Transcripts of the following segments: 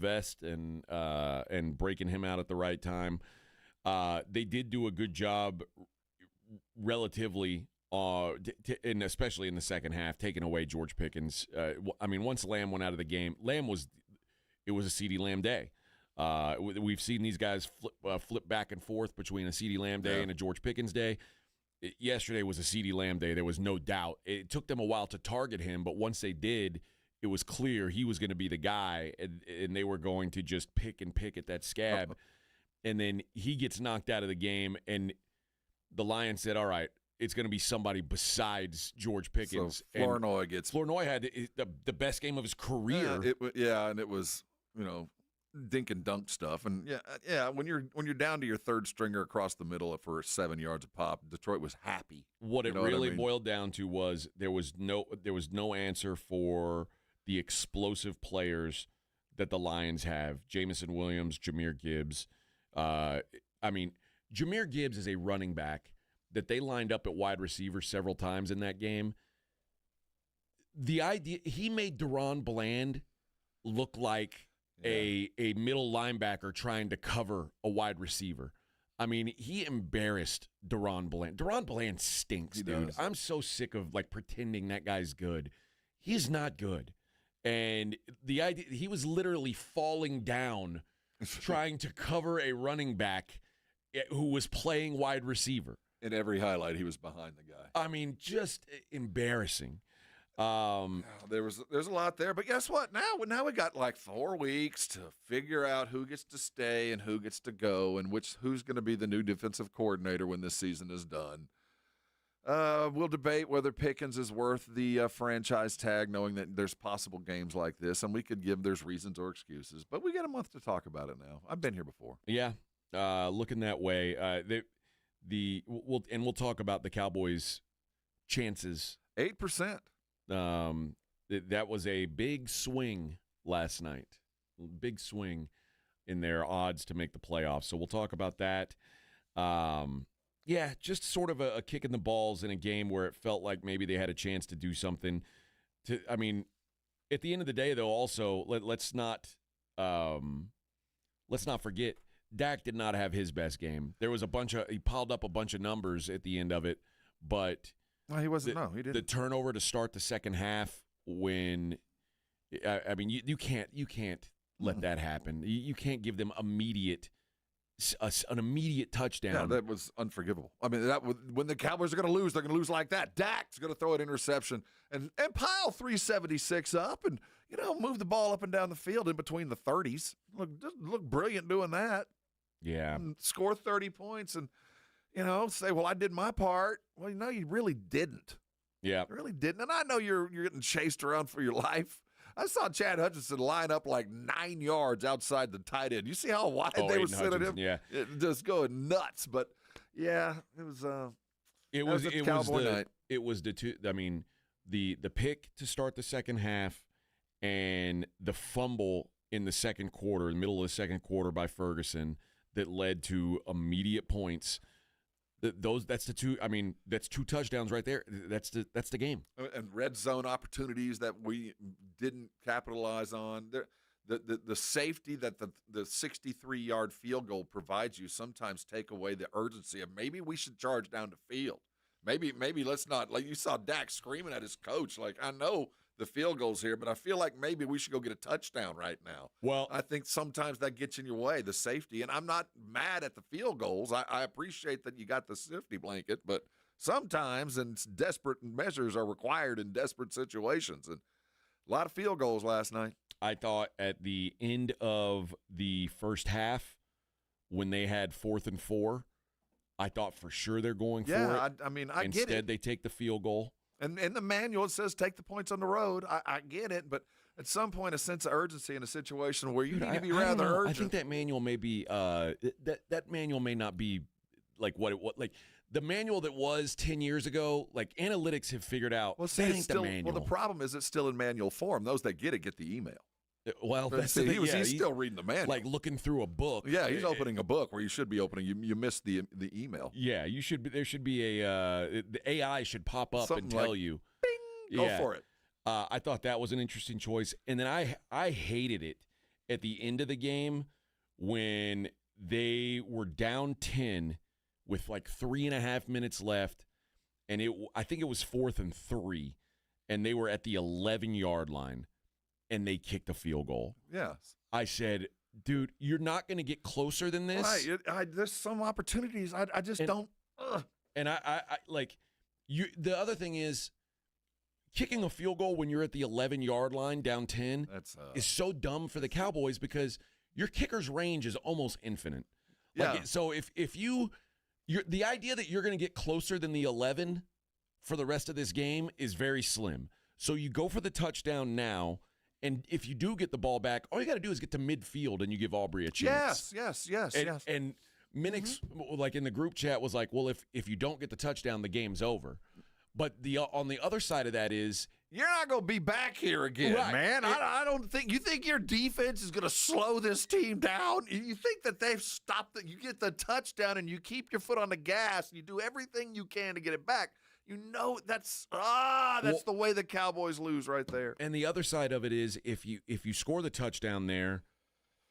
vest and breaking him out at the right time. They did do a good job relatively, and especially in the second half, taking away George Pickens. Once Lamb went out of the game, it was a CeeDee Lamb day. We've seen these guys flip back and forth between a CeeDee Lamb day and a George Pickens day. Yesterday was a CeeDee Lamb day. There was no doubt. It took them a while to target him, but once they did, it was clear he was going to be the guy, and they were going to just pick at that scab. And then he gets knocked out of the game, and the Lions said, all right, it's going to be somebody besides George Pickens. So Flournoy had the best game of his career. And it was, dink and dunk stuff. And when you're down to your third stringer across the middle for 7 yards a pop, Detroit was happy. What it really boiled down to was there was no answer for the explosive players that the Lions have. Jamison Williams, Jahmyr Gibbs. Jahmyr Gibbs is a running back that they lined up at wide receiver several times in that game. The idea he made Deron Bland look like a middle linebacker trying to cover a wide receiver. I mean, he embarrassed Deron Bland. Deron Bland stinks, dude. I'm so sick of pretending that guy's good. He's not good. And the idea he was literally falling down trying to cover a running back who was playing wide receiver. In every highlight, he was behind the guy. I mean, just embarrassing. There's a lot there, but guess what? Now we got 4 weeks to figure out who gets to stay and who gets to go, and who's going to be the new defensive coordinator when this season is done. We'll debate whether Pickens is worth the franchise tag, knowing that there's possible games like this, and we could give there's reasons or excuses, but we got a month to talk about it now. I've been here before. Yeah, looking that way. We'll talk about the Cowboys' chances. 8%. That was a big swing last night. Big swing in their odds to make the playoffs. So we'll talk about that. Just sort of a kick in the balls in a game where it felt like maybe they had a chance to do something. At the end of the day, though, also let's not forget Dak did not have his best game. There was he piled up a bunch of numbers at the end of it, but he wasn't. He didn't. The turnover to start the second half when you can't let that happen. You can't give them an immediate touchdown. Yeah, that was unforgivable. I mean, when the Cowboys are going to lose, they're going to lose like that. Dak's going to throw an interception and pile 376 up and move the ball up and down the field in between the 30s. Look brilliant doing that. Yeah, and score 30 points and say, well, I did my part. Well, you really didn't. Yeah, you really didn't. And I know you're getting chased around for your life. I saw Chad Hutchinson line up 9 yards outside the tight end. You see how wide they were sending him? Yeah, just going nuts. But yeah, it was Cowboy night. It was the two. I mean, the pick to start the second half and the fumble in the second quarter, in the middle of the second quarter by Ferguson that led to immediate points. That's the two. I mean, that's 2 touchdowns right there. That's the game. And red zone opportunities that we didn't capitalize on. The safety that the 63-yard field goal provides you sometimes take away the urgency of maybe we should charge down the field. Maybe let's not. Like you saw Dak screaming at his coach. I know the field goal's here, but I feel like maybe we should go get a touchdown right now. Well, I think sometimes that gets in your way, the safety. And I'm not mad at the field goals. I appreciate that you got the safety blanket, but sometimes desperate measures are required in desperate situations. And a lot of field goals last night. I thought at the end of the first half, when they had 4th and 4, I thought for sure they're going for it. I get it. Instead, they take the field goal. And in the manual, it says take the points on the road. I get it, but at some point, a sense of urgency in a situation where you need to be rather urgent. I think that manual may be that manual may not be like the manual that was 10 years ago. Like analytics have figured out. Well, that ain't the manual. Well, the problem is it's still in manual form. Those that get the email. Well, that's he's still reading the manual, like looking through a book. Yeah, he's opening a book where you should be opening. You missed the email. Yeah, you should. There should be the AI should pop up and tell you. Bing, go for it. I thought that was an interesting choice, and then I hated it at the end of the game when they were down 10 with like 3.5 minutes left, and I think it was 4th and 3, and they were at the 11-yard line, and they kicked a field goal. Yes. I said, dude, you're not going to get closer than this. Right. There's some opportunities. I just don't. And I like you. The other thing is, kicking a field goal when you're at the 11-yard line down 10 is so dumb for the Cowboys because your kicker's range is almost infinite. Like, so if the idea that you're going to get closer than the 11 for the rest of this game is very slim. So you go for the touchdown now, and if you do get the ball back, all you got to do is get to midfield, and you give Aubrey a chance. Yes. And Minix, like in the group chat, was like, well, if you don't get the touchdown, the game's over. But on the other side of that is, you're not going to be back here again, man. I don't think you think your defense is going to slow this team down. You think that they've stopped it. You get the touchdown and you keep your foot on the gas and you do everything you can to get it back. You know that's the way the Cowboys lose right there. And the other side of it is if you score the touchdown there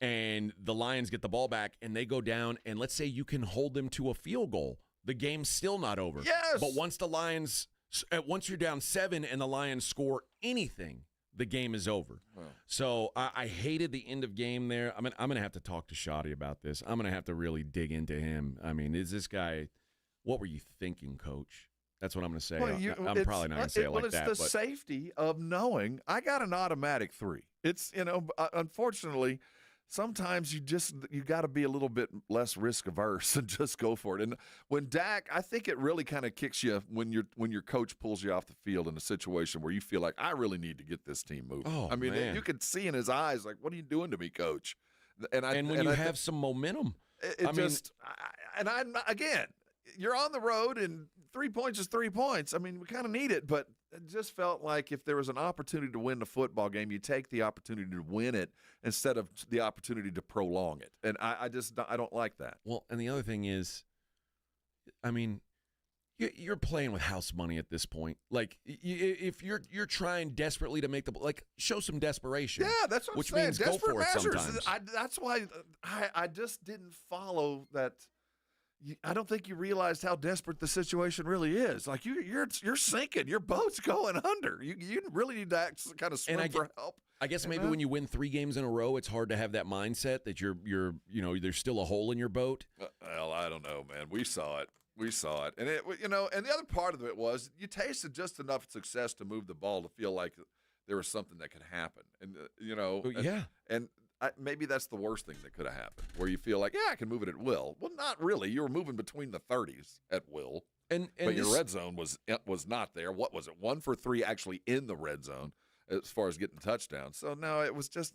and the Lions get the ball back and they go down and let's say you can hold them to a field goal, the game's still not over. Yes. But once you're down 7 and the Lions score anything, the game is over. Wow. So I hated the end of game there. I'm going to have to talk to Shoddy about this. I'm going to have to really dig into him. I mean, is this guy – what were you thinking, Coach? That's what I'm going to say. Well, I'm probably not going to say it like that. It's the safety of knowing I got an automatic 3. It's, unfortunately – sometimes you got to be a little bit less risk averse and just go for it. And when Dak, I think it really kind of kicks you when your coach pulls you off the field in a situation where you feel like I really need to get this team moving. Oh, I mean, man. You could see in his eyes like, what are you doing to me, Coach? And when you have some momentum, again, you're on the road and 3 points is 3 points. I mean, we kind of need it, but it just felt like if there was an opportunity to win the football game, you take the opportunity to win it instead of the opportunity to prolong it. And I don't like that. Well, and the other thing is, I mean, you're playing with house money at this point. Like, if you're trying desperately to make show some desperation. Yeah, that's what which I'm saying. means Desperate go for it measures. sometimes. That's why I just didn't follow that. I don't think you realized how desperate the situation really is. Like you're sinking, your boat's going under. You really need to kind of swim for help. I guess maybe when you win 3 games in a row, it's hard to have that mindset that you're there's still a hole in your boat. Well, I don't know, man. We saw it, and and the other part of it was you tasted just enough success to move the ball to feel like there was something that could happen, and and maybe that's the worst thing that could have happened, where you feel like, I can move it at will. Well, not really. You were moving between the 30s at will, but your red zone was not there. What was it? 1 for 3 actually in the red zone as far as getting touchdowns. So no, it was just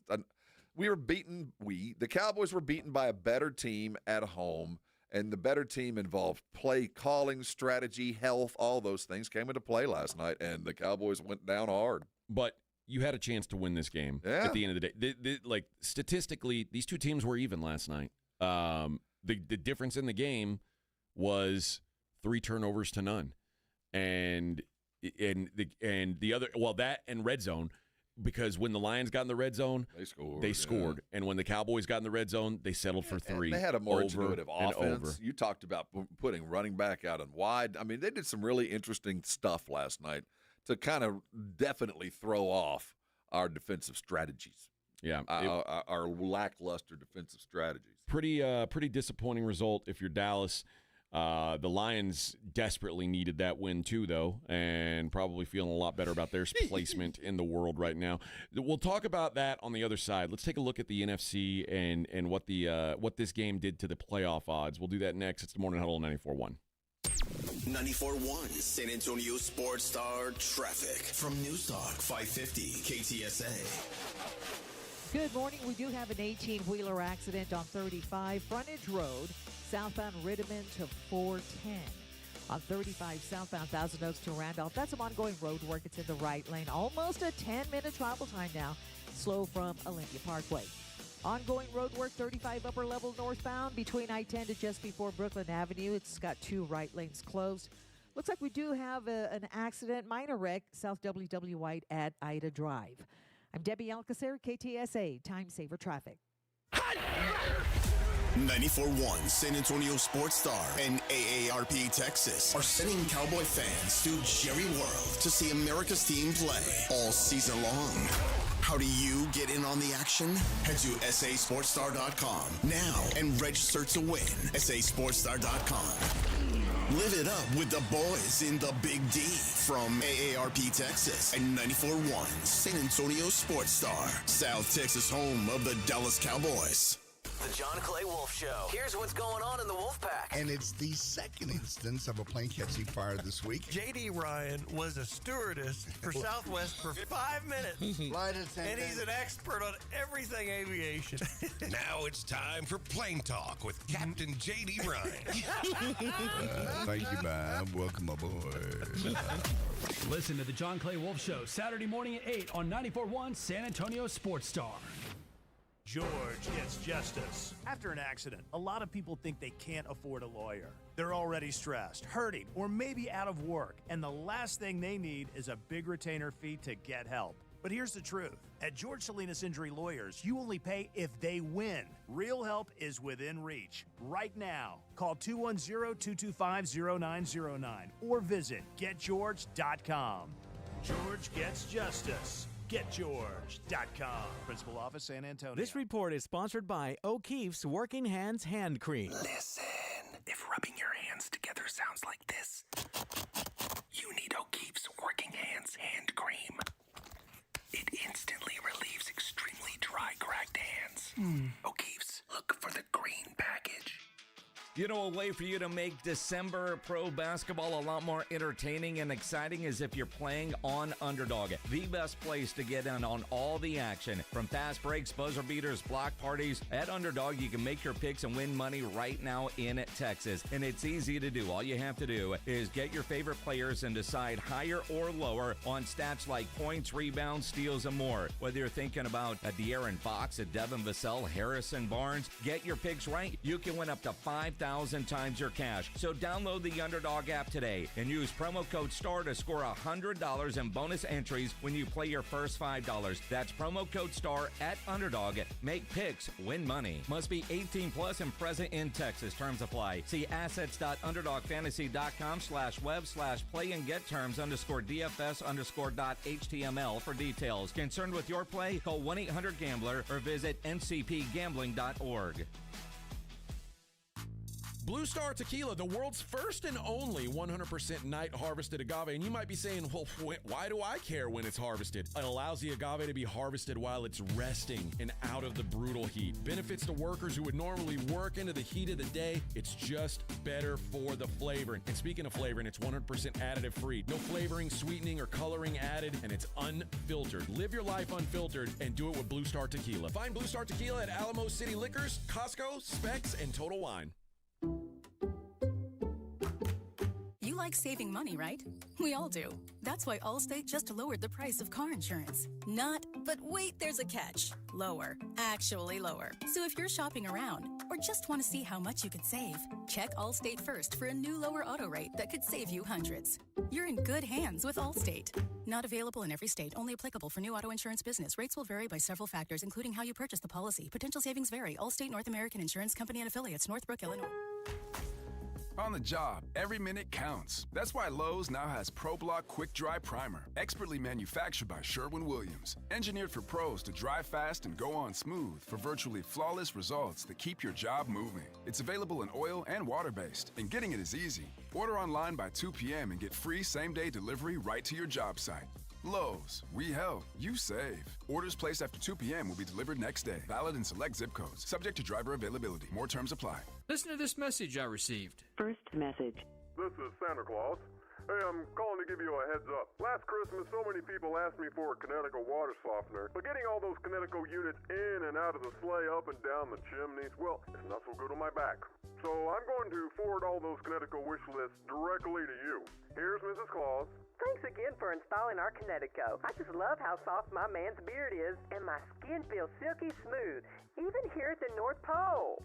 we were beaten. The Cowboys were beaten by a better team at home, and the better team involved play calling, strategy, health, all those things came into play last night, and the Cowboys went down hard. But you had a chance to win this game at the end of the day. Like statistically, these two teams were even last night. The difference in the game was 3 turnovers to none, and the other that and red zone, because when the Lions got in the red zone, they scored, and when the Cowboys got in the red zone, they settled for 3. They had a more intuitive offense. You talked about putting running back out and wide. I mean, they did some really interesting stuff last night to kind of definitely throw off our defensive strategies. Yeah, our lackluster defensive strategies. Pretty disappointing result if you're Dallas. The Lions desperately needed that win too, though, and probably feeling a lot better about their placement in the world right now. We'll talk about that on the other side. Let's take a look at the NFC and what this game did to the playoff odds. We'll do that next. It's the Morning Huddle 94.1. 94.1 San Antonio Sports Star Traffic from Newstalk 550 KTSA. Good morning. We do have an 18-wheeler accident on 35 Frontage Road, southbound Riddiman to 410. On 35 southbound Thousand Oaks to Randolph, that's some ongoing road work. It's in the right lane. Almost a 10-minute travel time now. Slow from Olympia Parkway. Ongoing road work, 35 upper level northbound between I-10 to just before Brooklyn Avenue. It's got 2 right lanes closed. Looks like we do have an accident, minor wreck, South WW White at Ida Drive. I'm Debbie Alcacer, KTSA Time Saver Traffic. 94.1 San Antonio Sports Star and AARP Texas are sending Cowboy fans to Jerry World to see America's team play all season long. How do you get in on the action? Head to sasportstar.com now and register to win. sasportstar.com. Live it up with the boys in the Big D from AARP Texas and 94.1 San Antonio Sports Star, South Texas home of the Dallas Cowboys. The John Clay Wolf Show. Here's what's going on in the Wolf Pack. And it's the second instance of a plane catching fire this week. J.D. Ryan was a stewardess for Southwest for 5 minutes. Flight attendant. And he's an expert on everything aviation. Now it's time for Plane Talk with Captain J.D. Ryan. Thank you, Bob. Welcome aboard. Listen to the John Clay Wolf Show Saturday morning at 8 on 94.1 San Antonio Sports Star. George gets justice. After an accident, a lot of people think they can't afford a lawyer. They're already stressed, hurting, or maybe out of work, and the last thing they need is a big retainer fee to get help. But here's the truth. At George Salinas Injury Lawyers, you only pay if they win. Real help is within reach. Right now, call 210-225-0909 or visit getgeorge.com. George gets justice. GetGeorge.com. Principal Office, San Antonio. This report is sponsored by O'Keefe's Working Hands Hand Cream. Listen, if rubbing your hands together sounds like this, you need O'Keefe's Working Hands Hand Cream. It instantly relieves extremely dry, cracked hands. O'Keefe's, look for the green package. You know, a way for you to make December pro basketball a lot more entertaining and exciting is if you're playing on Underdog. The best place to get in on all the action. From fast breaks, buzzer beaters, block parties. At Underdog, you can make your picks and win money right now in Texas. And it's easy to do. All you have to do is get your favorite players and decide higher or lower on stats like points, rebounds, steals, and more. Whether you're thinking about a De'Aaron Fox, a Devin Vassell, Harrison Barnes, get your picks right. You can win up to 5,000 times your cash. So download the Underdog app today and use promo code STAR to score $100 in bonus entries when you play your first $5. That's promo code STAR at Underdog. Make picks, win money. Must be 18 plus and present in Texas. Terms apply. See assets.underdogfantasy.com/web/play and get terms _DFS_.html for details. Concerned with your play? Call 1-800-GAMBLER or visit ncpgambling.org. Blue Star Tequila, the world's first and only 100% night harvested agave. And you might be saying, well, why do I care when it's harvested? It allows the agave to be harvested while it's resting and out of the brutal heat. Benefits to workers who would normally work into the heat of the day. It's just better for the flavoring. And speaking of flavoring, it's 100% additive free. No flavoring, sweetening, or coloring added, and it's unfiltered. Live your life unfiltered and do it with Blue Star Tequila. Find Blue Star Tequila at Alamo City Liquors, Costco, Specs, and Total Wine. You like saving money, right? We all do. That's why Allstate just lowered the price of car insurance. Not, but wait, there's a catch. Lower. Actually lower. So if you're shopping around or just want to see how much you could save, check Allstate first for a new lower auto rate that could save you hundreds. You're in good hands with Allstate. Not available in every state. Only applicable for new auto insurance business. Rates will vary by several factors, including how you purchase the policy. Potential savings vary. Allstate North American Insurance Company and affiliates. Northbrook, Illinois. On the job, every minute counts. That's why Lowe's now has ProBlock Quick Dry Primer, expertly manufactured by Sherwin-Williams. Engineered for pros to dry fast and go on smooth for virtually flawless results that keep your job moving. It's available in oil and water-based, and getting it is easy. Order online by 2 p.m. and get free same-day delivery right to your job site. Lowe's, we help, you save. Orders placed after 2 p.m. will be delivered next day. Valid in select zip codes. Subject to driver availability. More terms apply. Listen to this message I received. First message. This is Santa Claus. Hey, I'm calling to give you a heads up. Last Christmas, so many people asked me for a Kinetico water softener, but getting all those Kinetico units in and out of the sleigh, up and down the chimneys, well, it's not so good on my back. So I'm going to forward all those Kinetico wish lists directly to you. Here's Mrs. Claus. Thanks again for installing our Kinetico. I just love how soft my man's beard is, and my skin feels silky smooth, even here at the North Pole.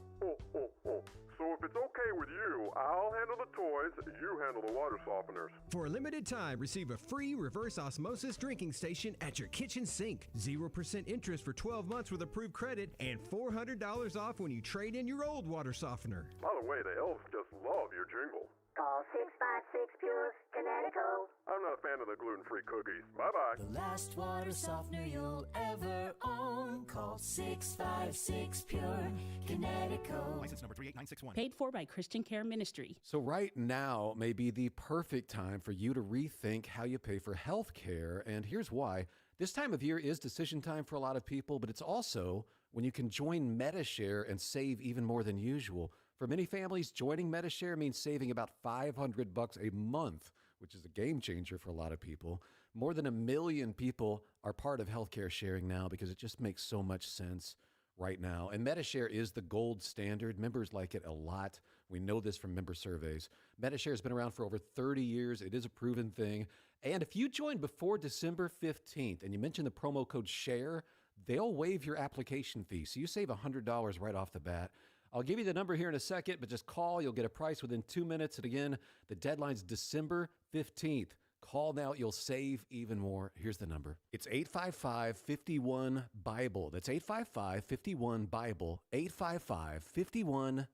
So if it's okay with you, I'll handle the toys, you handle the water softeners. For a limited time, receive a free reverse osmosis drinking station at your kitchen sink. 0% interest for 12 months with approved credit and $400 off when you trade in your old water softener. By the way, the elves just love your jingle. Call 656 Pure Connecticut. I'm not a fan of the gluten-free cookies. Bye-bye. The last water softener you'll ever own. Call 656 Pure Connecticut. License number 38961. Paid for by Christian Care Ministry. So right now may be the perfect time for you to rethink how you pay for health care, and here's why. This time of year is decision time for a lot of people, but it's also when you can join MediShare and save even more than usual. For many families, joining MediShare means saving about $500 a month, which is a game changer for a lot of people. More than 1 million people are part of healthcare sharing now because it just makes so much sense right now. And MediShare is the gold standard. Members like it a lot. We know this from member surveys. MediShare has been around for over 30 years. It is a proven thing. And if you join before December 15th and you mention the promo code SHARE, they'll waive your application fee. So you save $100 right off the bat. I'll give you the number here in a second, but just call. You'll get a price within 2 minutes. And again, the deadline's December 15th. Call now. You'll save even more. Here's the number. It's 855-51-BIBLE. That's 855-51-BIBLE. 855-51-BIBLE.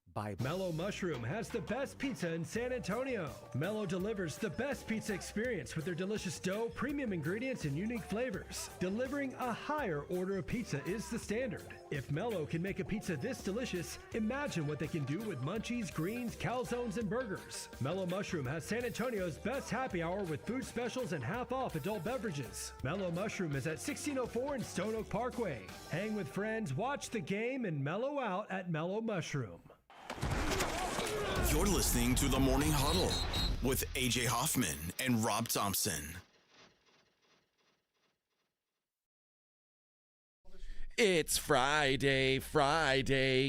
Mellow Mushroom has the best pizza in San Antonio. Mellow delivers the best pizza experience with their delicious dough, premium ingredients, and unique flavors. Delivering a higher order of pizza is the standard. If Mellow can make a pizza this delicious, imagine what they can do with munchies, greens, calzones, and burgers. Mellow Mushroom has San Antonio's best happy hour with food specials and half off adult beverages. Mellow Mushroom is at 1604 in Stone Oak Parkway. Hang with friends, watch the game, and mellow out at Mellow Mushroom. You're listening to the Morning Huddle with AJ Hoffman and Rob Thompson. It's Friday,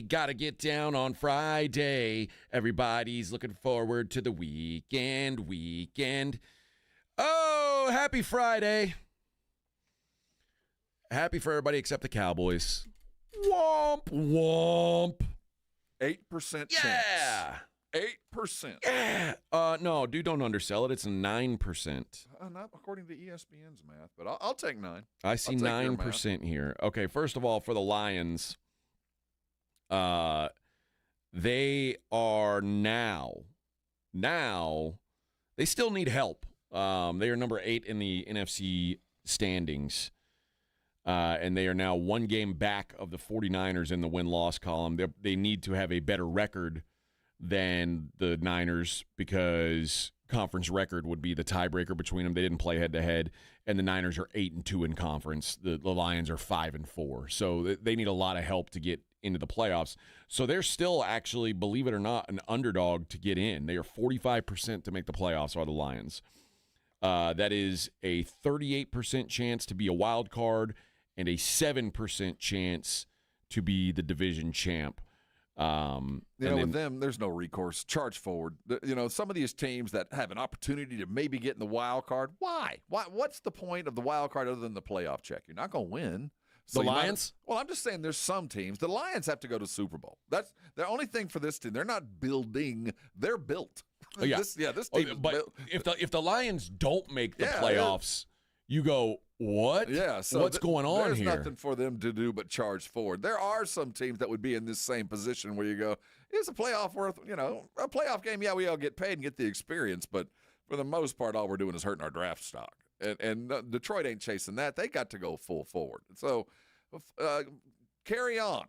gotta get down on Friday. Everybody's looking forward to the weekend. Oh, happy Friday. Happy for everybody except the Cowboys. Womp, womp. 8% chance. Yeah. 8%. Yeah. No, dude, don't undersell it. It's 9%. Not according to ESPN's math, but I'll take 9. I see 9% here. Okay, first of all, for the Lions, they are now, they still need help. They are number 8 in the NFC standings. And they are now one game back of the 49ers in the win-loss column. They need to have a better record than the Niners because conference record would be the tiebreaker between them. They didn't play head-to-head, and the Niners are 8-2 in conference. The Lions are 5-4. So they need a lot of help to get into the playoffs. So they're still actually, believe it or not, an underdog to get in. They are 45% to make the playoffs, are the Lions. That is a 38% chance to be a wild card and a 7% chance to be the division champ. With them, there's no recourse. Charge forward. Some of these teams that have an opportunity to maybe get in the wild card, why? What's the point of the wild card other than the playoff check? You're not going to win. So the Lions? I'm just saying there's some teams. The Lions have to go to Super Bowl. That's the only thing for this team. They're not building. They're built. Oh, yeah. This team is built. If the Lions don't make the playoffs, you go, what? Yeah, so what's going on there's here? There's nothing for them to do but charge forward. There are some teams that would be in this same position where you go, is a playoff worth, a playoff game, yeah, we all get paid and get the experience, but for the most part, all we're doing is hurting our draft stock. And Detroit ain't chasing that. They got to go full forward. So carry on.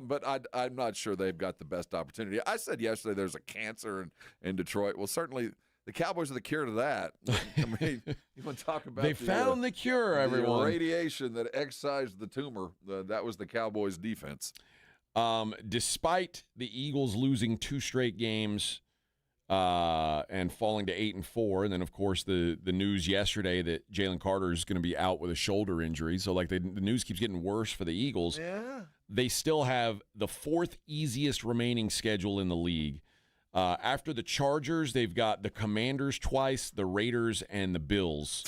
But I'm not sure they've got the best opportunity. I said yesterday there's a cancer in Detroit. Well, certainly the Cowboys are the cure to that. I mean, you want to talk about they found the cure, everyone. The radiation that excised the tumor, that was the Cowboys' defense. Despite the Eagles losing 2 straight games and falling to 8-4, and then, of course, the news yesterday that Jalen Carter is going to be out with a shoulder injury. So, the news keeps getting worse for the Eagles. Yeah. They still have the 4th easiest remaining schedule in the league. After the Chargers, they've got the Commanders twice, the Raiders, and the Bills.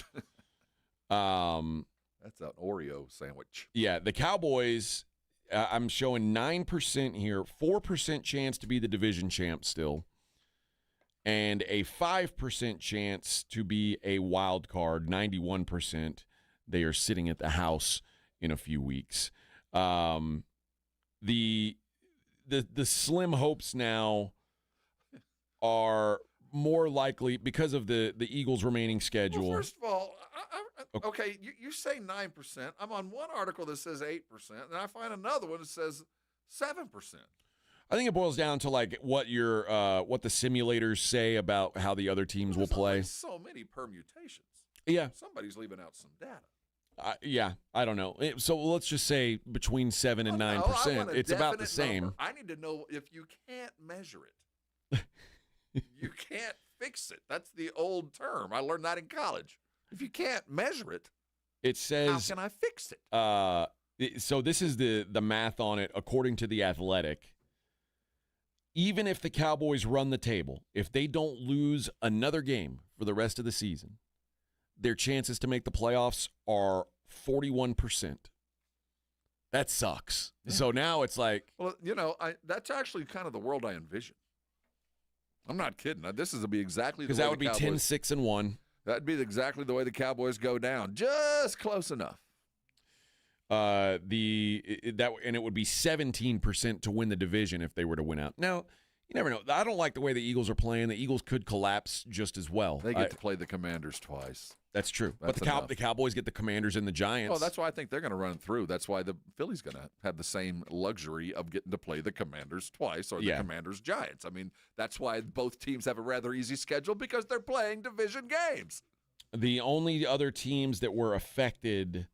That's an Oreo sandwich. Yeah, the Cowboys, I'm showing 9% here, 4% chance to be the division champ still. and a 5% chance to be a wild card. 91% they are sitting at the house in a few weeks. The slim hopes now are more likely because of the Eagles' remaining schedule. Well, first of all, okay, you say 9%. I'm on one article that says 8%, and I find another one that says 7%. I think it boils down to like what the simulators say about how the other teams will play. So many permutations. Yeah. Somebody's leaving out some data. I don't know. So let's just say between 7 and 9%. It's about the same. Number. I need to know if you can't measure it. You can't fix it. That's the old term. I learned that in college. If you can't measure it, it says, how can I fix it? So this is the math on it according to The Athletic. Even if the Cowboys run the table, if they don't lose another game for the rest of the season, their chances to make the playoffs are 41%. That sucks. Yeah. So now it's like... Well, that's actually kind of the world I envision. I'm not kidding. This is to be exactly the way the Cowboys... Because that would be 10-6-1. That'd be exactly the way the Cowboys go down. Just close enough. And it would be 17% to win the division if they were to win out. Now, you never know. I don't like the way the Eagles are playing. The Eagles could collapse just as well. They get to play the Commanders twice. That's true. But the Cowboys get the Commanders and the Giants. Oh, that's why I think they're going to run through. That's why the Phillies going to have the same luxury of getting to play the Commanders twice or the Commanders Giants. I mean, that's why both teams have a rather easy schedule because they're playing division games. The only other teams that were affected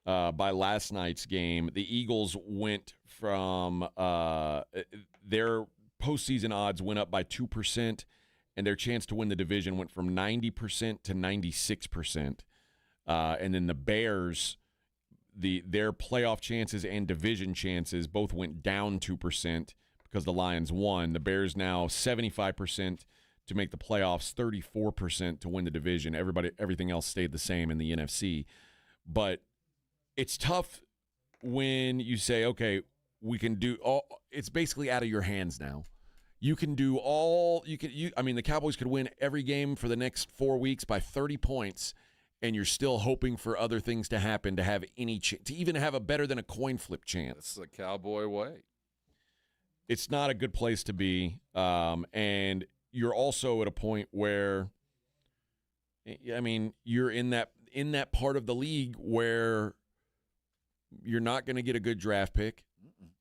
by last night's game, the Eagles went from their postseason odds went up by 2%, and their chance to win the division went from 90% to 96%. And then the Bears, their playoff chances and division chances both went down 2% because the Lions won. The Bears now 75% to make the playoffs, 34% to win the division. Everything else stayed the same in the NFC. But it's tough when you say, okay, we can do all. It's basically out of your hands now. You can do all you can. The Cowboys could win every game for the next 4 weeks by 30 points, and you're still hoping for other things to happen to have any to even have a better than a coin flip chance. It's the Cowboy way. It's not a good place to be, and you're also at a point where, you're in that part of the league where you're not going to get a good draft pick.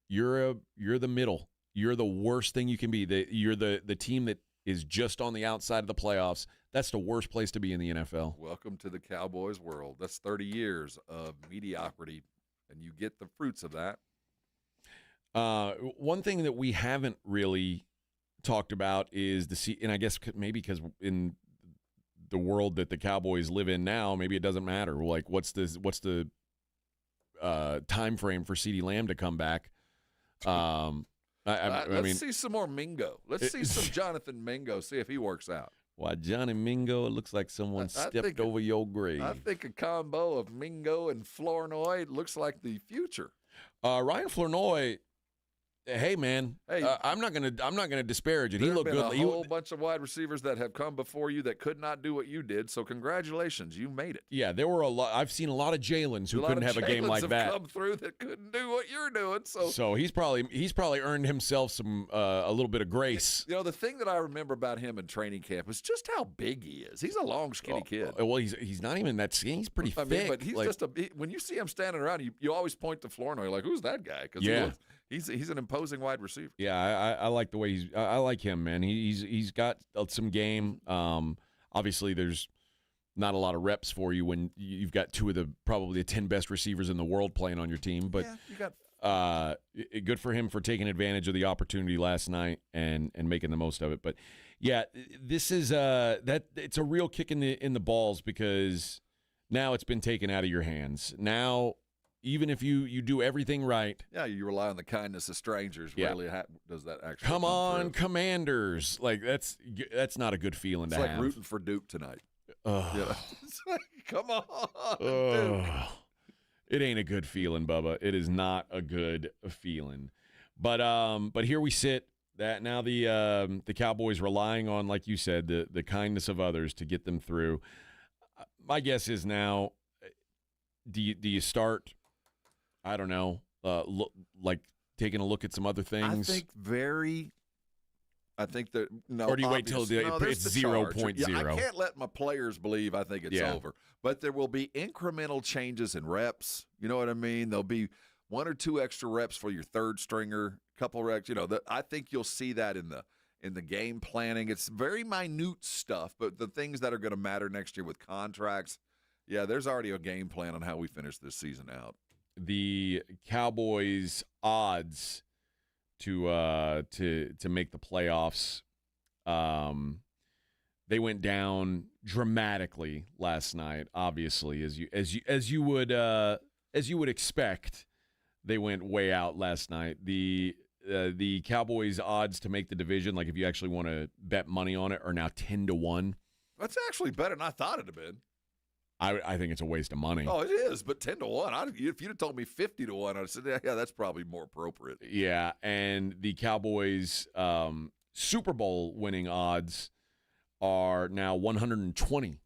You're the middle. You're the worst thing you can be. You're the team that is just on the outside of the playoffs. That's the worst place to be in the NFL. Welcome to the Cowboys world. That's 30 years of mediocrity, and you get the fruits of that. One thing that we haven't really talked about is and I guess maybe because in the world that the Cowboys live in now, maybe it doesn't matter. Like, what's the time frame for CeeDee Lamb to come back? Let's see some more Mingo. Let's see some Jonathan Mingo, see if he works out. Why, Johnny Mingo, it looks like someone stepped over your grave. I think a combo of Mingo and Flournoy looks like the future. Ryan Flournoy, hey man, I'm not gonna disparage it. He looked good. A whole bunch of wide receivers that have come before you that could not do what you did. So congratulations, you made it. Yeah, there were a lot. I've seen a lot of Jalen's who couldn't have a game like that. Come through that couldn't do what you're doing. So he's probably earned himself some a little bit of grace. The thing that I remember about him in training camp is just how big he is. He's a long, skinny kid. Well, he's not even that skinny. He's pretty thick. But he's when you see him standing around, you always point to Flournoy like, who's that guy? Because he's an imposing wide receiver. Yeah, I like the way I like him, man. He's got some game. Obviously, there's not a lot of reps for you when you've got two of probably the 10 best receivers in the world playing on your team. But you got good for him for taking advantage of the opportunity last night and making the most of it. But yeah, this is it's a real kick in the balls because now it's been taken out of your hands. Now, even if you do everything right. Yeah, you rely on the kindness of strangers. Yeah. Rarely does that actually come on, through. Commanders. Like, that's not a good feeling to have. It's like rooting for Duke tonight. It's like, come on, Duke. It ain't a good feeling, Bubba. It is not a good feeling. But here we sit Now the Cowboys relying on, like you said, the kindness of others to get them through. My guess is now, do you start? I don't know, like taking a look at some other things. I think that no. Or do you wait till it's 0.0? Yeah, I can't let my players believe I think it's over. But there will be incremental changes in reps. You know what I mean? There'll be 1 or 2 extra reps for your third stringer, couple reps. I think you'll see that in the game planning. It's very minute stuff, but the things that are going to matter next year with contracts, there's already a game plan on how we finish this season out. The Cowboys' odds to make the playoffs, they went down dramatically last night. Obviously, as you would expect, they went way out last night. The Cowboys' odds to make the division, like if you actually want to bet money on it, are now 10-1. That's actually better than I thought it'd have been. I think it's a waste of money. Oh, it is, but 10-1. If you'd have told me 50-1, I'd have said, yeah, that's probably more appropriate. Yeah, and the Cowboys' Super Bowl winning odds are now 120-1.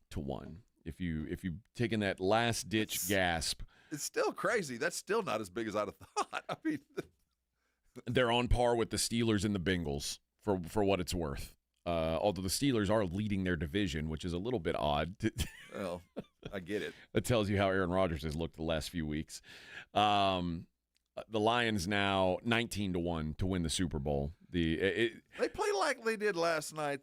If you've taken that last ditch gasp, it's still crazy. That's still not as big as I'd have thought. I mean, they're on par with the Steelers and the Bengals for what it's worth. Although the Steelers are leading their division, which is a little bit odd. Well, I get it. That tells you how Aaron Rodgers has looked the last few weeks. The Lions now 19-1 to win the Super Bowl. They play like they did last night.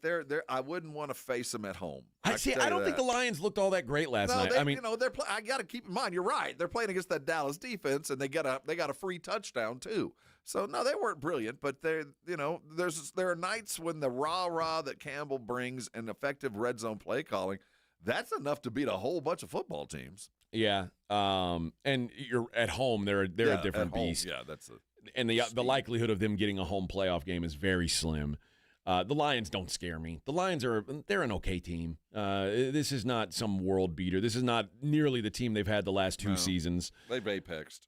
I wouldn't want to face them at home. I don't think the Lions looked all that great last night. I got to keep in mind. You're right. They're playing against that Dallas defense, and they got a free touchdown too. So no, they weren't brilliant, but there are nights when the rah-rah that Campbell brings and effective red zone play calling, that's enough to beat a whole bunch of football teams. Yeah, and you're at home. They're a different beast. Yeah, that's and the likelihood of them getting a home playoff game is very slim. The Lions don't scare me. The Lions they're an okay team. This is not some world beater. This is not nearly the team they've had the last 2 seasons. They've apexed.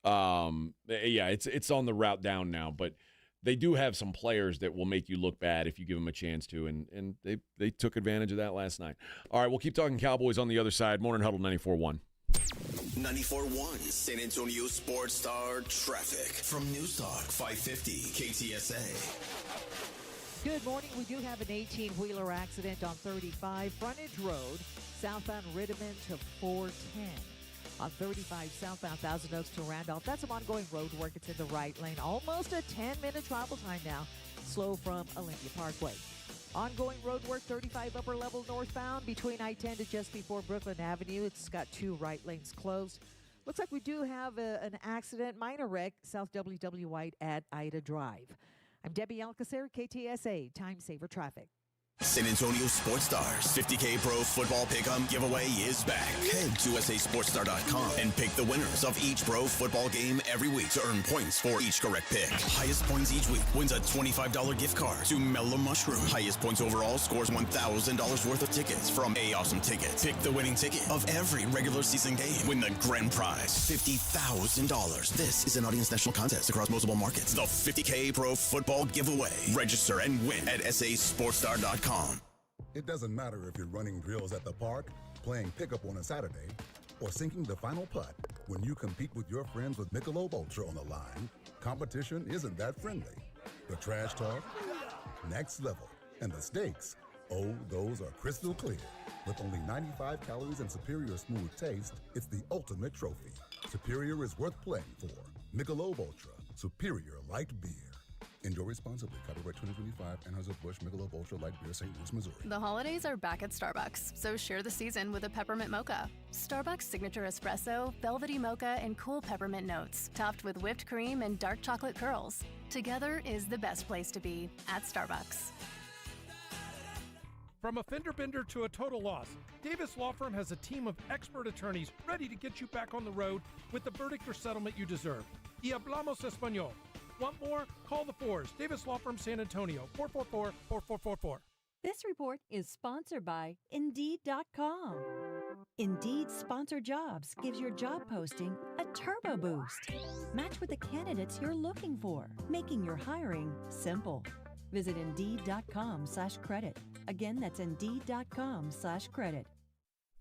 It's on the route down now, but they do have some players that will make you look bad if you give them a chance to, and they took advantage of that last night. All right, we'll keep talking Cowboys on the other side. Morning Huddle 94.1. 94.1 San Antonio Sports Star traffic from News Talk 550 KTSA. Good morning. We do have an 18-wheeler accident on 35 Frontage Road, southbound Riddiman to 410. On 35 southbound Thousand Oaks to Randolph, that's some ongoing road work. It's in the right lane. Almost a 10-minute travel time now. Slow from Olympia Parkway. Ongoing road work 35 upper level northbound between I-10 to just before Brooklyn Avenue. It's got 2 right lanes closed. Looks like we do have an accident, minor wreck, South WW White at Ida Drive. I'm Debbie Alcacer, KTSA, Time Saver Traffic. San Antonio Sports Stars 50K Pro Football Pick'em giveaway is back. Head to USASportsStar.com and pick the winners of each pro football game every week to earn points for each correct pick. Highest points each week wins a $25 gift card to Mellow Mushroom. Highest points overall scores $1,000 worth of tickets from A Awesome Tickets. Pick the winning ticket of every regular season game. Win the grand prize, $50,000. This is an audience national contest across multiple markets. The 50K Pro Football Giveaway. Register and win at SASportsStar.com. It doesn't matter if you're running drills at the park, playing pickup on a Saturday, or sinking the final putt. When you compete with your friends with Michelob Ultra on the line, competition isn't that friendly. The trash talk, next level, and the stakes, those are crystal clear. With only 95 calories and superior smooth taste, it's the ultimate trophy. Superior is worth playing for. Michelob Ultra, superior light beer. Enjoy responsibly. Copyright 2025. Anheuser-Busch Michelob Ultra Light Beer, St. Louis, Missouri. The holidays are back at Starbucks, so share the season with a peppermint mocha. Starbucks signature espresso, velvety mocha, and cool peppermint notes, topped with whipped cream and dark chocolate curls. Together is the best place to be at Starbucks. From a fender bender to a total loss, Davis Law Firm has a team of expert attorneys ready to get you back on the road with the verdict or settlement you deserve. Y hablamos español. Want more? Call the Fours. Davis Law Firm San Antonio, 444-4444. This report is sponsored by Indeed.com. Indeed Sponsored Jobs gives your job posting a turbo boost. Match with the candidates you're looking for, making your hiring simple. Visit Indeed.com/credit. Again, that's Indeed.com/credit.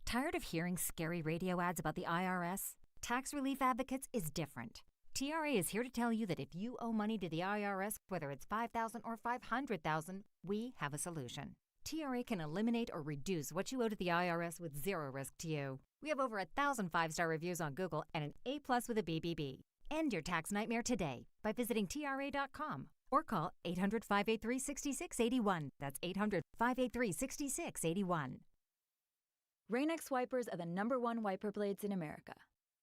Tired of hearing scary radio ads about the IRS? Tax Relief Advocates is different. TRA is here to tell you that if you owe money to the IRS, whether it's $5,000 or $500,000, we have a solution. TRA can eliminate or reduce what you owe to the IRS with zero risk to you. We have over 1,000 5-star reviews on Google and an A+ with a BBB. End your tax nightmare today by visiting TRA.com or call 800-583-6681. That's 800-583-6681. Rain-X wipers are the #1 wiper blades in America.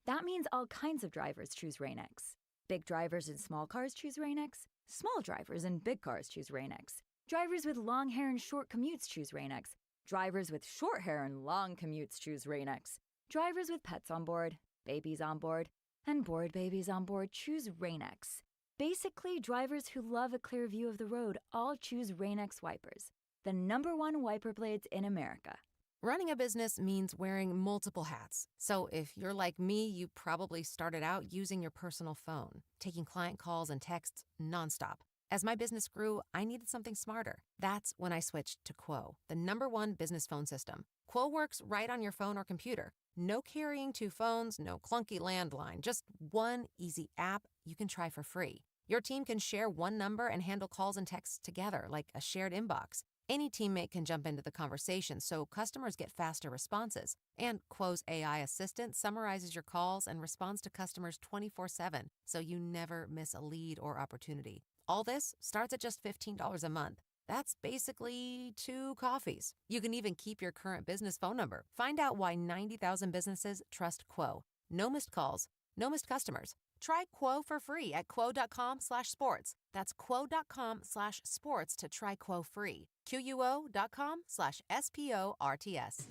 That means all kinds of drivers choose Rain-X. Big drivers in small cars choose Rain-X. Small drivers in big cars choose Rain-X. Drivers with long hair and short commutes choose Rain-X. Drivers with short hair and long commutes choose Rain-X. Drivers with pets on board, babies on board, and bored babies on board choose Rain-X. Basically, drivers who love a clear view of the road all choose Rain-X wipers, the #1 wiper blades in America. Running a business means wearing multiple hats. So if you're like me, you probably started out using your personal phone, taking client calls and texts nonstop. As my business grew, I needed something smarter. That's when I switched to Quo, the #1 business phone system. Quo works right on your phone or computer. No carrying 2 phones, no clunky landline, just one easy app you can try for free. Your team can share one number and handle calls and texts together like a shared inbox. Any teammate can jump into the conversation so customers get faster responses. And Quo's AI assistant summarizes your calls and responds to customers 24/7, so you never miss a lead or opportunity. All this starts at just $15 a month. That's basically 2 coffees. You can even keep your current business phone number. Find out why 90,000 businesses trust Quo. No missed calls, no missed customers. Try Quo for free at quo.com/sports. That's quo.com/sports to try Quo free. QUO.com/SPORTS.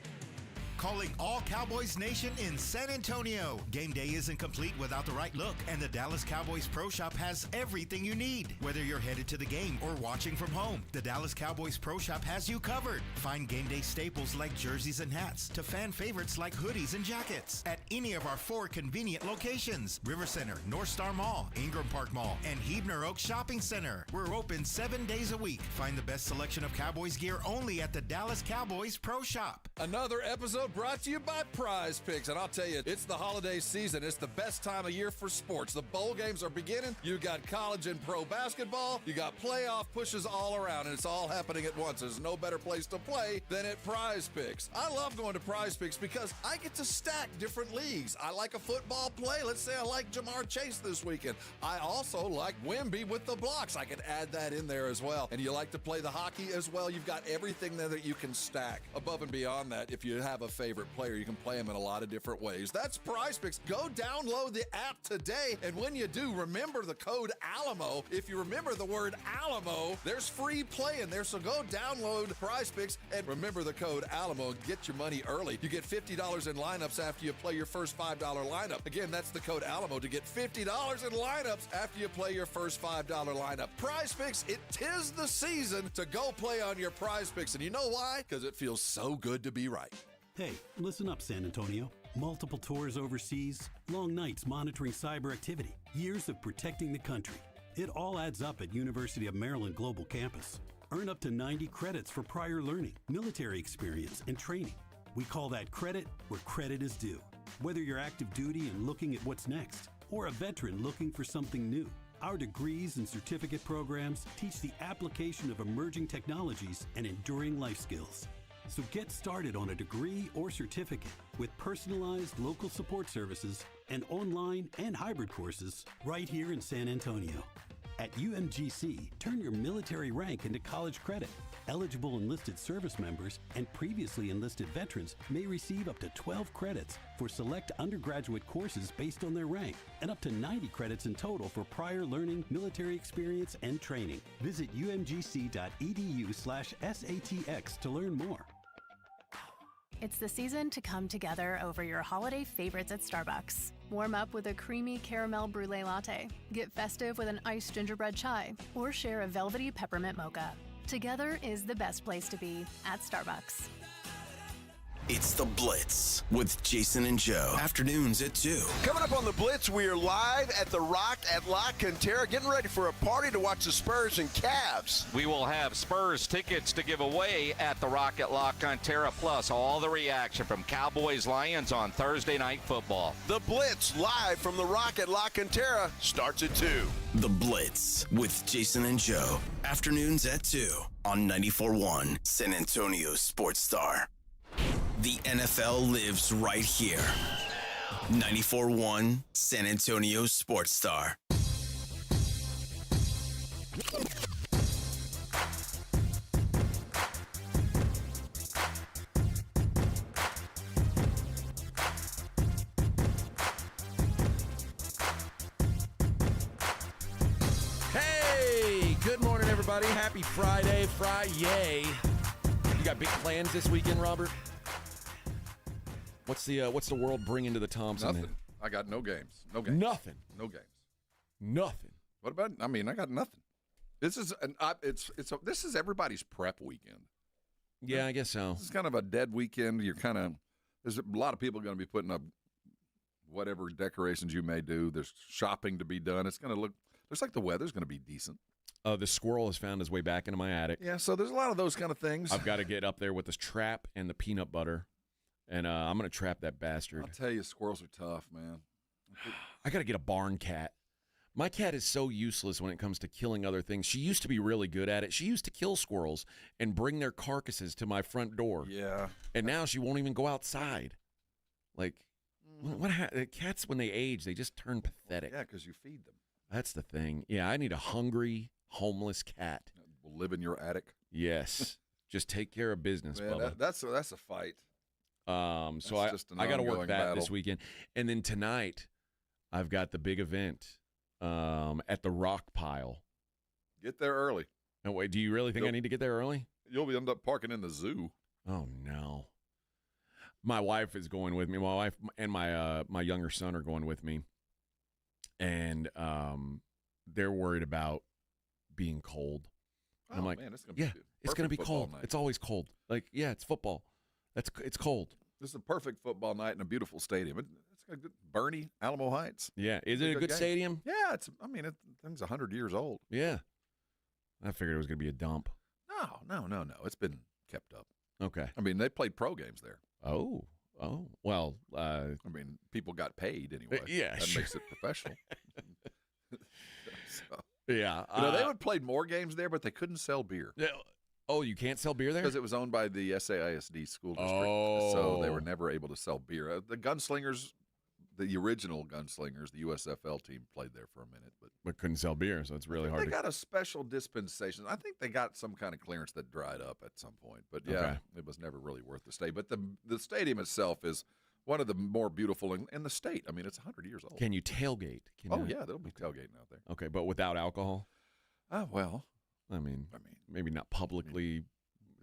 Calling all Cowboys Nation in San Antonio. Game day isn't complete without the right look, and the Dallas Cowboys Pro Shop has everything you need. Whether you're headed to the game or watching from home, the Dallas Cowboys Pro Shop has you covered. Find game day staples like jerseys and hats to fan favorites like hoodies and jackets at any of our 4 convenient locations: River Center, North Star Mall, Ingram Park Mall, and Huebner Oaks Shopping Center. We're open 7 days a week. Find the best selection of Cowboys gear only at the Dallas Cowboys Pro Shop. Another episode brought to you by Prize Picks. And I'll tell you, it's the holiday season. It's the best time of year for sports. The bowl games are beginning. You got college and pro basketball. You got playoff pushes all around, and it's all happening at once. There's no better place to play than at Prize Picks. I love going to Prize Picks because I get to stack different leagues. I like a football play. Let's say I like Jamar Chase this weekend. I also like Wemby with the blocks. I could add that in there as well. And you like to play the hockey as well. You've got everything there that you can stack. Above and beyond that, if you have a favorite player, you can play them in a lot of different ways. That's Prize Picks. Go download the app today, and when you do, remember the code ALAMO. If you remember the word ALAMO, there's free play in there, so go download Prize Picks and remember the code ALAMO and get your money early. You get $50 in lineups after you play your first $5 lineup. Again, that's the code ALAMO to get $50 in lineups after you play your first $5 lineup. Prize Picks, it 'tis the season to go play on your Prize Picks, and you know why? Because it feels so good to be right. Hey, listen up, San Antonio. Multiple tours overseas, long nights monitoring cyber activity, years of protecting the country. It all adds up at University of Maryland Global Campus. Earn up to 90 credits for prior learning, military experience, and training. We call that credit where credit is due. Whether you're active duty and looking at what's next, or a veteran looking for something new, our degrees and certificate programs teach the application of emerging technologies and enduring life skills. So get started on a degree or certificate with personalized local support services and online and hybrid courses right here in San Antonio. At UMGC, turn your military rank into college credit. Eligible enlisted service members and previously enlisted veterans may receive up to 12 credits for select undergraduate courses based on their rank, and up to 90 credits in total for prior learning, military experience, and training. Visit umgc.edu/SATX to learn more. It's the season to come together over your holiday favorites at Starbucks. Warm up with a creamy caramel brulee latte, get festive with an iced gingerbread chai, or share a velvety peppermint mocha. Together is the best place to be at Starbucks. It's The Blitz with Jason and Joe. Afternoons at 2. Coming up on The Blitz, we are live at the Rock at La Cantera, getting ready for a party to watch the Spurs and Cavs. We will have Spurs tickets to give away at the Rock at La Cantera, plus all the reaction from Cowboys-Lions on Thursday Night Football. The Blitz, live from the Rock at La Cantera, starts at 2. The Blitz with Jason and Joe. Afternoons at 2 on 94.1 San Antonio Sports Star. The NFL lives right here. 94.1 San Antonio Sports Star. Hey, good morning, everybody. Happy Friday. You got big plans this weekend, Robert? What's the world bringing to the Thompson? Nothing. I got no games. No games. Nothing. No games. Nothing. What about? I mean, I got nothing. This is this is everybody's prep weekend. Yeah, I guess so. This is kind of a dead weekend. There's a lot of people going to be putting up whatever decorations you may do. There's shopping to be done. Looks like the weather's going to be decent. The squirrel has found his way back into my attic. Yeah, so there's a lot of those kind of things. I've got to get up there with this trap and the peanut butter. And I'm going to trap that bastard. I'll tell you, squirrels are tough, man. I got to get a barn cat. My cat is so useless when it comes to killing other things. She used to be really good at it. She used to kill squirrels and bring their carcasses to my front door. Yeah. And now she won't even go outside. Like, cats, when they age, they just turn pathetic. Yeah, because you feed them. That's the thing. Yeah, I need a hungry, homeless cat. Will live in your attic? Yes. Just take care of business, Man, Bubba. that's a fight. So I got to work that this weekend. And then tonight, I've got the big event at the Rock Pile. Get there early. No, wait, do you really think I need to get there early? You'll end up parking in the zoo. Oh, no. My wife is going with me. My wife and my younger son are going with me. And they're worried about being cold. And I'm like, man, it's gonna be it's going to be cold. Night. It's always cold. Like, yeah, it's football. It's cold. This is a perfect football night in a beautiful stadium. It's got good Bernie, Alamo Heights. Yeah, is it a good stadium? Yeah, thing's 100 years old. Yeah, I figured it was going to be a dump. No. It's been kept up. Okay. I mean, they played pro games there. Oh, well. I mean, people got paid anyway. Yeah, that sure. makes it professional. Yeah, they would play more games there, but they couldn't sell beer. Oh, you can't sell beer there? Because it was owned by the SAISD school district, so they were never able to sell beer. The Gunslingers, the original Gunslingers, the USFL team played there for a minute, but couldn't sell beer, so it's really hard. They got a special dispensation. I think they got some kind of clearance that dried up at some point, but It was never really worth the stay. But the stadium itself is one of the more beautiful in the state. I mean, it's 100 years old. Can you tailgate? Yeah, there'll be tailgating out there. Okay, but without alcohol? Well, I mean, maybe not publicly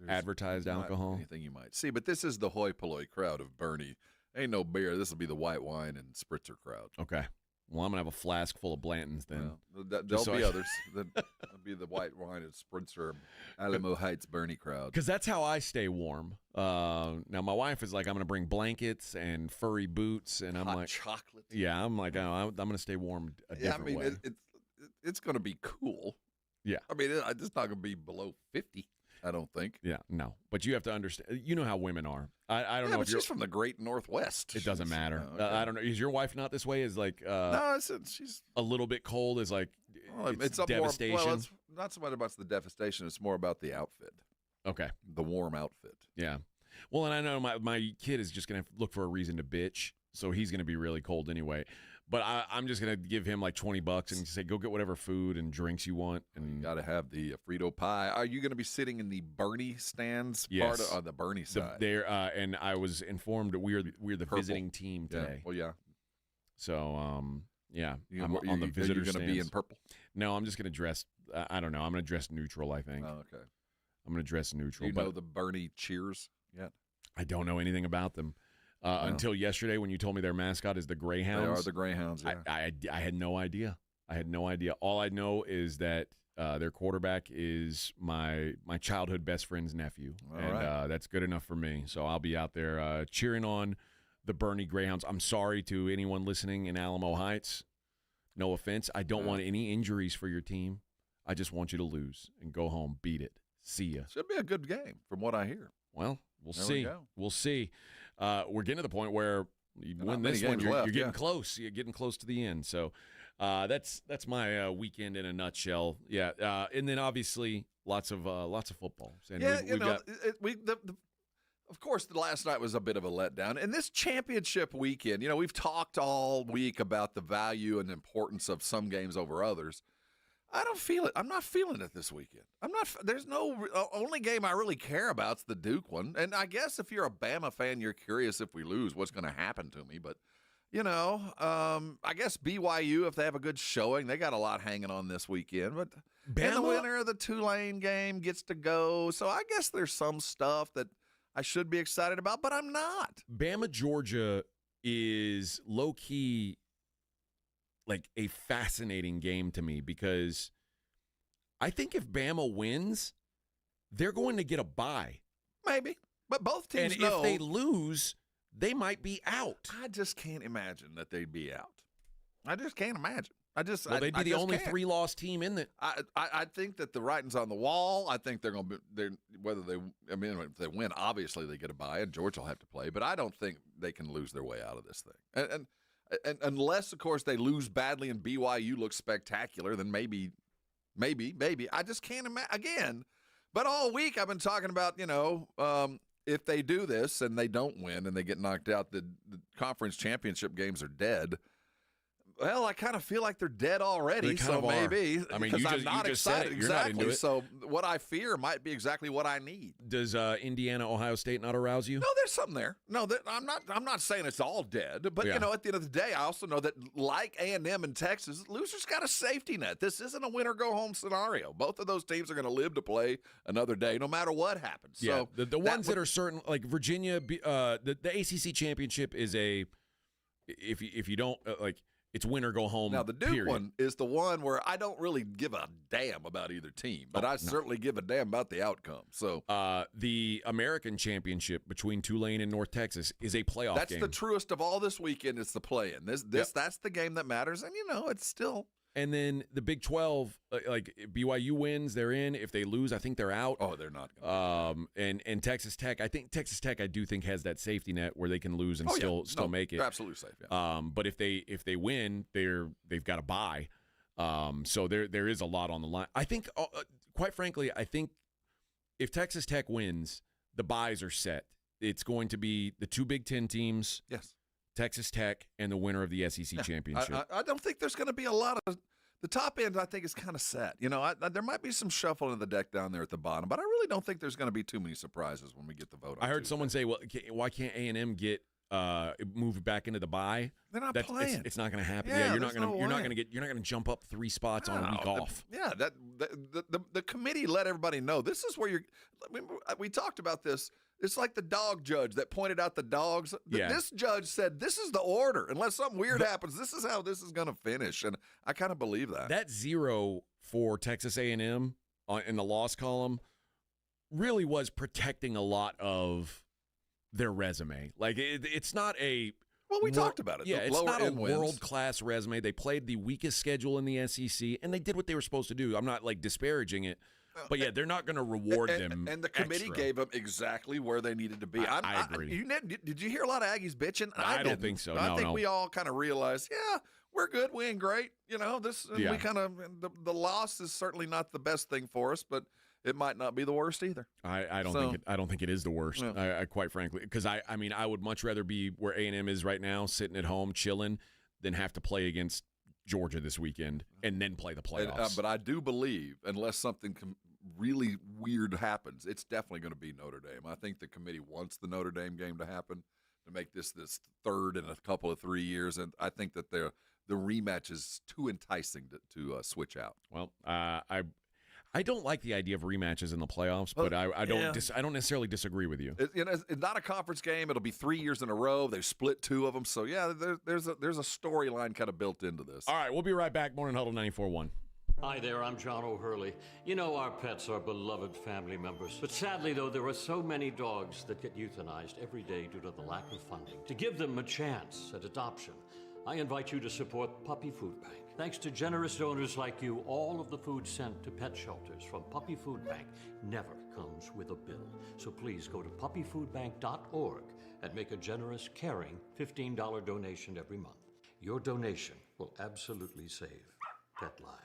advertised alcohol. Anything you might see, but this is the hoi polloi crowd of Bernie. Ain't no beer. This will be the white wine and spritzer crowd. Okay. Well, I'm gonna have a flask full of Blanton's then. There'll be others. That'll be the white wine and spritzer Alamo Heights Bernie crowd. Because that's how I stay warm. Now my wife is like, I'm gonna bring blankets and furry boots, and I'm hot like chocolate. Yeah, I'm like, I'm gonna stay warm a different way. It's gonna be cool. Yeah. I mean, it's not gonna be below 50. I don't think. Yeah, no. But you have to understand. You know how women are. I don't know but if you're she's from the great Northwest. It doesn't matter. Oh, okay. I don't know. Is your wife not this way? Is like no, she's a little bit cold. Is like it's devastation. Well, it's not so much about the devastation. It's more about the outfit. Okay. The warm outfit. Yeah. Well, and I know my kid is just gonna look for a reason to bitch, so he's gonna be really cold anyway. But I'm just going to give him like $20 and say, go get whatever food and drinks you want. And you got to have the Frito pie. Are you going to be sitting in the Bernie stands? Yes. Part of the Bernie side? And I was informed that we're the visiting team today. Yeah. Well, yeah. So, yeah. I'm on the visitor stands. Are you going to be in purple? No, I'm just going to dress. I don't know. I'm going to dress neutral, I think. Oh, okay. I'm going to dress neutral. Do you know the Bernie cheers yet? I don't know anything about them. Until yesterday when you told me their mascot is the Greyhounds. They are the Greyhounds, yeah. I had no idea. All I know is that Their quarterback is my childhood best friend's nephew, that's good enough for me. So I'll be out there cheering on the Bernie Greyhounds. I'm sorry to anyone listening in Alamo Heights. No offense. I don't want any injuries for your team. I just want you to lose and go home, beat it. See ya. Should be a good game from what I hear. Well, we'll see. We'll see. We're getting to the point where you win this one, you're getting close. You're getting close to the end. So that's my weekend in a nutshell. Yeah, and then obviously lots of football. And of course, the last night was a bit of a letdown. And this championship weekend, we've talked all week about the value and importance of some games over others. I don't feel it. I'm not feeling it this weekend. There's no only game I really care about is the Duke one. And I guess if you're a Bama fan, you're curious if we lose, what's going to happen to me. But, I guess BYU, if they have a good showing, they got a lot hanging on this weekend. But and the winner of the Tulane game gets to go. So I guess there's some stuff that I should be excited about, but I'm not. Bama, Georgia is low-key like a fascinating game to me because I think if Bama wins, they're going to get a bye. Maybe. But both teams and know. If they lose, they might be out. I just can't imagine that they'd be out. I just can't imagine. They'd be the only three-loss team in it. I think that the writing's on the wall. I think they're going to be if they win, obviously they get a bye, and Georgia will have to play. But I don't think they can lose their way out of this thing. And unless, of course, they lose badly and BYU looks spectacular, then maybe. I just can't imagine. Again, but all week I've been talking about, if they do this and they don't win and they get knocked out, the conference championship games are dead. Well, I kind of feel like they're dead already, so maybe. I mean, I'm not excited. You're not into it. So what I fear might be exactly what I need. Does Indiana, Ohio State not arouse you? No, there's something there. No, I'm not saying it's all dead, but at the end of the day, I also know that like A&M and Texas, losers got a safety net. This isn't a win or go home scenario. Both of those teams are going to live to play another day, no matter what happens. Yeah, so the ones that are certain, like Virginia, the ACC championship is if you don't it's win or go home. Now, the Duke one is the one where I don't really give a damn about either team, but I certainly give a damn about the outcome. So the American Championship between Tulane and North Texas is a playoff game. That's the truest of all this weekend. It's the play-in. That's the game that matters, and it's still. And then the Big 12, like BYU wins, they're in. If they lose, I think they're out. Oh, they're not. And Texas Tech, I do think has that safety net where they can lose and still make it. They're absolutely safe. Yeah. But if they win, they've got a bye. So there is a lot on the line. I think, quite frankly, if Texas Tech wins, the byes are set. It's going to be the two Big Ten teams. Yes. Texas Tech and the winner of the SEC championship. I don't think there's going to be a lot of the top end. I think is kind of set. There might be some shuffling of the deck down there at the bottom, but I really don't think there's going to be too many surprises when we get the vote. I heard someone say, "Well, why can't A&M get moved back into the bye?" They're not playing. It's not going to happen. Yeah, you're not going to jump up 3 spots on a week off. The committee let everybody know this is where we talked about this. It's like the dog judge that pointed out the dogs. This judge said, this is the order. Unless something weird happens, this is how this is going to finish. And I kind of believe that. That 0 for Texas A&M in the loss column really was protecting a lot of their resume. Like, it's not a... Well, we talked about it. Yeah, it's not a world-class resume. They played the weakest schedule in the SEC, and they did what they were supposed to do. I'm not, disparaging it. But, they're not going to reward them. And the committee gave them exactly where they needed to be. I agree. Did you hear a lot of Aggies bitching? I don't think so. I think we all kind of realized, we're good. We ain't great. We kind of the loss is certainly not the best thing for us, but it might not be the worst either. I don't think it is the worst. I quite frankly, because I would much rather be where A&M is right now, sitting at home chilling, than have to play against Georgia this weekend and then play the playoffs. But I do believe, unless something really weird happens, it's definitely going to be Notre Dame. I think the committee wants the Notre Dame game to happen to make this third in a couple of 3 years, and I think that the rematch is too enticing to switch out. Well, I don't like the idea of rematches in the playoffs, but I don't necessarily disagree with you. It's not a conference game. It'll be 3 years in a row. They've split 2 of them, so there's a storyline kind of built into this. All right, we'll be right back. Morning Huddle 94.1. Hi there, I'm John O'Hurley. You know our pets are beloved family members. But sadly, though, there are so many dogs that get euthanized every day due to the lack of funding. To give them a chance at adoption, I invite you to support Puppy Food Bank. Thanks to generous donors like you, all of the food sent to pet shelters from Puppy Food Bank never comes with a bill. So please go to puppyfoodbank.org and make a generous, caring $15 donation every month. Your donation will absolutely save pet lives.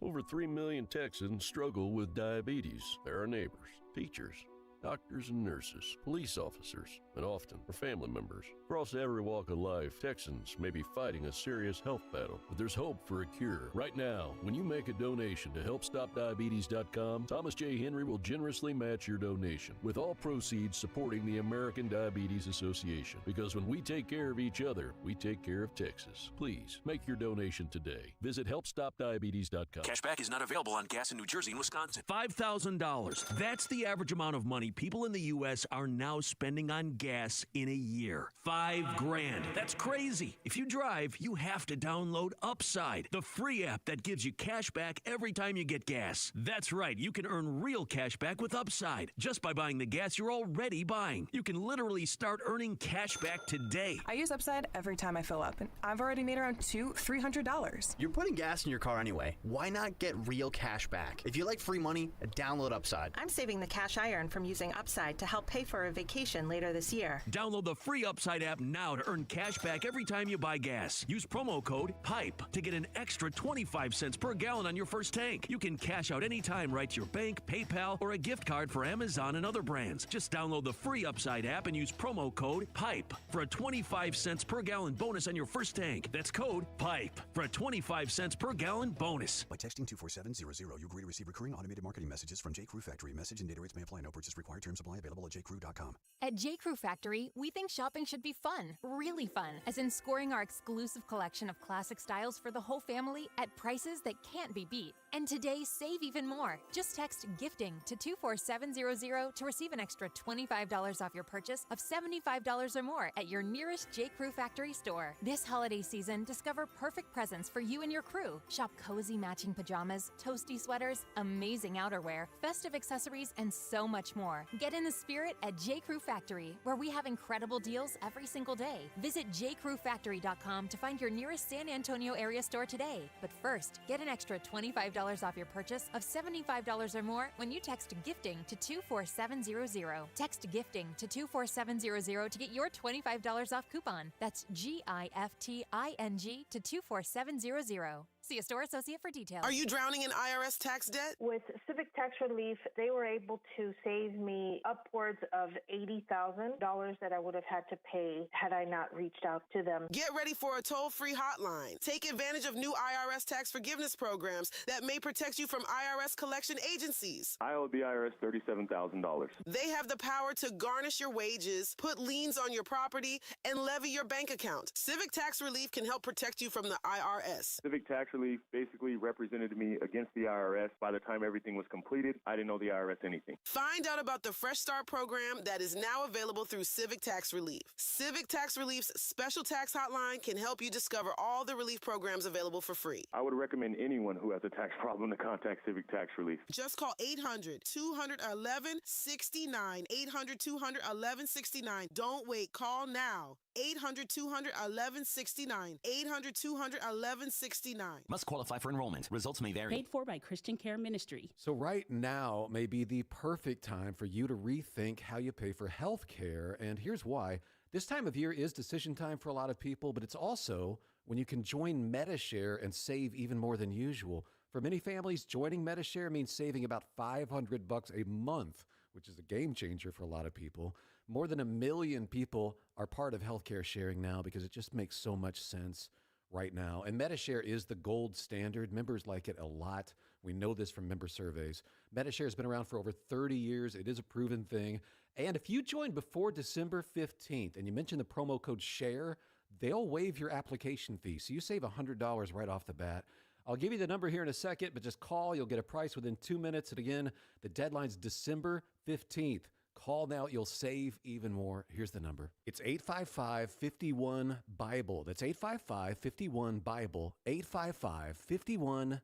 Over 3 million Texans struggle with diabetes. They're our neighbors, teachers, doctors and nurses, police officers, and often our family members. Across every walk of life, Texans may be fighting a serious health battle, but there's hope for a cure. Right now, when you make a donation to HelpStopDiabetes.com, Thomas J. Henry will generously match your donation, with all proceeds supporting the American Diabetes Association. Because when we take care of each other, we take care of Texas. Please, make your donation today. Visit HelpStopDiabetes.com. Cashback is not available on gas in New Jersey and Wisconsin. $5,000. That's the average amount of money people in the U.S. are now spending on gas in a year. $5,000. That's crazy. If you drive, you have to download Upside, the free app that gives you cash back every time you get gas. That's right. You can earn real cash back with Upside just by buying the gas you're already buying. You can literally start earning cash back today. I use Upside every time I fill up, and I've already made around $300. You're putting gas in your car anyway. Why not get real cash back? If you like free money, download Upside. I'm saving the cash I earn from using Upside to help pay for a vacation later this year. Download the free Upside app now to earn cash back every time you buy gas. Use promo code PIPE to get an extra 25 cents per gallon on your first tank. You can cash out anytime right to your bank, PayPal, or a gift card for Amazon and other brands. Just download the free Upside app and use promo code PIPE for a 25 cents per gallon bonus on your first tank. That's code PIPE for a 25 cents per gallon bonus. By texting 24700, you agree to receive recurring automated marketing messages from J. Crew Factory. Message and data rates may apply. No purchase required. Terms apply. Available at jcrew.com. At J.Crew Factory, we think shopping should be fun, really fun, as in scoring our exclusive collection of classic styles for the whole family at prices that can't be beat. And today, save even more. Just text GIFTING to 24700 to receive an extra $25 off your purchase of $75 or more at your nearest J.Crew Factory store. This holiday season, discover perfect presents for you and your crew. Shop cozy matching pajamas, toasty sweaters, amazing outerwear, festive accessories, and so much more. Get in the spirit at J.Crew Factory, where we have incredible deals every single day. Visit jcrewfactory.com to find your nearest San Antonio area store today. But first, get an extra $25 off your purchase of $75 or more when you text GIFTING to 24700. Text GIFTING to 24700 to get your $25 off coupon. That's GIFTING to 24700. See a store associate for details. Are you drowning in IRS tax debt? With Civic Tax Relief, they were able to save me upwards of $80,000 that I would have had to pay had I not reached out to them. Get ready for a toll-free hotline. Take advantage of new IRS tax forgiveness programs that may protect you from IRS collection agencies. I owe the IRS $37,000. They have the power to garnish your wages, put liens on your property, and levy your bank account. Civic Tax Relief can help protect you from the IRS. Civic Tax Relief basically represented me against the IRS. By the time everything was completed, I didn't owe the IRS anything. Find out about the Fresh Start program that is now available through Civic Tax Relief. Civic Tax Relief's special tax hotline can help you discover all the relief programs available for free. I would recommend anyone who has a tax problem to contact Civic Tax Relief. Just call 800-211-69. 800-211-69. Don't wait. Call now. 800-200-1169. 800-200-1169. Must qualify for enrollment. Results may vary. Paid for by Christian Care Ministry. So right now may be the perfect time for you to rethink how you pay for health care. And here's why. This time of year is decision time for a lot of people, but it's also when you can join MediShare and save even more than usual. For many families, joining MediShare means saving about $500 a month, which is a game changer for a lot of people. More than 1 million people are part of healthcare sharing now because it just makes so much sense right now. And MediShare is the gold standard. Members like it a lot. We know this from member surveys. MediShare has been around for over 30 years. It is a proven thing. And if you join before December 15th and you mention the promo code SHARE, they'll waive your application fee. So you save $100 right off the bat. I'll give you the number here in a second, but just call. You'll get a price within 2 minutes. And again, the deadline's December 15th. Call now. You'll save even more. Here's the number. It's 855-51-BIBLE. That's 855-51-BIBLE. 855-51-BIBLE.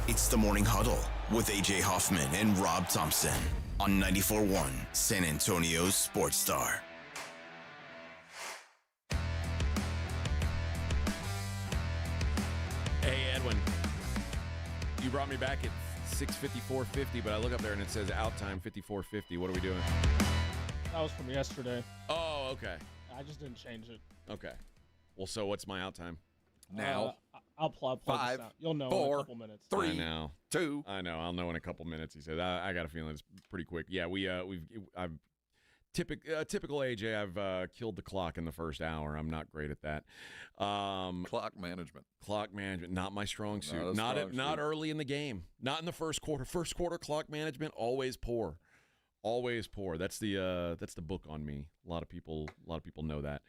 It's the Morning Huddle with A.J. Hoffman and Rob Thompson on 94.1 San Antonio's Sports Star. Hey, Edwin. You brought me back at 6:54:50, but I look up there and it says out time 54:50. What are we doing? That was from yesterday. Oh, okay. I just didn't change it. Okay. Well, so what's my out time? Now. I'll plug 5, this out. You'll know 4, in a couple minutes. 3, I know. 2. I know. I'll know in a couple minutes. He said. I got a feeling it's pretty quick. Yeah, I've typical AJ. I've killed the clock in the first hour. I'm not great at that. Clock management. Clock management, not my strong suit. Not Not early in the game. Not in the first quarter. First quarter clock management always poor. Always poor. That's the book on me. A lot of people know that.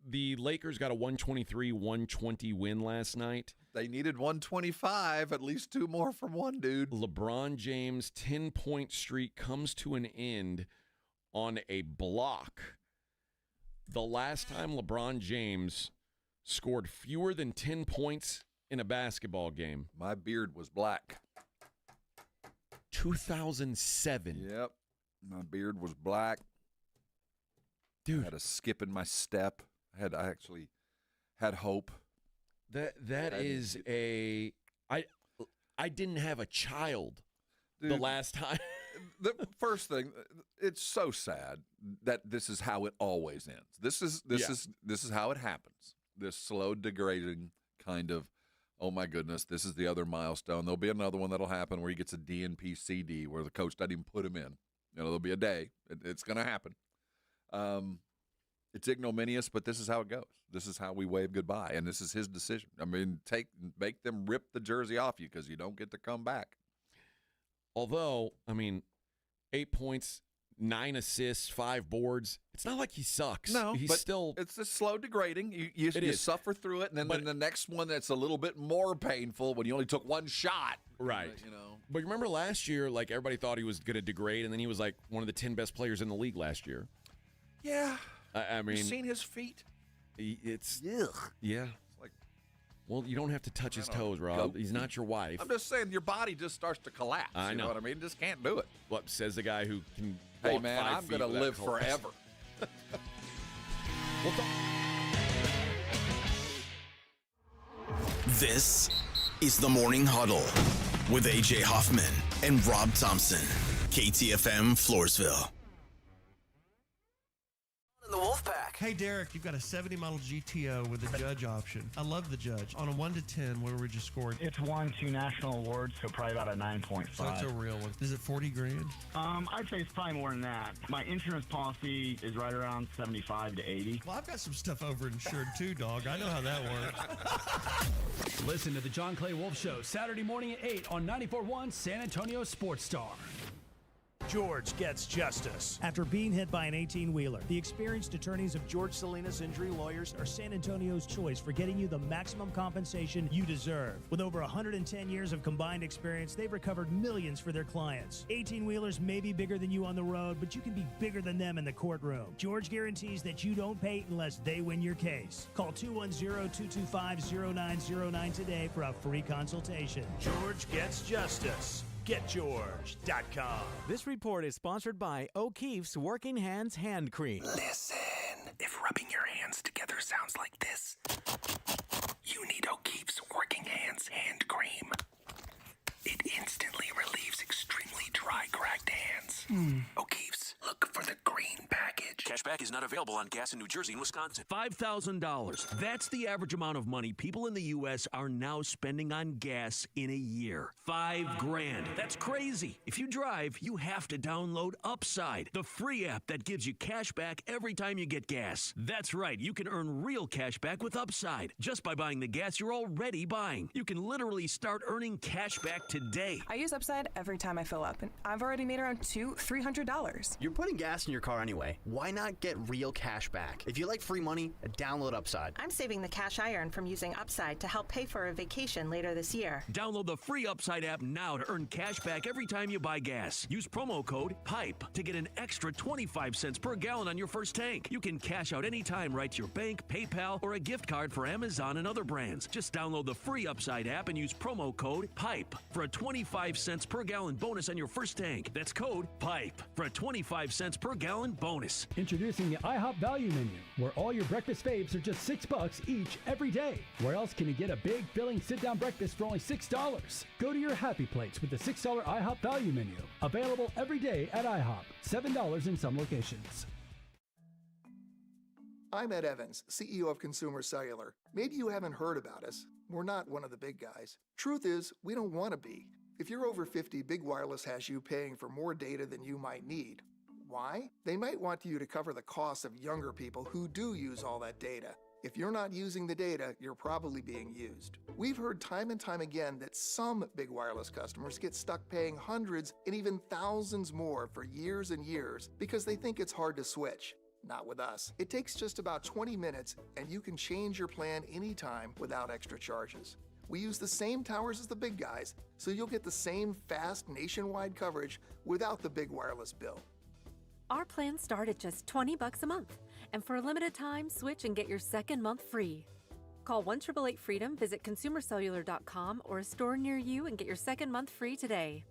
The Lakers got a 123-120 win last night. They needed 125, at least 2 more from one dude. LeBron James' 10-point streak comes to an end on a block. The last time LeBron James scored fewer than 10 points in a basketball game. My beard was black. 2007. Yep. My beard was black. Dude. I had a skip in my step. I actually had hope. That is a I didn't have a child. Dude, the last time. The first thing, it's so sad that this is how it always ends. This is how it happens. This slow degrading kind of, oh my goodness, this is the other milestone. There'll be another one that'll happen where he gets a DNP CD where the coach doesn't even put him in. There'll be a day. It's going to happen. It's ignominious, but this is how it goes. This is how we wave goodbye, and this is his decision. I mean, make them rip the jersey off you because you don't get to come back. Although, I mean, 8 points, 9 assists, 5 boards. It's not like he sucks. No, he's but still. It's a slow degrading. You suffer through it, and then the next one that's a little bit more painful when you only took one shot. Right. But remember last year, like everybody thought he was going to degrade, and then he was like one of the 10 best players in the league last year. Yeah. I mean, you've seen his feet. It's yeah. It's like, well, you don't have to touch his toes, Rob. He's not your wife. I'm just saying, your body just starts to collapse. I know what I mean. Just can't do it. What says the guy who can? Hey walk man, 5 I'm feet going to without live collapse. forever. This is the Morning Huddle with A.J. Hoffman and Rob Thompson. KTFM Floresville. The Wolfpack. Hey, Derek, you've got a 70 model GTO with a Judge option. I love the Judge. On a 1 to 10, what would you score? It's won 2 national awards, so probably about a 9.5. So it's a real one. Is it 40 grand? I'd say it's probably more than that. My insurance policy is right around 75 to 80. Well, I've got some stuff overinsured too, dog. I know how that works. Listen to the John Clay Wolf Show Saturday morning at 8 on 94.1 San Antonio Sports Star. George gets justice. After being hit by an 18-wheeler, the experienced attorneys of George Salinas Injury Lawyers are San Antonio's choice for getting you the maximum compensation you deserve. With over 110 years of combined experience, they've recovered millions for their clients. 18-wheelers may be bigger than you on the road, but you can be bigger than them in the courtroom. George guarantees that you don't pay unless they win your case. Call 210-225-0909 today for a free consultation. George gets justice. GetGeorge.com. This report is sponsored by O'Keefe's Working Hands Hand Cream. Listen, if rubbing your hands together sounds like this, you need O'Keefe's Working Hands Hand Cream. It instantly relieves extremely dry, cracked hands. O'Keefe's, look for the green package. Cashback is not available on gas in New Jersey and Wisconsin. $5,000. That's the average amount of money people in the U.S. are now spending on gas in a year. $5,000. That's crazy. If you drive, you have to download Upside, the free app that gives you cash back every time you get gas. That's right. You can earn real cash back with Upside just by buying the gas you're already buying. You can literally start earning cash back today. I use Upside every time I fill up, and I've already made around $300. You're putting gas in your car anyway. Why not get real cash back? If you like free money, download Upside. I'm saving the cash I earn from using Upside to help pay for a vacation later this year. Download the free Upside app now to earn cash back every time you buy gas. Use promo code PIPE to get an extra 25 cents per gallon on your first tank. You can cash out anytime right to your bank, PayPal, or a gift card for Amazon and other brands. Just download the free Upside app and use promo code PIPE for a 25 cents per gallon bonus on your first tank. That's code PIPE for a 25 cents per gallon bonus. Introducing the IHOP Value Menu, where all your breakfast faves are just $6 each every day. Where else can you get a big, filling sit-down breakfast for only $6? Go to your happy plates with the $6 IHOP Value Menu. Available every day at IHOP. $7 in some locations. I'm Ed Evans, CEO of Consumer Cellular. Maybe you haven't heard about us. We're not one of the big guys. Truth is, we don't want to be. If you're over 50, Big Wireless has you paying for more data than you might need. Why? They might want you to cover the costs of younger people who do use all that data. If you're not using the data, you're probably being used. We've heard time and time again that some Big Wireless customers get stuck paying hundreds and even thousands more for years and years because they think it's hard to switch. Not with us. It takes just about 20 minutes and you can change your plan anytime without extra charges. We use the same towers as the big guys, so you'll get the same fast nationwide coverage without the big wireless bill. Our plans start at just $20 a month, and for a limited time, switch and get your second month free. Call 1-888-FREEDOM, visit consumercellular.com or a store near you and get your second month free today.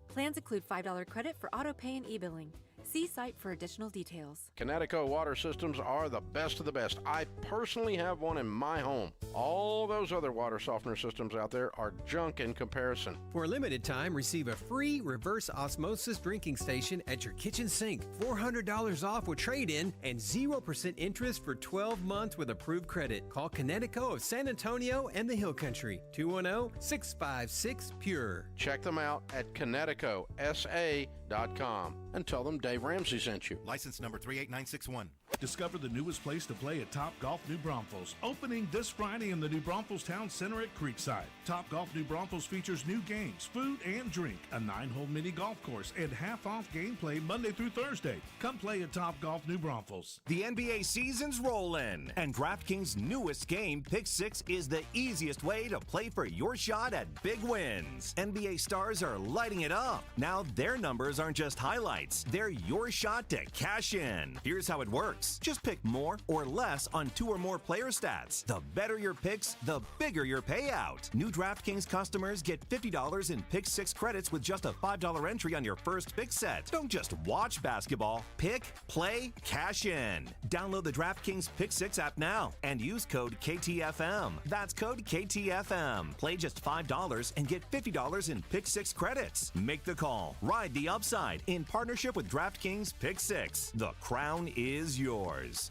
Plans include $5 credit for auto pay and e-billing. See site for additional details. Kinetico water systems are the best of the best. I personally have one in my home. All those other water softener systems out there are junk in comparison. For a limited time, receive a free reverse osmosis drinking station at your kitchen sink. $400 off with trade-in and 0% interest for 12 months with approved credit. Call Kinetico of San Antonio and the Hill Country. 210-656-PURE. Check them out at KineticoSA.com and tell them Dave Ramsey sent you. License number 38961. Discover the newest place to play at Top Golf New Braunfels. Opening this Friday in the New Braunfels Town Center at Creekside. Top Golf New Braunfels features new games, food, and drink, a 9-hole mini golf course, and half-off gameplay Monday through Thursday. Come play at Top Golf New Braunfels. The NBA season's rolling, and DraftKings' newest game, Pick 6, is the easiest way to play for your shot at big wins. NBA stars are lighting it up. Now their numbers aren't just highlights. They're your shot to cash in. Here's how it works. Just pick more or less on 2 or more player stats. The better your picks, the bigger your payout. New DraftKings customers get $50 in Pick 6 credits with just a $5 entry on your first pick set. Don't just watch basketball. Pick, play, cash in. Download the DraftKings Pick 6 app now and use code KTFM. That's code KTFM. Play just $5 and get $50 in Pick 6 credits. Make the call. Ride the upside in partnership with DraftKings Pick 6. The crown is yours.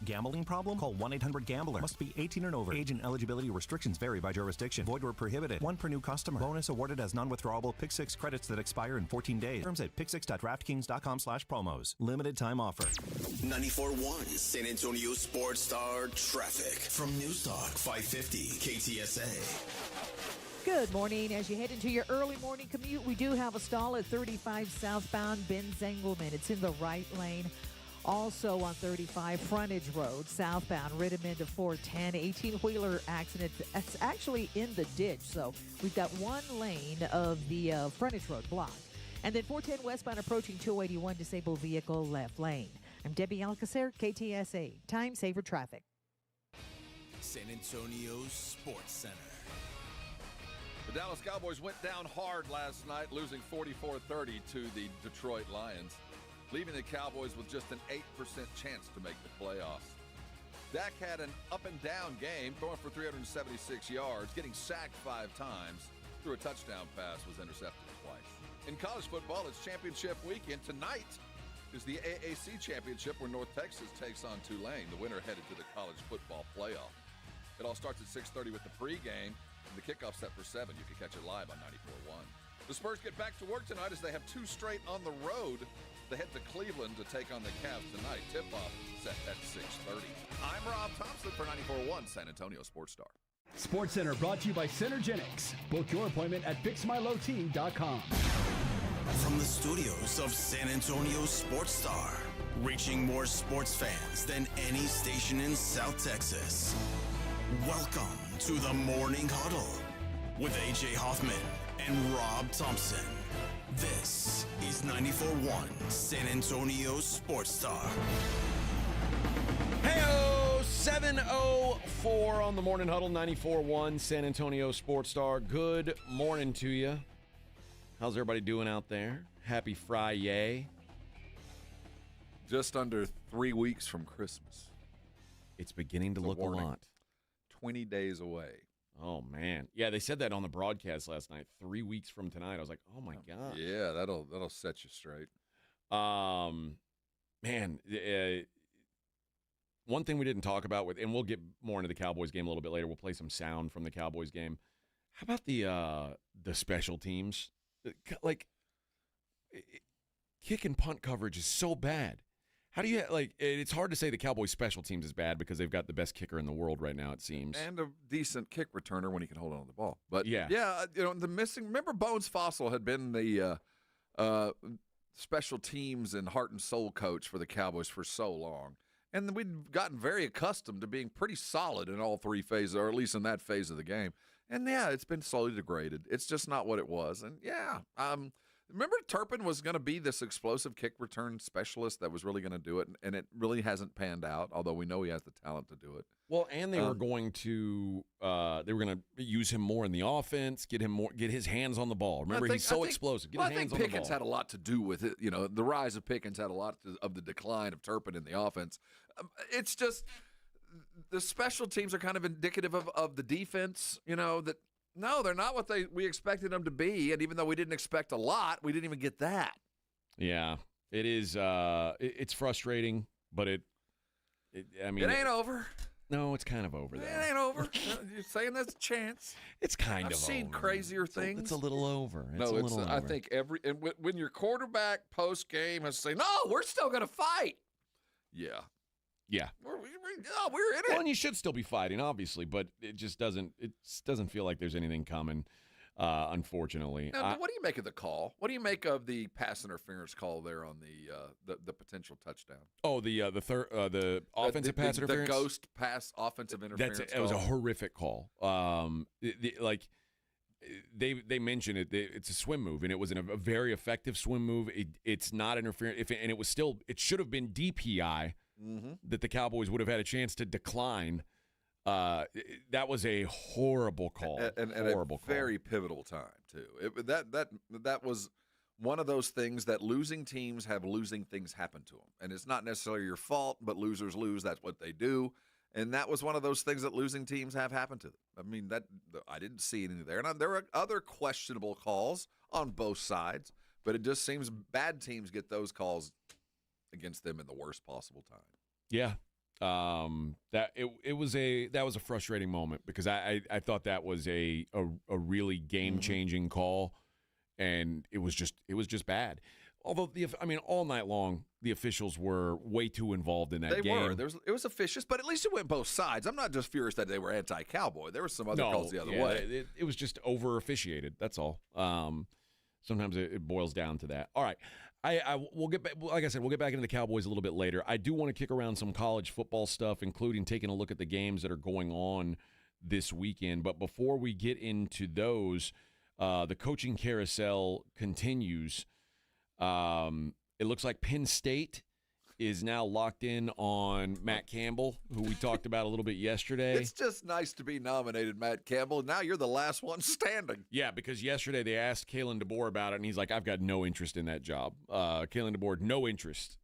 Gambling problem? Call 1-800-GAMBLER. Must be 18 and over. Age and eligibility restrictions vary by jurisdiction. Void where prohibited. 1 per new customer. Bonus awarded as non-withdrawable Pick 6 credits that expire in 14 days. Terms at pick6.draftkings.com/promos. Limited time offer. 94.1 San Antonio Sports Star traffic from News Talk 550 KTSA. Good morning. As you head into your early morning commute, we do have a stall at 35 southbound Benz-Engelman. It's in the right lane. Also on 35 Frontage Road, southbound, Ridham into 410, 18-wheeler accident. It's actually in the ditch, so we've got one lane of the Frontage Road blocked. And then 410 westbound approaching 281, disabled vehicle left lane. I'm Debbie Alcacer, KTSA. Time saver traffic. San Antonio's Sports Center. The Dallas Cowboys went down hard last night, losing 44-30 to the Detroit Lions, leaving the Cowboys with just an 8% chance to make the playoffs. Dak had an up-and-down game, throwing for 376 yards, getting sacked 5 times, threw a touchdown pass, was intercepted twice. In college football, it's championship weekend. Tonight is the AAC Championship, where North Texas takes on Tulane, the winner headed to the college football playoff. It all starts at 6:30 with the pregame, and the kickoff set for 7. You can catch it live on 94.1. The Spurs get back to work tonight as they have 2 straight on the road. They head to Cleveland to take on the Cavs tonight. Tip-off set at 6:30. I'm Rob Thompson for 94.1 San Antonio Sports Star. Sports Center brought to you by Centergenics. Book your appointment at fixmylowteam.com. from the studios of San Antonio Sports Star, reaching more sports fans than any station in South Texas. Welcome to the Morning Huddle with A.J. Hoffman and Rob Thompson. This is 94.1 San Antonio Sports Star. Hey-o, 7:04 on the Morning Huddle, 94.1 San Antonio Sports Star. Good morning to you. How's everybody doing out there? Happy Friday. Just under 3 weeks from Christmas. It's beginning to look a lot. 20 days away. Oh, man. Yeah, they said that on the broadcast last night. 3 weeks from tonight. I was like, oh, my God. Yeah, that'll set you straight. Man, one thing we didn't talk about and we'll get more into the Cowboys game a little bit later. We'll play some sound from the Cowboys game. How about the special teams? Like, kick and punt coverage is so bad. How do you, it's hard to say the Cowboys special teams is bad because they've got the best kicker in the world right now, it seems. And a decent kick returner when he can hold on to the ball. But, yeah, remember Bones Fossil had been the special teams and heart and soul coach for the Cowboys for so long. And we'd gotten very accustomed to being pretty solid in all three phases, or at least in that phase of the game. And, yeah, it's been slowly degraded. It's just not what it was. And, remember Turpin was going to be this explosive kick return specialist that was really going to do it, and it really hasn't panned out, although we know he has the talent to do it. Well, and they were going to use him more in the offense, get his hands on the ball. Remember, he's so explosive. Get his hands on the ball. I think Pickens had a lot to do with it. You know, the rise of Pickens had a lot of the decline of Turpin in the offense. It's just the special teams are kind of indicative of the defense, that no, they're not what we expected them to be. And even though we didn't expect a lot, we didn't even get that. Yeah, it is. It's frustrating, but it ain't over. No, it's kind of over. It ain't over. You're saying there's a chance. It's kind of over. I've seen crazier things. It's a little over. I think when your quarterback post game has to say, "No, we're still going to fight." Yeah. Yeah. We're in it. Well, and you should still be fighting, obviously, but it just doesn't feel like there's anything coming, unfortunately. Now, what do you make of the call? What do you make of the pass interference call there on the potential touchdown? Oh, the offensive pass interference? The ghost pass offensive interference It was a horrific call. They mentioned it. It's a swim move, and it was a very effective swim move. It's not interference, and it should have been DPI. Mm-hmm. That the Cowboys would have had a chance to decline. That was a horrible call. And a very pivotal time, too. That was one of those things that losing teams have losing things happen to them. And it's not necessarily your fault, but losers lose. That's what they do. And that was one of those things that losing teams have happened to them. I mean, I didn't see anything there. And there were other questionable calls on both sides, but it just seems bad teams get those calls against them in the worst possible time. Yeah. That was a frustrating moment because I thought that was a really game-changing call, and it was just bad. Although all night long the officials were way too involved in that game. It was officious, but at least it went both sides. I'm not just furious that they were anti-Cowboy. There were some other calls the other way. It was just over officiated. That's all. Sometimes it boils down to that. All right. We'll get back, like I said, we'll get back into the Cowboys a little bit later. I do want to kick around some college football stuff, including taking a look at the games that are going on this weekend. But before we get into those, the coaching carousel continues. It looks like Penn State is now locked in on Matt Campbell, who we talked about a little bit yesterday. It's just nice to be nominated, Matt Campbell. Now you're the last one standing. Yeah, because yesterday they asked Kalen DeBoer about it, and he's like, I've got no interest in that job. Kalen DeBoer, no interest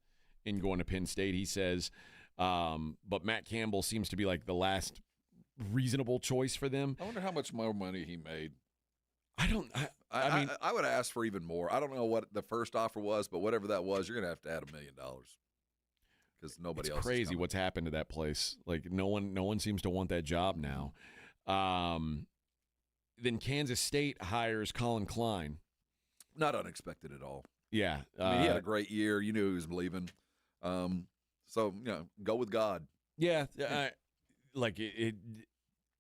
in going to Penn State, he says. But Matt Campbell seems to be like the last reasonable choice for them. I wonder how much more money he made. I mean, I would ask for even more. I don't know what the first offer was, but whatever that was, you're going to have to add $1 million. Because nobody else. It's crazy what's happened to that place. Like no one seems to want that job now. Then Kansas State hires Colin Klein. Not unexpected at all. Yeah, I mean, he had a great year. You knew he was leaving. So go with God. Yeah,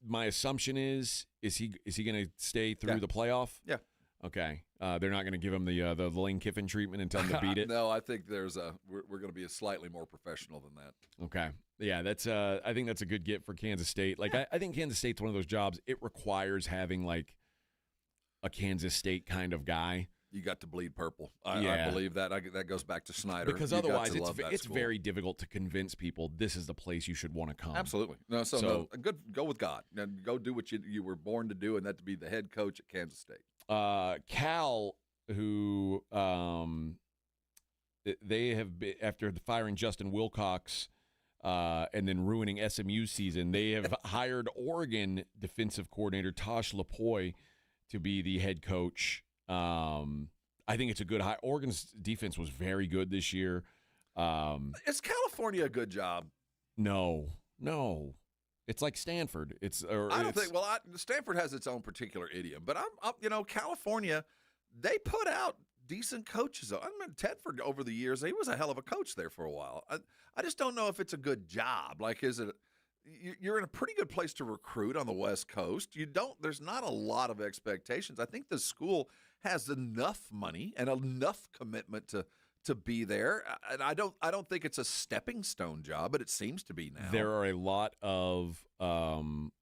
my assumption is he going to stay through the playoff? Yeah. Okay. They're not going to give him the Lane Kiffin treatment and tell him to beat it? No, I think we're going to be slightly more professional than that. Okay. Yeah, that's I think that's a good get for Kansas State. Like, I think Kansas State's one of those jobs, it requires having, like, a Kansas State kind of guy. You got to bleed purple. I believe that. That goes back to Snyder. Because otherwise, it's very difficult to convince people this is the place you should want to come. Absolutely. No, go with God. Now, go do what you were born to do, and that to be the head coach at Kansas State. Cal, who they have been, after firing Justin Wilcox and then ruining SMU's season, they have hired Oregon defensive coordinator Tosh Lapoy to be the head coach. I think it's a good hire. Oregon's defense was very good this year. Is California a good job? No. It's like Stanford. I don't think. Well, Stanford has its own particular idiom, but California, they put out decent coaches. I mean, Tedford over the years, he was a hell of a coach there for a while. I just don't know if it's a good job. Like, is it? You're in a pretty good place to recruit on the West Coast. There's not a lot of expectations. I think the school has enough money and enough commitment to be there. And I don't think it's a stepping stone job, but it seems to be now. There are a lot of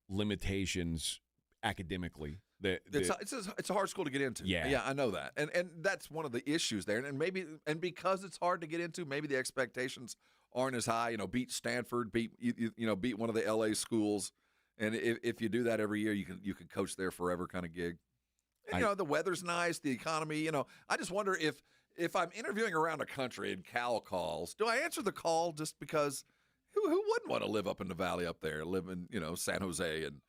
limitations academically. It's a hard school to get into. Yeah, I know that. And that's one of the issues there. And because it's hard to get into, maybe the expectations aren't as high. Beat Stanford, beat one of the LA schools, and if you do that every year, you can coach there forever kind of gig. And, the weather's nice, the economy. I just wonder if I'm interviewing around the country and Cal calls, do I answer the call just because who wouldn't want to live up in the valley up there, live in San Jose, and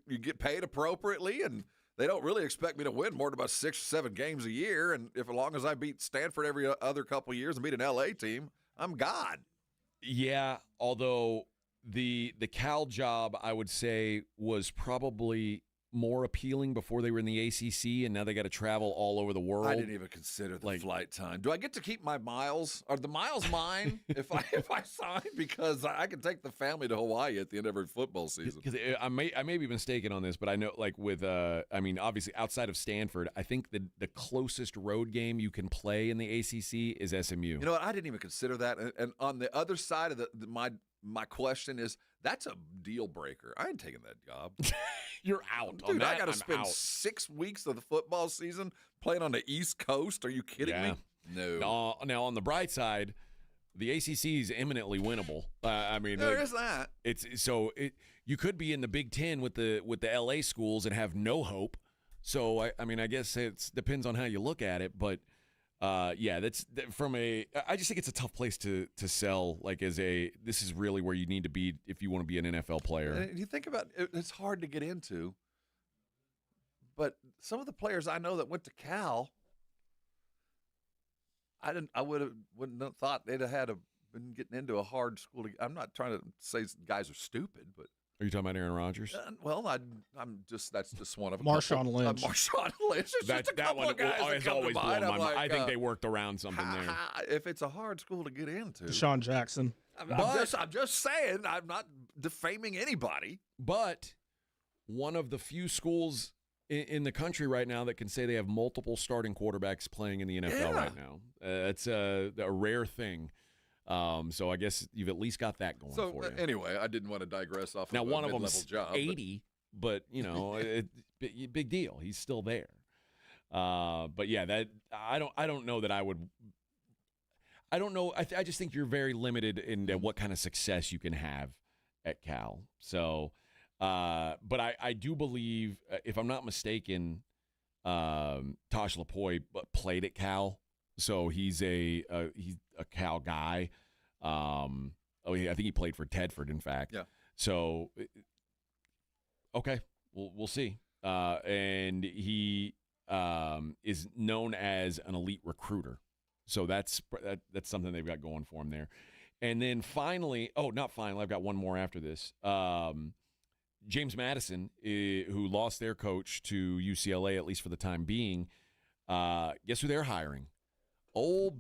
you get paid appropriately, and they don't really expect me to win more than about 6 or 7 games a year. And as long as I beat Stanford every other couple of years and beat an LA team, I'm God. Yeah, although the Cal job, I would say, was probably more appealing before they were in the ACC, and now they got to travel all over the world. I didn't even consider the flight time. Do I get to keep my miles? Are the miles mine if I sign? Because I can take the family to Hawaii at the end of every football season. Because I may be mistaken on this, but I know, like, with obviously outside of Stanford, I think the closest road game you can play in the ACC is SMU. You know what? I didn't even consider that. And on the other side of my question is, that's a deal breaker. I ain't taking that job. You're out. Dude, I got to spend 6 weeks of the football season playing on the East Coast. Are you kidding me? No. Now, on the bright side, the ACC is eminently winnable. There is that. You could be in the Big Ten with the LA schools and have no hope. So I guess it depends on how you look at it, but. I just think it's a tough place to sell. Like, this is really where you need to be if you want to be an NFL player. And you think about it, it's hard to get into. But some of the players I know that went to Cal, I wouldn't have thought they'd have been getting into a hard school. I'm not trying to say guys are stupid, but. Are you talking about Aaron Rodgers? That's just one of them. Marshawn Lynch. Marshawn Lynch. It's just a couple of guys that come to mind. I think they worked around something there. If it's a hard school to get into. Deshaun Jackson. I'm just saying, I'm not defaming anybody. But one of the few schools in the country right now that can say they have multiple starting quarterbacks playing in the NFL right now. It's a rare thing. So I guess you've at least got that going for you. Anyway, I didn't want to digress off now, of one a of them's job, 80, but big deal. He's still there. But yeah, that I don't know that I would. I don't know. I just think you're very limited in what kind of success you can have at Cal. So, but I do believe, if I'm not mistaken, Tosh Lapoy played at Cal. So he's a Cal guy. I think he played for Tedford, in fact. Yeah. So, okay, we'll see. And he is known as an elite recruiter. So that's something they've got going for him there. And then finally, not finally, I've got one more after this. James Madison, who lost their coach to UCLA, at least for the time being, guess who they're hiring?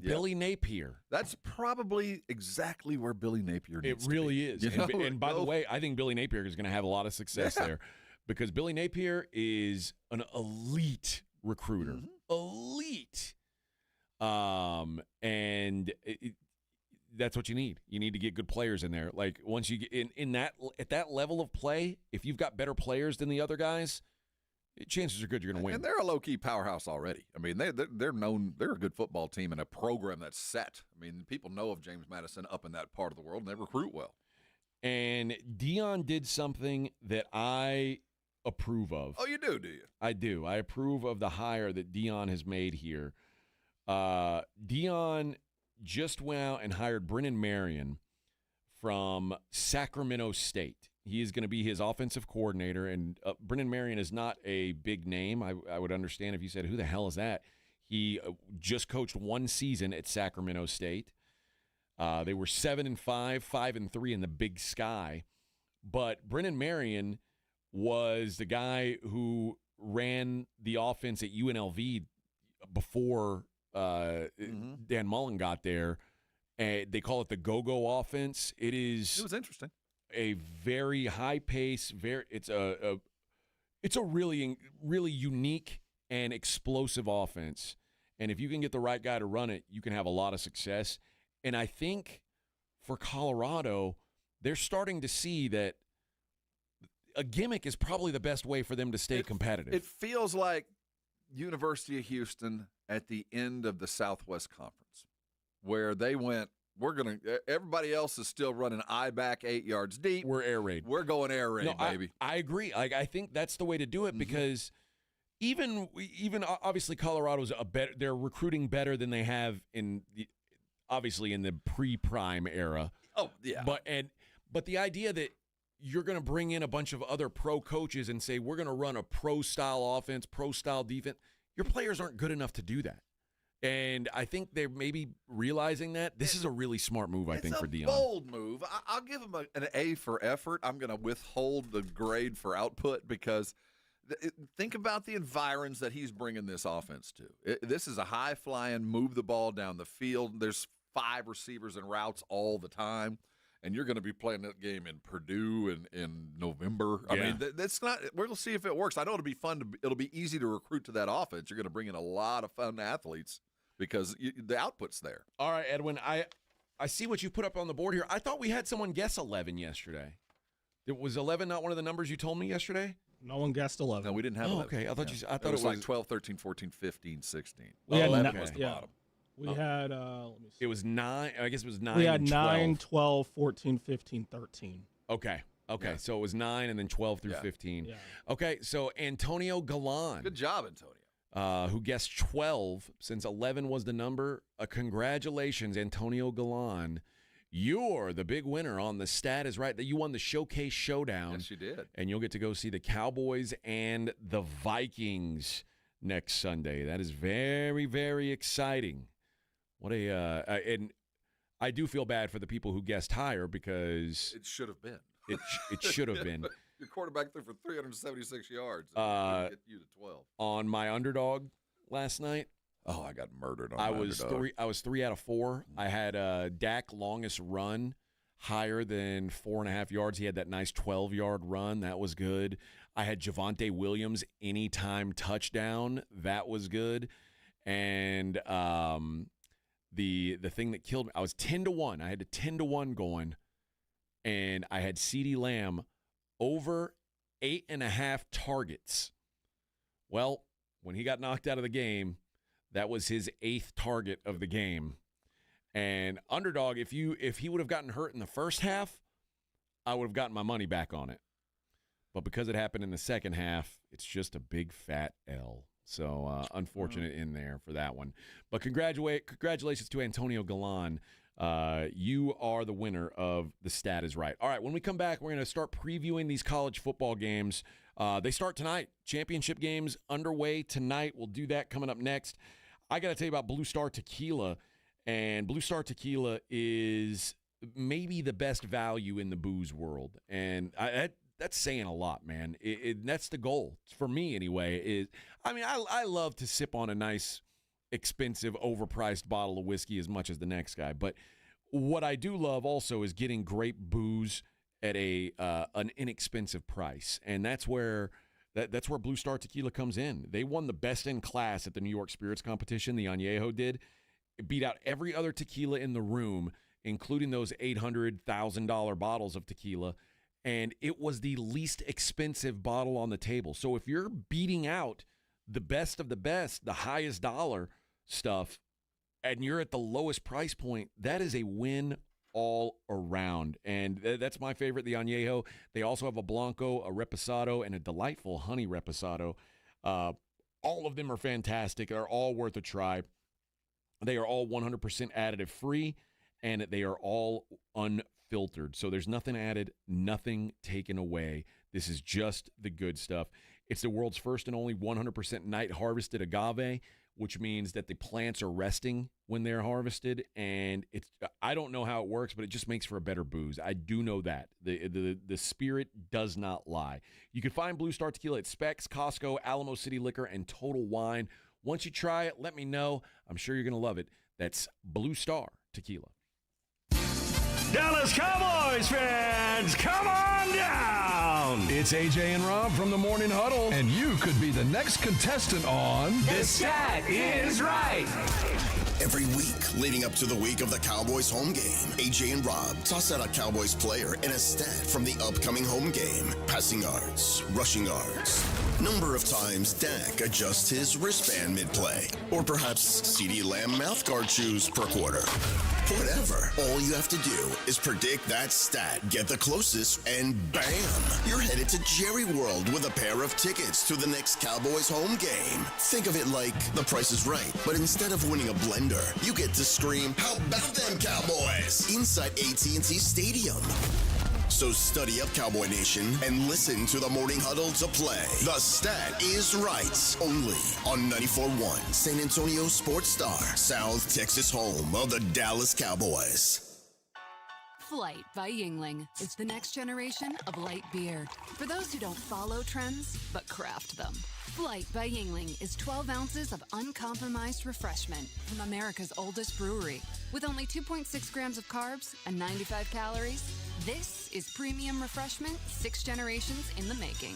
Billy Napier. That's probably exactly where Billy Napier needs to be. It really is. And by the way, I think Billy Napier is going to have a lot of success there. because Billy Napier is an elite recruiter. Elite. And that's what you need. You need to get good players in there. Like once you get in that at that level of play, if you've got better players than the other guys, chances are good you're going to win. And they're a low-key powerhouse already. I mean, they're known. They're a good football team and a program that's set. I mean, people know of James Madison up in that part of the world, and they recruit well. And Dion did something that I approve of. Oh, you do you? I do. I approve of the hire that Dion has made here. Dion just went out and hired Brennan Marion from Sacramento State. He is going to be his offensive coordinator, and Brennan Marion is not a big name. I would understand if you said, who the hell is that? He just coached one season at Sacramento State. They were 7-5, 5-3 in the Big Sky. But Brennan Marion was the guy who ran the offense at UNLV before Dan Mullen got there. They call it the go-go offense. It was interesting. A very high pace. It's a really unique and explosive offense. And if you can get the right guy to run it, you can have a lot of success. And I think for Colorado, they're starting to see that a gimmick is probably the best way for them to stay competitive. It feels like University of Houston at the end of the Southwest Conference, where they went, everybody else is still running I back 8 yards deep. We're air raid. We're going air raid, baby. I agree. I think that's the way to do it because even obviously Colorado's they're recruiting better than they have obviously in the pre-prime era. Oh, yeah. But the idea that you're going to bring in a bunch of other pro coaches and say, we're going to run a pro-style offense, pro-style defense, your players aren't good enough to do that. And I think they're maybe realizing that. This is a really smart move, I think, for Dion. It's a bold move. I'll give him an A for effort. I'm going to withhold the grade for output because think about the environs that he's bringing this offense to. This is a high-flying, move the ball down the field. There's 5 receivers and routes all the time. And you're going to be playing that game in Purdue in November. I mean, that's not. We'll see if it works. I know it'll be fun. It'll be easy to recruit to that offense. You're going to bring in a lot of fun athletes because the output's there. All right, Edwin. I see what you put up on the board here. I thought we had someone guess 11 yesterday. Was 11 not one of the numbers you told me yesterday? No one guessed 11. No, we didn't have 11. Okay, I thought it was like 12, 13, 14, 15, 16. We had 11 was the bottom. We had, let me see. It was 9. I guess it was 9. We had 12. 9, 12, 14, 15, 13. Okay. Yeah. So it was 9 and then 12 through 15. Yeah. Okay, so Antonio Galan. Good job, Antonio. Who guessed 12 since 11 was the number. Congratulations, Antonio Galan. You're the big winner on the Stat is Right. That you won the Showcase Showdown. Yes, you did. And you'll get to go see the Cowboys and the Vikings next Sunday. That is very, very exciting. And I do feel bad for the people who guessed higher because it should have been. It should have been. Your quarterback threw for 376 yards. Get you to 12 on my underdog last night. Oh, I got murdered on my underdog. I was 3 out of 4. I had Dak longest run higher than 4.5 yards. He had that nice 12-yard run. That was good. I had Javonte Williams anytime touchdown. That was good. And the thing that killed me, I was 10-1. I had a 10-1 going, and I had CeeDee Lamb over 8.5 targets. Well, when he got knocked out of the game, that was his 8th target of the game. And underdog, if he would have gotten hurt in the first half, I would have gotten my money back on it. But because it happened in the second half, it's just a big fat L. So unfortunate in there for that one. But congratulations to Antonio Galan. You are the winner of the Stat is Right. All right, when we come back, we're going to start previewing these college football games. They start tonight. Championship games underway tonight. We'll do that coming up next. I got to tell you about Blue Star Tequila. And Blue Star Tequila is maybe the best value in the booze world. And that's saying a lot, man. That's the goal for me anyway. I love to sip on a nice, expensive, overpriced bottle of whiskey as much as the next guy. But what I do love also is getting great booze at an inexpensive price, and that's where Blue Star Tequila comes in. They won the best in class at the New York Spirits Competition. The Añejo did. It beat out every other tequila in the room, including those $800,000 bottles of tequila, and it was the least expensive bottle on the table. So if you're beating out the best of the best, the highest dollar stuff, and you're at the lowest price point, that is a win all around. And that's my favorite, the Añejo. They also have a Blanco, a Reposado, and a delightful honey Reposado. All of them are fantastic. They're all worth a try. They are all 100% additive free, and they are all unfiltered. So there's nothing added, nothing taken away. This is just the good stuff. It's the world's first and only 100% night harvested agave, which means that the plants are resting when they're harvested. And I don't know how it works, but it just makes for a better booze. I do know that. The spirit does not lie. You can find Blue Star Tequila at Specs, Costco, Alamo City Liquor, and Total Wine. Once you try it, let me know. I'm sure you're going to love it. That's Blue Star Tequila. Dallas Cowboys fans, come on down! It's AJ and Rob from the Morning Huddle, and you could be the next contestant on The Stat Is Right. Every week leading up to the week of the Cowboys home game, AJ and Rob toss out a Cowboys player and a stat from the upcoming home game. Passing yards, rushing yards, number of times Dak adjusts his wristband mid-play, or perhaps CeeDee Lamb mouthguard chews per quarter. Whatever. All you have to do is predict that stat, get the closest, and bam! You're headed to Jerry World with a pair of tickets to the next Cowboys home game. Think of it like The Price is Right, but instead of winning a blender, you get to scream, "How about them Cowboys?" inside AT&T Stadium. So study up, Cowboy Nation, and listen to the Morning Huddle to play. The Stat Is Right, only on 94.1 San Antonio Sports Star, South Texas home of the Dallas Cowboys. Flight by Yingling. It's the next generation of light beer. For those who don't follow trends, but craft them. Flight by Yingling is 12 ounces of uncompromised refreshment from America's oldest brewery. With only 2.6 grams of carbs and 95 calories, this is premium refreshment 6 generations in the making.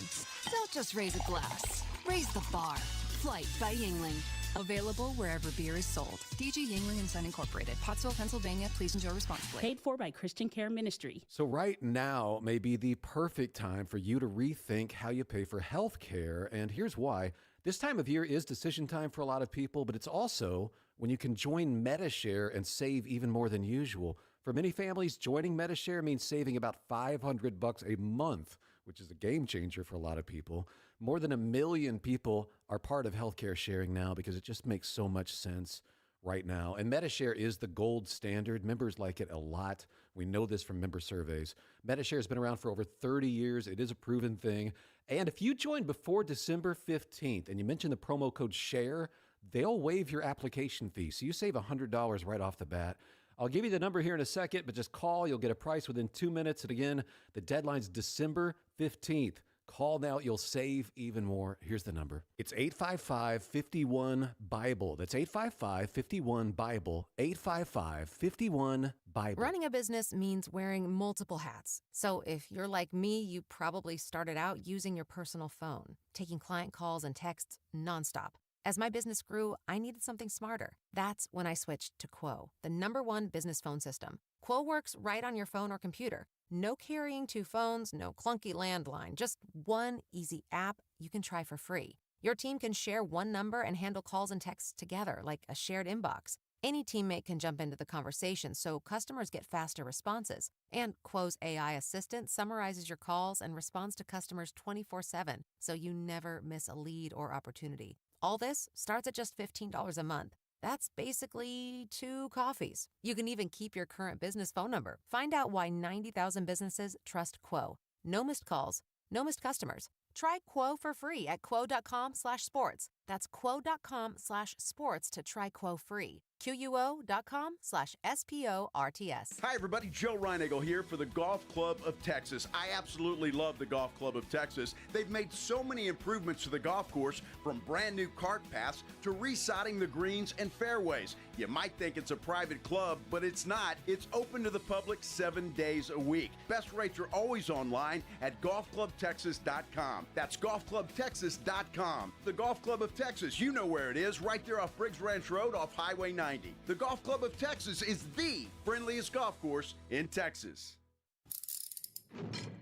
Don't just raise a glass. Raise the bar. Flight by Yingling. Available wherever beer is sold. DG Yingling & Son Incorporated, Pottsville, Pennsylvania. Please enjoy responsibly. Paid for by Christian Care Ministry. So right now may be the perfect time for you to rethink how you pay for health care, and here's why. This time of year is decision time for a lot of people, but it's also when you can join MediShare and save even more than usual. For many families, joining MediShare means saving about $500 a month, which is a game changer for a lot of people. More than 1 million people are part of healthcare sharing now because it just makes so much sense right now. And MediShare is the gold standard. Members like it a lot. We know this from member surveys. MediShare has been around for over 30 years. It is a proven thing. And if you join before December 15th and you mention the promo code SHARE, they'll waive your application fee. So you save $100 right off the bat. I'll give you the number here in a second, but just call. You'll get a price within 2 minutes. And again, the deadline's December 15th. Call now. You'll save even more. Here's the number. It's 855-51-BIBLE. That's 855-51-BIBLE. 855-51-BIBLE. Running a business means wearing multiple hats. So if you're like me, you probably started out using your personal phone, taking client calls and texts nonstop. As my business grew, I needed something smarter. That's when I switched to Quo, the #1 business phone system. Quo works right on your phone or computer. No carrying 2 phones, no clunky landline, just one easy app you can try for free. Your team can share one number and handle calls and texts together like a shared inbox. Any teammate can jump into the conversation so customers get faster responses. And Quo's AI assistant summarizes your calls and responds to customers 24/7, so you never miss a lead or opportunity. All this starts at just $15 a month. That's basically 2 coffees. You can even keep your current business phone number. Find out why 90,000 businesses trust Quo. No missed calls, no missed customers. Try Quo for free at quo.com/sports. That's quo.com/sports to try Quo free. QUO.com/SPORTS. Hi, everybody. Joe Reinagle here for the Golf Club of Texas. I absolutely love the Golf Club of Texas. They've made so many improvements to the golf course, from brand new cart paths to resodding the greens and fairways. You might think it's a private club, but it's not. It's open to the public 7 days a week. Best rates are always online at golfclubtexas.com. That's golfclubtexas.com. The Golf Club of Texas, you know where it is, right there off Briggs Ranch Road off Highway 90. The Golf Club of Texas is the friendliest golf course in Texas.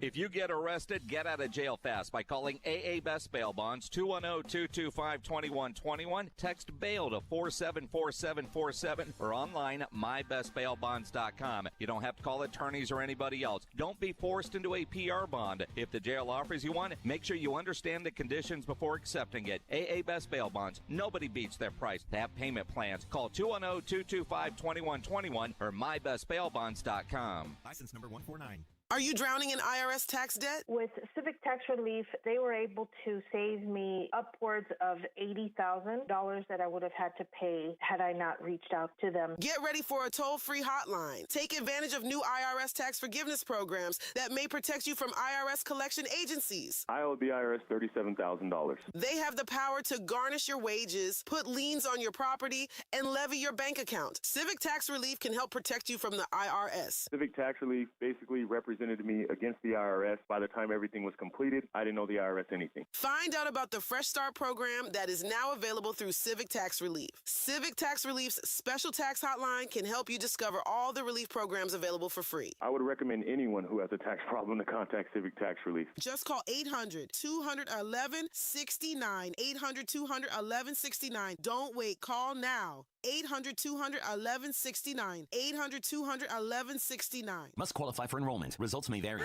If you get arrested, get out of jail fast by calling AA Best Bail Bonds, 210-225-2121. Text bail to 474747 or online at mybestbailbonds.com. You don't have to call attorneys or anybody else. Don't be forced into a PR bond. If the jail offers you one, make sure you understand the conditions before accepting it. AA Best Bail Bonds. Nobody beats their price. They have payment plans. Call 210-225-2121 or mybestbailbonds.com. License number 149. Are you drowning in IRS tax debt? With Civic Tax Relief, they were able to save me upwards of $80,000 that I would have had to pay had I not reached out to them. Get ready for a toll-free hotline. Take advantage of new IRS tax forgiveness programs that may protect you from IRS collection agencies. I owe the IRS $37,000. They have the power to garnish your wages, put liens on your property, and levy your bank account. Civic Tax Relief can help protect you from the IRS. Civic Tax Relief basically represented me against the IRS. By the time everything was completed, I didn't owe the IRS anything. Find out about the Fresh Start program that is now available through Civic Tax Relief. Civic Tax Relief's special tax hotline can help you discover all the relief programs available for free. I would recommend anyone who has a tax problem to contact Civic Tax Relief. Just call 800-211-69. 800-211-69. Don't wait. Call now. 800-211-69. 800-211-69. Must qualify for enrollment. Results may vary.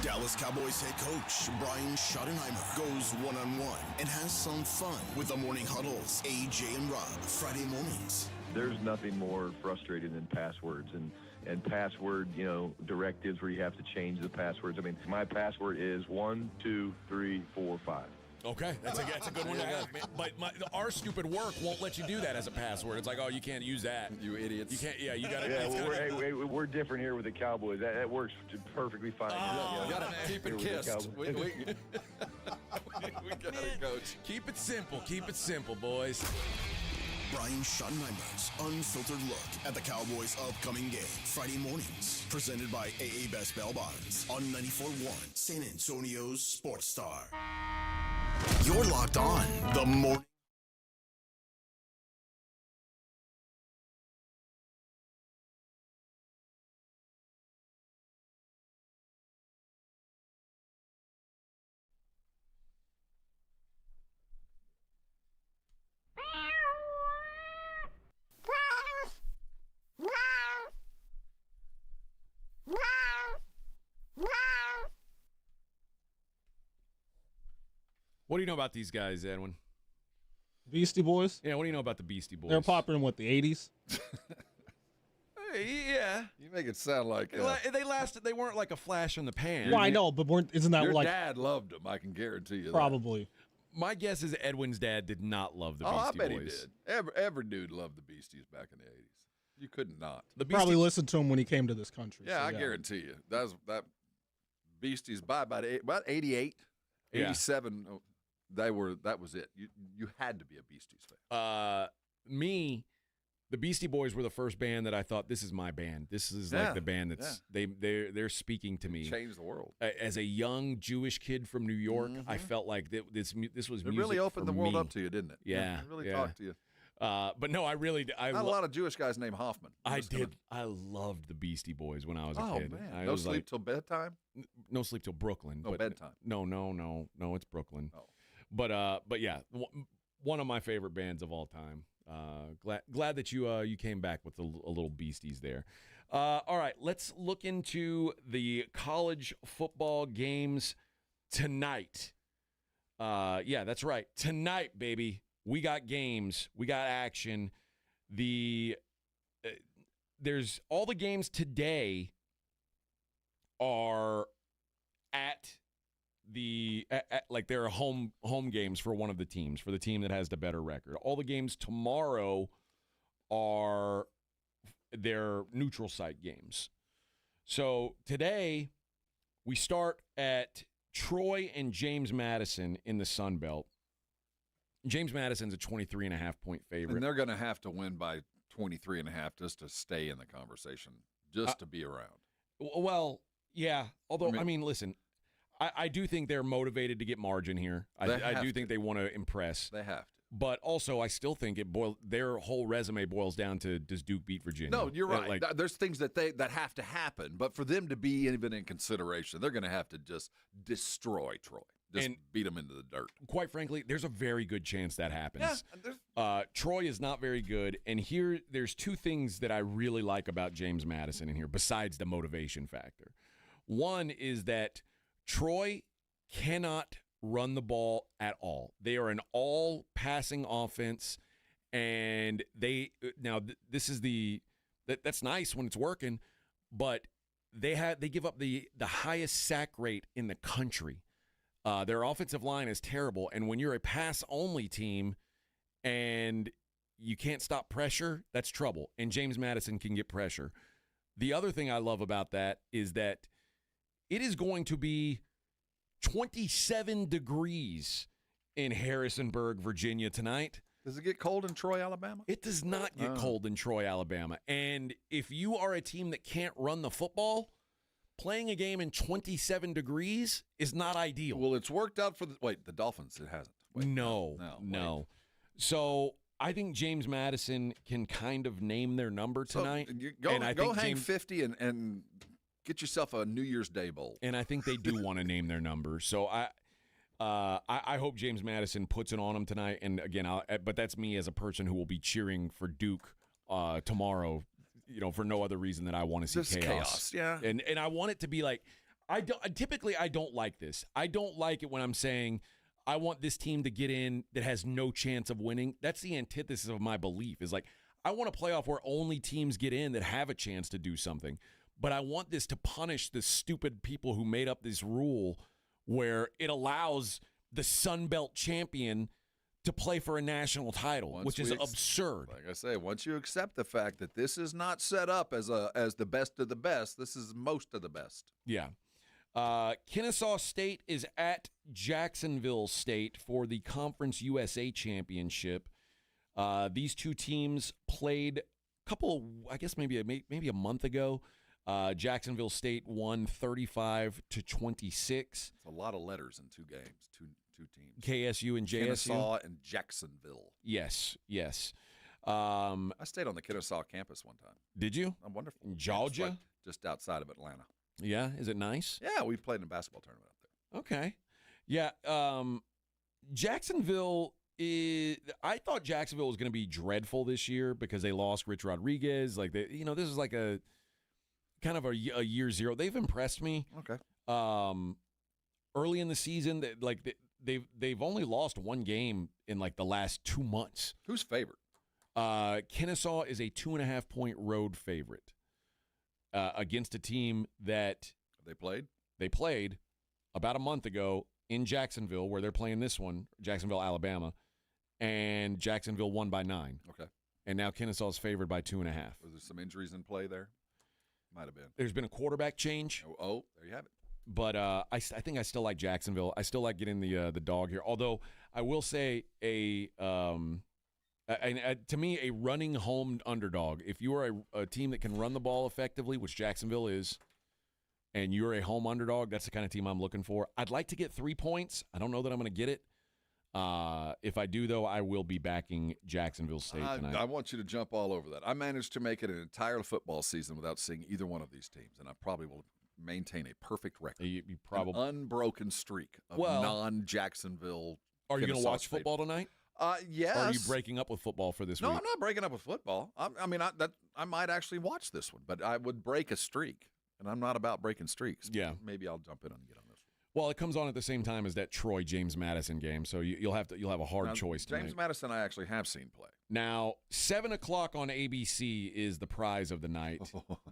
Dallas Cowboys head coach Brian Schottenheimer goes one-on-one and has some fun with the Morning Huddles, AJ and Rob, Friday mornings. There's nothing more frustrating than passwords and password, directives where you have to change the passwords. I mean, my password is 1, 2, 3, 4, 5. Okay, that's a good one to have, man. But our stupid work won't let you do that as a password. It's like, oh, you can't use that. You idiots. You can't. Yeah, you got to. Yeah, we're different here with the Cowboys. That works perfectly fine. Oh, you got to keep it kissed. We got it, Coach. Keep it simple. Keep it simple, boys. Brian Schottenheimer's unfiltered look at the Cowboys' upcoming game. Friday mornings, presented by AA Best Bail Bonds on 94.1 San Antonio's Sports Star. You're locked on the morning. What do you know about these guys, Edwin? Beastie Boys? Yeah, what do you know about the Beastie Boys? They're popular in, the 80s? Yeah. You make it sound like... they lasted. They weren't like a flash in the pan. Well, I know, but isn't that your like... Your dad loved them, I can guarantee you Probably. That. My guess is Edwin's dad did not love the Beastie Boys. I bet he did. Every dude loved the Beasties back in the 80s. You couldn't not. Probably listened to him when he came to this country. Yeah, I guarantee you. That Beasties by about 88, 87... Yeah. That was it. You had to be a Beasties fan. The Beastie Boys were the first band that I thought, this is my band. This is like the band that's they're speaking to me. Changed the world. As a young Jewish kid from New York, I felt like this was music. It really opened for the world me. up to you, didn't it? Yeah, it really talked to you. But no, I really not a lot of Jewish guys named Hoffman. I loved the Beastie Boys when I was a kid. Man. No sleep till bedtime? No sleep till Brooklyn. No bedtime. No, it's Brooklyn. Oh. But yeah, one of my favorite bands of all time. Glad that you came back with a little Beasties there. All right, let's look into the college football games tonight. Yeah, that's right. Tonight, baby, we got games. We got action. There's all the games today are at like there are home games for one of the teams, for the team that has the better record. All the games tomorrow are their neutral site games. So today we start at Troy and James Madison in the Sun Belt. James Madison's a 23.5-point favorite. And they're going to have to win by 23.5 just to stay in the conversation, to be around. Well, yeah. Although, I mean listen, I do think they're motivated to get margin here. I do think they want to impress. They have to. But also, I still think their whole resume boils down to, does Duke beat Virginia? No, you're right. There's things that have to happen, but for them to be even in consideration, they're going to have to just destroy Troy, beat them into the dirt. Quite frankly, there's a very good chance that happens. Yeah, Troy is not very good, and there's two things that I really like about James Madison in here, besides the motivation factor. One is that Troy cannot run the ball at all. They are an all-passing offense, and this is that's nice when it's working, but they give up the highest sack rate in the country. Their offensive line is terrible, and when you're a pass-only team and you can't stop pressure, that's trouble, and James Madison can get pressure. The other thing I love about that is that it is going to be 27 degrees in Harrisonburg, Virginia tonight. Does it get cold in Troy, Alabama? It does not get cold in Troy, Alabama. And if you are a team that can't run the football, playing a game in 27 degrees is not ideal. Well, it's worked out for the Dolphins. It hasn't. No. So I think James Madison can kind of name their number tonight. So go hang 50 and get yourself a New Year's Day bowl. And I think they do want to name their number. So I hope James Madison puts it on them tonight. And again, but that's me as a person who will be cheering for Duke tomorrow. For no other reason than I want to see chaos. Yeah. And I want it to be like, I don't like this. I don't like it when I'm saying I want this team to get in that has no chance of winning. That's the antithesis of my belief. Is like, I want a playoff where only teams get in that have a chance to do something. But I want this to punish the stupid people who made up this rule where it allows the Sun Belt champion to play for a national title, which is absurd. Like I say, once you accept the fact that this is not set up as the best of the best, this is most of the best. Yeah. Kennesaw State is at Jacksonville State for the Conference USA Championship. These two teams played maybe a month ago. Jacksonville State won 35-26. It's a lot of letters in two games, two teams. KSU and JSU. Kennesaw and Jacksonville. Yes. I stayed on the Kennesaw campus one time. Did you? I'm wonderful. In Georgia? Like just outside of Atlanta. Yeah? Is it nice? Yeah, we played in a basketball tournament up there. Okay. Yeah. Jacksonville I thought Jacksonville was going to be dreadful this year because they lost Rich Rodriguez. Like, this is like a kind of a year zero. They've impressed me. Okay. Early in the season, they've only lost one game in like the last 2 months. Who's favored? Kennesaw is a 2.5-point road favorite against a team that They played about a month ago in Jacksonville, where they're playing this one, Jacksonville, Alabama, and Jacksonville won by 9. Okay. And now Kennesaw is favored by 2.5. Was there some injuries in play there? Might have been. There's been a quarterback change. Oh, there you have it. But I think I still like Jacksonville. I still like getting the dog here. Although I will say to me, a running home underdog. If you are a team that can run the ball effectively, which Jacksonville is, and you're a home underdog, that's the kind of team I'm looking for. I'd like to get 3 points. I don't know that I'm going to get it. If I do, though, I will be backing Jacksonville State tonight. I want you to jump all over that. I managed to make it an entire football season without seeing either one of these teams, and I probably will maintain a perfect record. You probably an unbroken streak of non-Jacksonville. Are you going to watch football tonight? Yes. Or are you breaking up with football for this week? No, I'm not breaking up with football. I might actually watch this one, but I would break a streak, and I'm not about breaking streaks. Yeah. Maybe I'll jump in and get on this one. Well, it comes on at the same time as that Troy James Madison game, so you'll have a hard choice tonight. James Madison, I actually have seen play. Now, 7:00 on ABC is the prize of the night.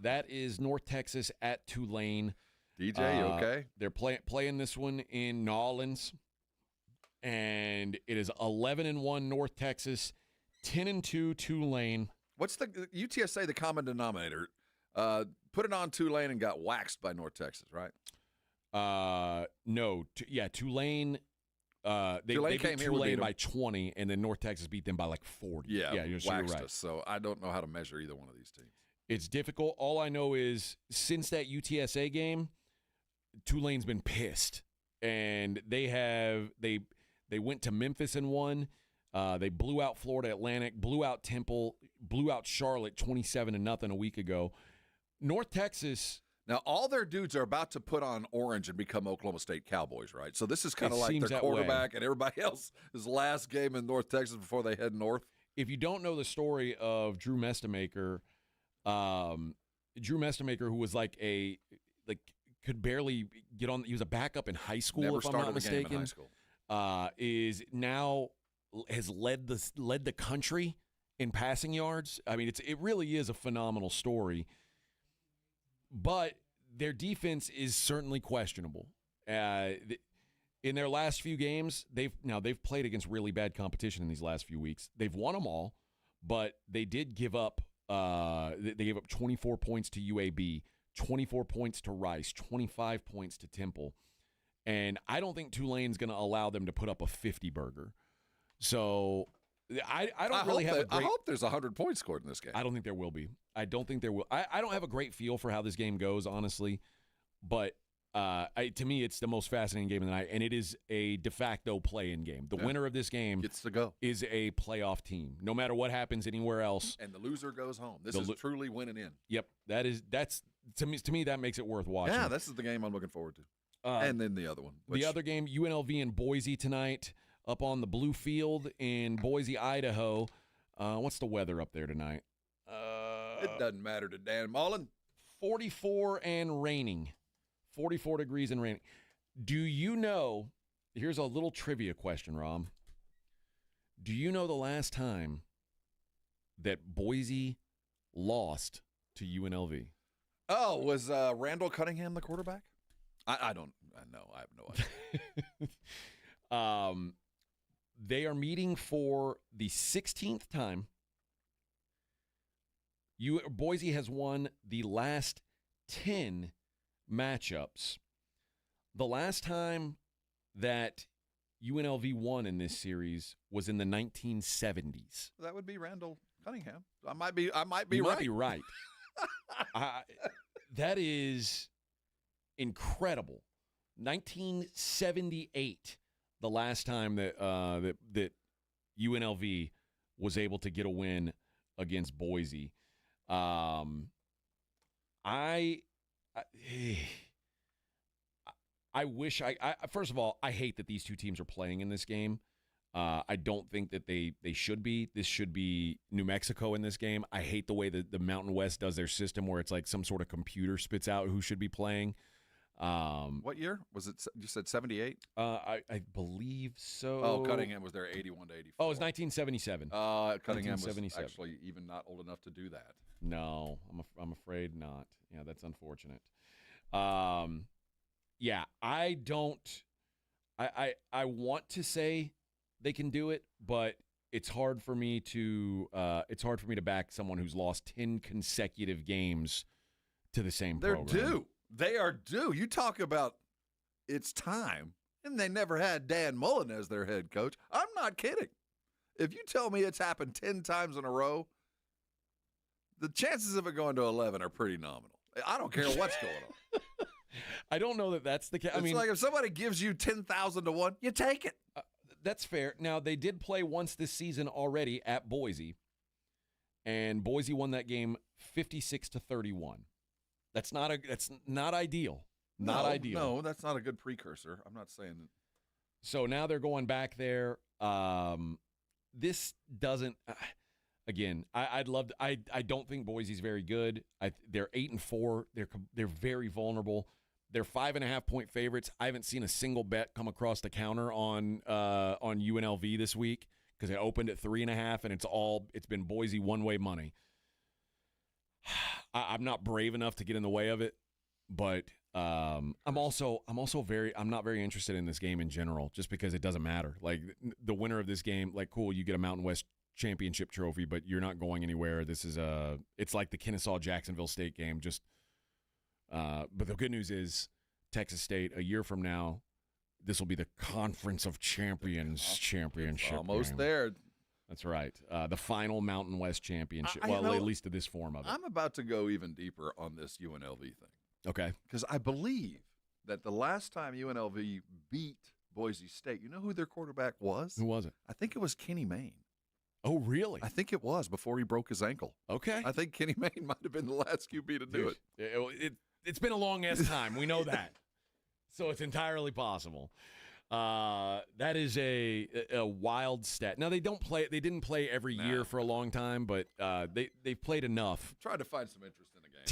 That is North Texas at Tulane. DJ, you okay? They're playing this one in New Orleans, and it is 11-1 North Texas, 10-2 Tulane. What's the UTSA, the common denominator? Put it on Tulane and got waxed by North Texas, right? No. Tulane. They beat Tulane by 20, and then North Texas beat them by like 40. Yeah, you're waxed right. us. So I don't know how to measure either one of these teams. It's difficult. All I know is since that UTSA game, Tulane's been pissed, and they went to Memphis and won. They blew out Florida Atlantic, blew out Temple, blew out Charlotte 27-0 a week ago. North Texas. Now, all their dudes are about to put on orange and become Oklahoma State Cowboys, right? So this is kind of like their quarterback and everybody else's last game in North Texas before they head north. If you don't know the story of Drew Mestemaker, who was could barely get on. He was a backup in high school, Never if I'm started not a game in mistaken. high school. Is now has led the country in passing yards. I mean, it really is a phenomenal story. But their defense is certainly questionable. In their last few games, they've played against really bad competition in these last few weeks. They've won them all, but they did give up. They gave up 24 points to UAB, 24 points to Rice, 25 points to Temple, and I don't think Tulane's going to allow them to put up a 50-burger. So I hope there's 100 points scored in this game. I don't think there will be. I don't think there will. I don't have a great feel for how this game goes, honestly, but to me, it's the most fascinating game of the night, and it is a de facto play-in game. The winner of this game gets to go. Is a playoff team, no matter what happens anywhere else. And the loser goes home. This is truly winning in. Yep, that's to me that makes it worth watching. Yeah, this is the game I'm looking forward to. And then the other one. The other game, UNLV and Boise tonight, up on the blue field in Boise, Idaho. What's the weather up there tonight? It doesn't matter to Dan Mullen. 44 and raining. 44 degrees and raining. Do you know, here's a little trivia question, Rom. Do you know the last time that Boise lost to UNLV? Oh, was Randall Cunningham the quarterback? I don't know. I have no idea. They are meeting for the 16th time. Boise has won the last 10 matchups. The last time that UNLV won in this series was in the 1970s. That would be Randall Cunningham. I might be right. You might be right. That is incredible. 1978, the last time that that UNLV was able to get a win against Boise. I wish first of all, I hate that these two teams are playing in this game. I don't think that they should be. This should be New Mexico in this game. I hate the way that the Mountain West does their system where it's like some sort of computer spits out who should be playing. What year? Was it, you said 78? I believe so. Oh, Cunningham was there 81 to 84. Oh, it was 1977. Cunningham was actually even not old enough to do that. No, I'm afraid not. Yeah, that's unfortunate. Yeah, I don't. I want to say they can do it, but it's hard for me to back someone who's lost 10 consecutive games to the same program. They're due. They are due. You talk about it's time, and they never had Dan Mullen as their head coach. I'm not kidding. If you tell me it's happened 10 times in a row, the chances of it going to 11 are pretty nominal. I don't care what's going on. I don't know that that's the case. It's like if somebody gives you 10,000 to 1, you take it. That's fair. Now, they did play once this season already at Boise, and Boise won that game 56-31. That's not ideal. Not ideal. No, that's not a good precursor. I'm not saying that. So now they're going back there. This doesn't. Again, I'd love to. I don't think Boise's very good. They're 8-4. They're very vulnerable. They're 5.5-point favorites. I haven't seen a single bet come across the counter on UNLV this week because it opened at 3.5, and it's been Boise one-way money. I'm not brave enough to get in the way of it, but I'm not very interested in this game in general, just because it doesn't matter. Like the winner of this game, like cool, you get a Mountain West championship trophy, but you're not going anywhere. This is it's like the Kennesaw-Jacksonville State game. But the good news is Texas State, a year from now, this will be the Conference of Champions championship. Almost game. there. That's right. The final Mountain West championship. At least to this form of it. I'm about to go even deeper on this UNLV thing. Okay. Because I believe that the last time UNLV beat Boise State, you know who their quarterback was? Who was it? I think it was Kenny Mayne. Oh, really? I think it was before he broke his ankle. Okay. I think Kenny Mayne might have been the last QB to do it. It's been a long-ass time. We know that. So it's entirely possible. That is a wild stat. Now they didn't play every year for a long time, but they've played enough. Tried to find some interest in the game.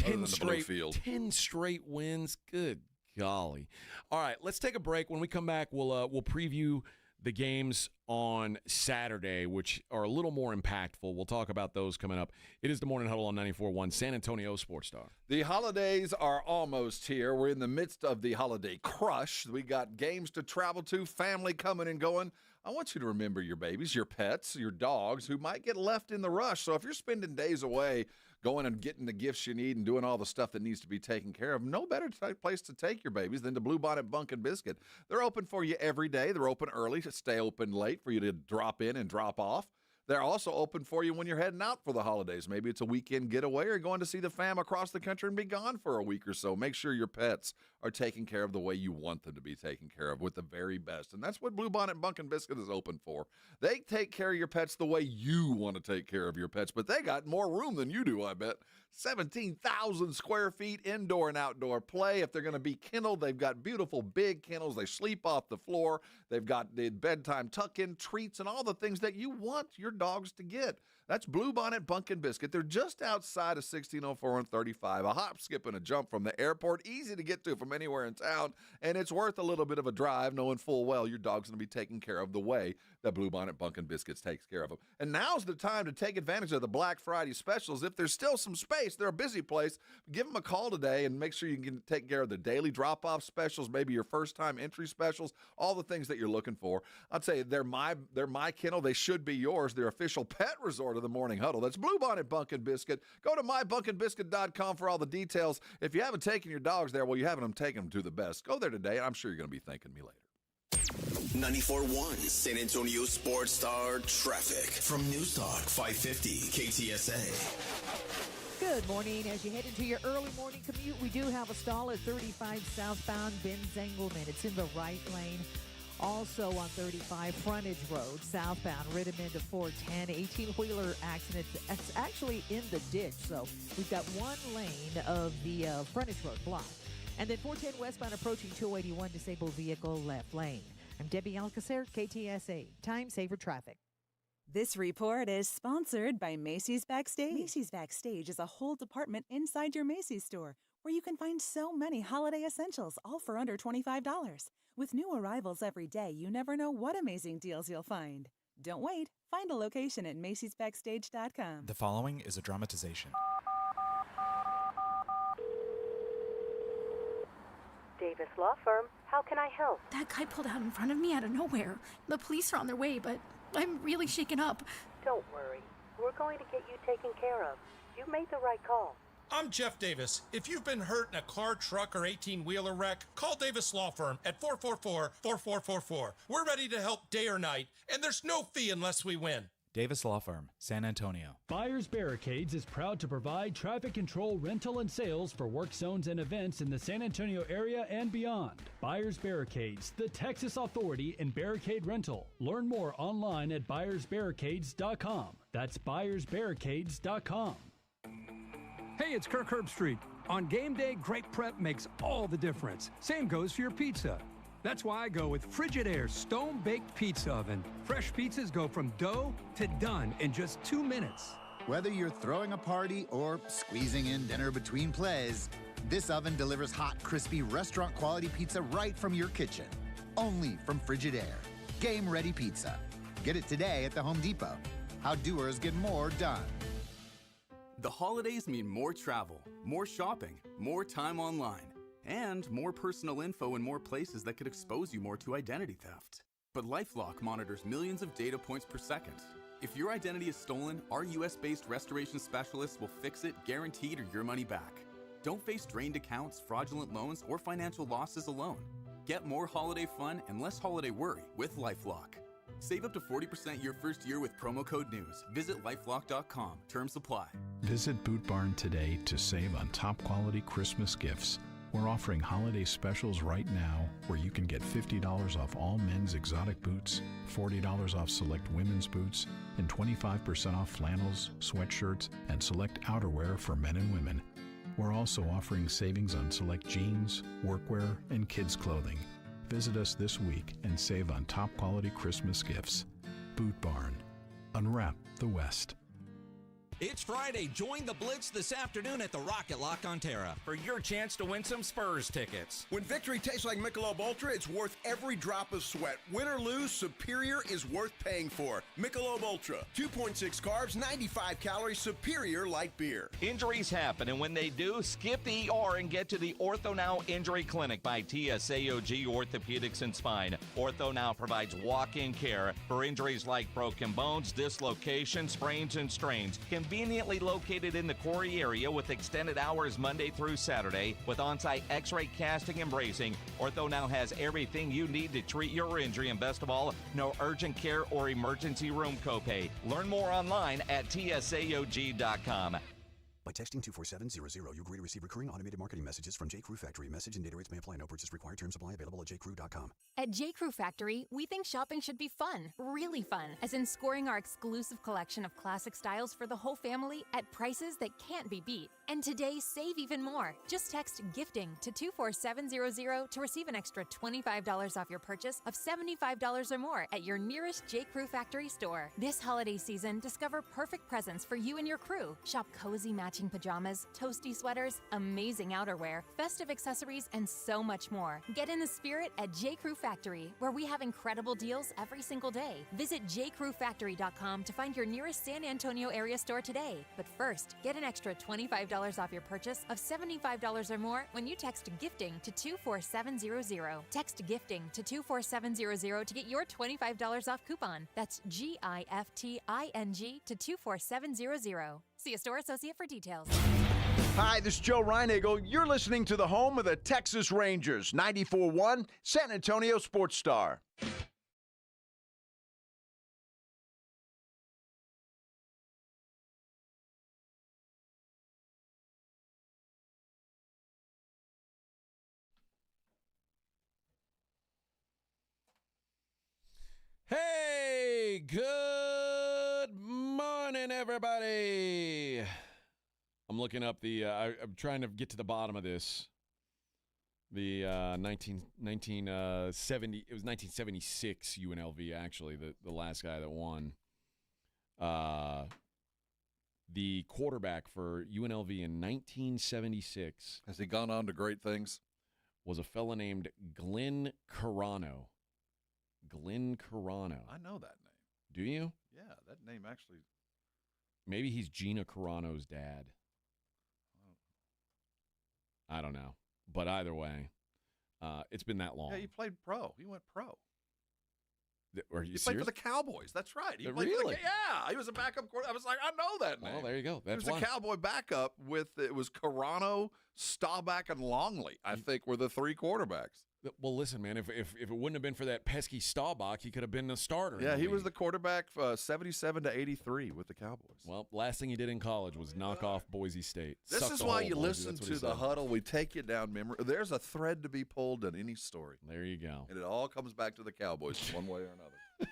10 straight wins. Good golly. All right, let's take a break. When we come back, we'll preview the games on Saturday, which are a little more impactful. We'll talk about those coming up. It is the Morning Huddle on 94.1 San Antonio Sports Star. The holidays are almost here. We're in the midst of the holiday crush. We got games to travel to, family coming and going. I want you to remember your babies, your pets, your dogs who might get left in the rush. So if you're spending days away going and getting the gifts you need and doing all the stuff that needs to be taken care of, no better place to take your babies than to Bluebonnet Bunkin' Biscuit. They're open for you every day. They're open early to stay open late for you to drop in and drop off. They're also open for you when you're heading out for the holidays. Maybe it's a weekend getaway or going to see the fam across the country and be gone for a week or so. Make sure your pets are taken care of the way you want them to be taken care of, with the very best. And that's what Bluebonnet Bunkin' Biscuit is open for. They take care of your pets the way you want to take care of your pets, but they got more room than you do, I bet. 17,000 square feet indoor and outdoor play. If they're going to be kenneled, they've got beautiful big kennels. They sleep off the floor. They've got the bedtime tuck-in treats and all the things that you want your dogs to get. That's Bluebonnet Bunkin' Biscuit. They're just outside of 1604 and 35, a hop, skip, and a jump from the airport, easy to get to from anywhere in town, and it's worth a little bit of a drive knowing full well your dog's going to be taken care of the way that Bluebonnet Bunkin' Biscuits takes care of them. And now's the time to take advantage of the Black Friday specials. If there's still some space, they're a busy place, give them a call today and make sure you can take care of the daily drop-off specials, maybe your first-time entry specials, all the things that you're looking for. I'd say they're my kennel. They should be yours. They're official pet resort of the Morning Huddle. That's Bluebonnet Bunkin' Biscuit. Go to mybunkinbiscuit.com for all the details. If you haven't taken your dogs there, well, you haven't taken them to the best. Go there today, and I'm sure you're going to be thanking me later. 94.1 San Antonio Sports Star traffic from News Talk 550 KTSA. Good morning. As you head into your early morning commute, we do have a stall at 35 southbound Benz-Engelman. It's in the right lane. Also on 35 Frontage Road, southbound, rhythm into 410, 18-wheeler accident. It's actually in the ditch, so we've got one lane of the Frontage Road blocked. And then 410 westbound approaching 281, disabled vehicle left lane. I'm Debbie Alcacer, KTSA, Time Saver Traffic. This report is sponsored by Macy's Backstage. Macy's Backstage is a whole department inside your Macy's store where you can find so many holiday essentials, all for under $25. With new arrivals every day, you never know what amazing deals you'll find. Don't wait. Find a location at macysbackstage.com. The following is a dramatization. Davis Law Firm, how can I help? That guy pulled out in front of me out of nowhere. The police are on their way, but I'm really shaken up. Don't worry. We're going to get you taken care of. You made the right call. I'm Jeff Davis. If you've been hurt in a car, truck, or 18-wheeler wreck, call Davis Law Firm at 444-4444. We're ready to help day or night, and there's no fee unless we win. Davis Law Firm, San Antonio. Buyers Barricades is proud to provide traffic control, rental, and sales for work zones and events in the San Antonio area and beyond. Buyers Barricades, the Texas authority in barricade rental. Learn more online at buyersbarricades.com. That's buyersbarricades.com. Hey, it's Kirk Herbstreit. On game day, great prep makes all the difference. Same goes for your pizza. That's why I go with Frigidaire Stone-Baked Pizza Oven. Fresh pizzas go from dough to done in just 2 minutes. Whether you're throwing a party or squeezing in dinner between plays, this oven delivers hot, crispy, restaurant-quality pizza right from your kitchen. Only from Frigidaire. Game-ready pizza. Get it today at the Home Depot. How doers get more done. The holidays mean more travel, more shopping, more time online. and more personal info in more places that could expose you more to identity theft. But LifeLock monitors millions of data points per second. If your identity is stolen, our US-based restoration specialists will fix it, guaranteed, or your money back. Don't face drained accounts, fraudulent loans, or financial losses alone. Get more holiday fun and less holiday worry with LifeLock. Save up to 40% your first year with promo code NEWS. Visit lifelock.com. Terms apply. Visit Boot Barn today to save on top quality Christmas gifts. We're offering holiday specials right now where you can get $50 off all men's exotic boots, $40 off select women's boots, and 25% off flannels, sweatshirts, and select outerwear for men and women. We're also offering savings on select jeans, workwear, and kids' clothing. Visit us this week and save on top quality Christmas gifts. Boot Barn. Unwrap the West. It's Friday. Join the Blitz this afternoon at the Rocket Lock on Terra for your chance to win some Spurs tickets. When victory tastes like Michelob Ultra, it's worth every drop of sweat. Win or lose, Superior is worth paying for. Michelob Ultra. 2.6 carbs, 95 calories, Superior light beer. Injuries happen, and when they do, skip the ER and get to the Ortho Now Injury Clinic by TSAOG Orthopedics and Spine. Ortho Now provides walk-in care for injuries like broken bones, dislocations, sprains, and strains. Conveniently located in the Quarry area with extended hours Monday through Saturday with on-site x-ray casting and bracing, Ortho Now has everything you need to treat your injury, and best of all, no urgent care or emergency room copay. Learn more online at tsaog.com. By texting 24700, you agree to receive recurring automated marketing messages from J. Crew Factory. Message and data rates may apply. No purchase required. Terms apply. Available at jcrew.com. At J. Crew Factory, we think shopping should be fun, really fun, as in scoring our exclusive collection of classic styles for the whole family at prices that can't be beat. And today, save even more. Just text GIFTING to 24700 to receive an extra $25 off your purchase of $75 or more at your nearest J. Crew Factory store. This holiday season, discover perfect presents for you and your crew. Shop cozy matching pajamas, toasty sweaters, amazing outerwear, festive accessories, and so much more. Get in the spirit at J. Crew Factory, where we have incredible deals every single day. Visit jcrewfactory.com to find your nearest San Antonio area store today. But first, get an extra $25 off your purchase of $75 or more when you text GIFTING to 24700. Text GIFTING to 24700 to get your $25 off coupon. That's GIFTING to 24700. See a store associate for details. Hi, this is Joe Reinagle. You're listening to the home of the Texas Rangers, 94.1 San Antonio Sports Star. Hey, good morning, everybody. I'm looking up I'm trying to get to the bottom of this. The 1970, it was 1976 UNLV, actually, the last guy that won. The quarterback for UNLV in 1976. Has he gone on to great things? Was a fella named Glenn Carano. Glenn Carano. I know that name. Do you? Yeah, that name actually. Maybe he's Gina Carano's dad. I don't know. But either way, it's been that long. Yeah, he played pro. He went pro. Are you He serious? played for the Cowboys. That's right. He played Really? For yeah, he was a backup quarterback. I was like, I know that name. Well, there you go. That's he was why. a Cowboy backup it was Carano, Staubach, and Longley, I think, were the three quarterbacks. Well, listen, man, if it wouldn't have been for that pesky Staubach, he could have been the starter. Yeah, he was the quarterback 77 to 83 with the Cowboys. Well, last thing he did in college was knock off Boise State. This Sucked is the why hole, you Boise. listen That's what to he the said. huddle. We take you down memory. There's a thread to be pulled in any story. There you go. And it all comes back to the Cowboys one way or another.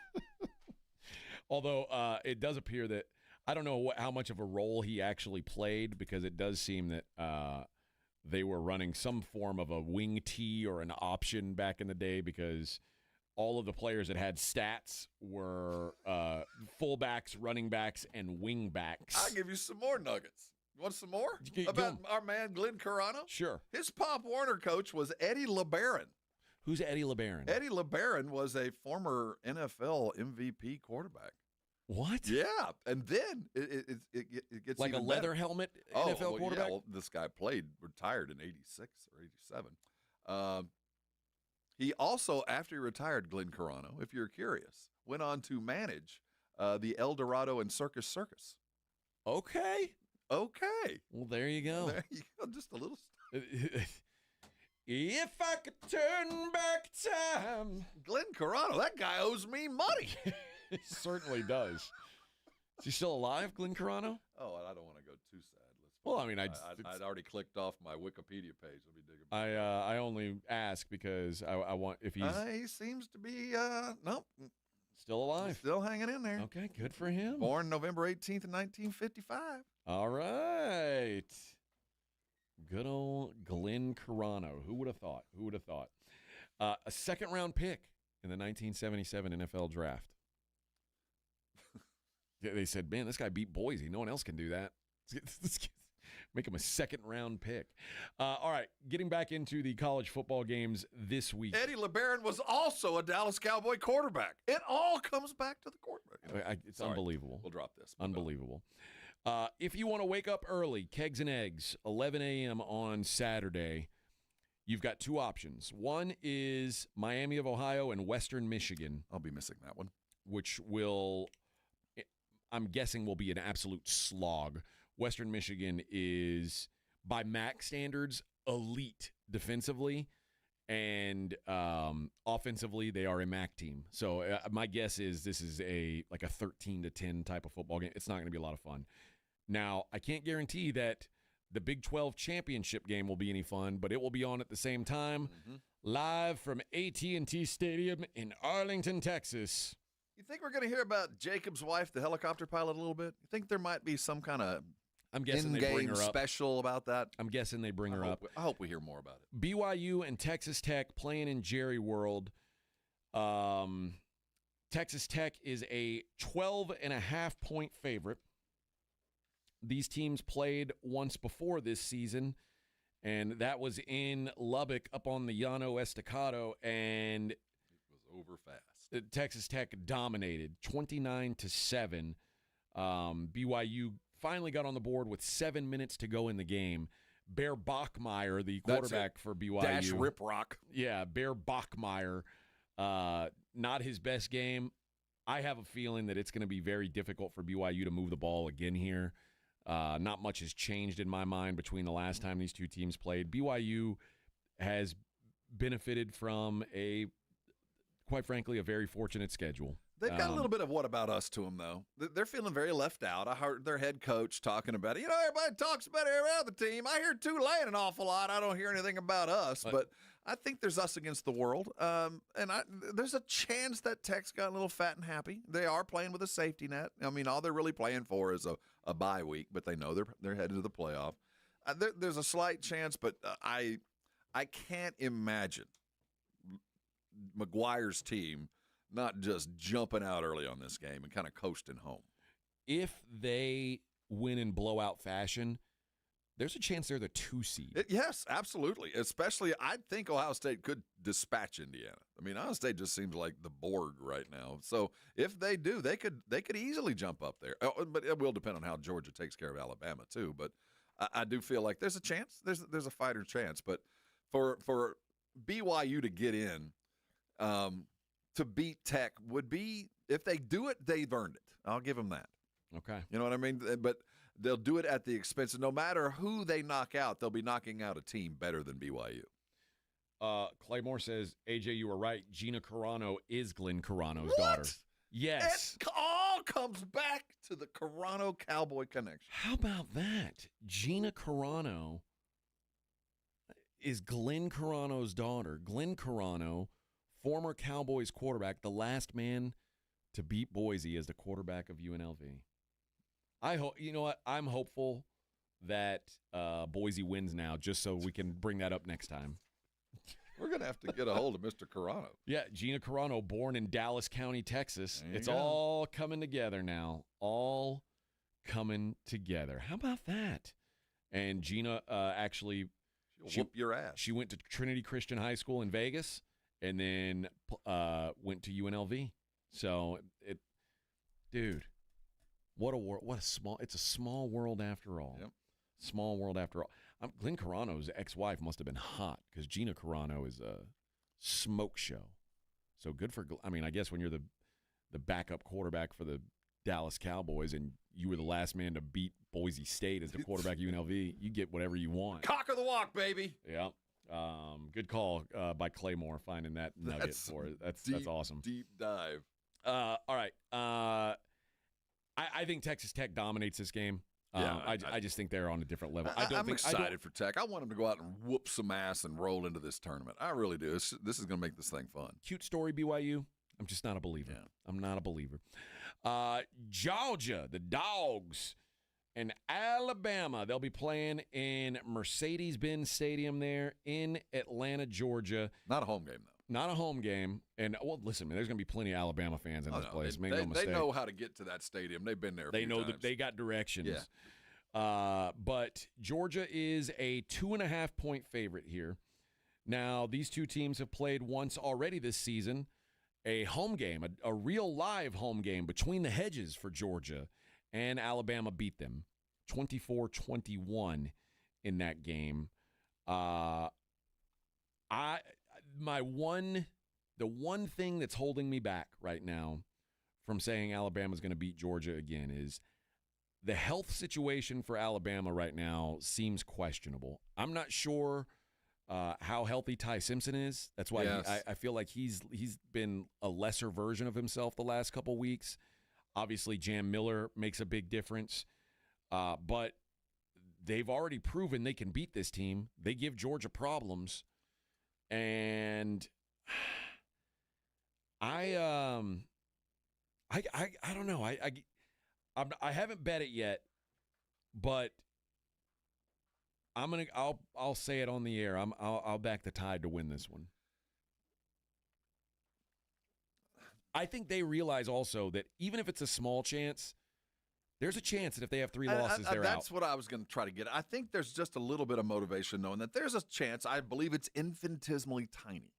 Although it does appear that I don't know how much of a role he actually played, because it does seem that they were running some form of a wing tee or an option back in the day, because all of the players that had stats were fullbacks, running backs, and wing backs. I'll give you some more nuggets. You want some more? Go. About our man Glenn Carano? Sure. His Pop Warner coach was Eddie LeBaron. Who's Eddie LeBaron? Eddie LeBaron was a former NFL MVP quarterback. What? Yeah, and then it It's like a even leather better. helmet Oh, NFL well, quarterback? Yeah, well, this guy retired in 86 or 87. He also, after he retired, Glenn Carano, if you're curious, went on to manage the El Dorado and Circus Circus. Okay. Well, there you go. There you go. Just a little. If I could turn back time. Glenn Carano, that guy owes me money. He certainly does. Is he still alive, Glenn Carano? Oh, I don't want to go too sad. Well, I mean, I'd already clicked off my Wikipedia page. Let me dig it. I only ask because I want if he's he seems to be nope, still alive, still hanging in there. Okay, good for him. Born November 18th, 1955. All right, good old Glenn Carano. Who would have thought? Who would have thought? A second-round pick in the 1977 NFL Draft. They said, "Man, this guy beat Boise. No one else can do that." Let's make him a second-round pick. All right, getting back into the college football games this week. Eddie LeBaron was also a Dallas Cowboy quarterback. It all comes back to the quarterback. It's unbelievable. We'll drop this. Unbelievable. If you want to wake up early, Kegs and Eggs, 11 a.m. on Saturday, you've got two options. One is Miami of Ohio and Western Michigan. I'll be missing that one. Which will, I'm guessing, will be an absolute slog. Western Michigan is, by MAC standards, elite defensively, and offensively, they are a MAC team. So my guess is this is like a 13-10 type of football game. It's not going to be a lot of fun. Now, I can't guarantee that the Big 12 championship game will be any fun, but it will be on at the same time, live from AT&T Stadium in Arlington, Texas. You think we're going to hear about Jacob's wife, the helicopter pilot, a little bit? You think there might be some kind of in-game special about that? I'm guessing they bring her up. I hope we hear more about it. BYU and Texas Tech playing in Jerry World. Texas Tech is a 12.5-point favorite. These teams played once before this season, and that was in Lubbock up on the Llano Estacado, and it was over fast. Texas Tech dominated 29-7. BYU finally got on the board with 7 minutes to go in the game. Bear Bachmeier, the quarterback for BYU. Dash Rip Rock. Yeah, Bear Bachmeier, not his best game. I have a feeling that it's going to be very difficult for BYU to move the ball again here. Not much has changed in my mind between the last time these two teams played. BYU has benefited from quite frankly, a very fortunate schedule. They've got a little bit of what about us to them, though. They're feeling very left out. I heard their head coach talking about it. Everybody talks about every other team. I hear Tulane an awful lot. I don't hear anything about us. But I think there's us against the world. And there's a chance that Tech's got a little fat and happy. They are playing with a safety net. I mean, all they're really playing for is a bye week, but they know they're headed to the playoff. There's a slight chance, but I can't imagine McGuire's team not just jumping out early on this game and kind of coasting home. If they win in blowout fashion, there's a chance they're the 2 seed. Yes, absolutely. Especially, I think Ohio State could dispatch Indiana. I mean, Ohio State just seems like the Borg right now. So if they do, they could easily jump up there. But it will depend on how Georgia takes care of Alabama too. But I do feel like there's a chance. There's a fighter chance. But for BYU to get in, to beat Tech would be, if they do it, they've earned it. I'll give them that. Okay. You know what I mean? But they'll do it at the expense of, no matter who they knock out, they'll be knocking out a team better than BYU. Claymore says, AJ, you were right. Gina Carano is Glenn Carano's daughter. Yes. It all comes back to the Carano Cowboy connection. How about that? Gina Carano is Glenn Carano's daughter. Glenn Carano, former Cowboys quarterback, the last man to beat Boise as the quarterback of UNLV. You know what? I'm hopeful that Boise wins now, just so we can bring that up next time. We're going to have to get a hold of Mr. Carano. Yeah, Gina Carano, born in Dallas County, Texas. It's go. all coming together now. All coming together. How about that? And Gina actually... She'll whoop your ass. She went to Trinity Christian High School in Vegas and then went to UNLV. So, dude, What a world! It's a small world after all. Yep. Small world after all. Glenn Carano's ex-wife must have been hot because Gina Carano is a smoke show. So good for. I mean, I guess when you're the backup quarterback for the Dallas Cowboys and you were the last man to beat Boise State as the quarterback of UNLV, you get whatever you want. Cock of the walk, baby. Yeah. Good call by Claymore finding that nugget for it. That's awesome. Deep dive. All right. I think Texas Tech dominates this game. I just think they're on a different level. I'm excited for Tech. I want them to go out and whoop some ass and roll into this tournament. I really do. This is going to make this thing fun. Cute story, BYU. I'm just not a believer. Yeah. I'm not a believer. Georgia, the Dogs, and Alabama. They'll be playing in Mercedes-Benz Stadium there in Atlanta, Georgia. Not a home game, though. Not a home game. And, well, listen, man, there's going to be plenty of Alabama fans in this place. Make no mistake. They know how to get to that stadium. They've been there a few times. That they got directions. Yeah. But Georgia is a 2.5-point favorite here. Now, these two teams have played once already this season, a home game, a real live home game between the hedges for Georgia, and Alabama beat them 24-21 in that game. The one thing that's holding me back right now from saying Alabama's going to beat Georgia again is the health situation for Alabama right now seems questionable. I'm not sure how healthy Ty Simpson is. That's why I feel like he's been a lesser version of himself the last couple weeks. Obviously, Jam Miller makes a big difference. But they've already proven they can beat this team. They give Georgia problems. And I don't know. I haven't bet it yet, but I'll say it on the air. I'll back the Tide to win this one. I think they realize also that even if it's a small chance, there's a chance that if they have 3 losses, they're out. That's what I was going to try to get. I think there's just a little bit of motivation knowing that there's a chance, I believe it's infinitesimally tiny,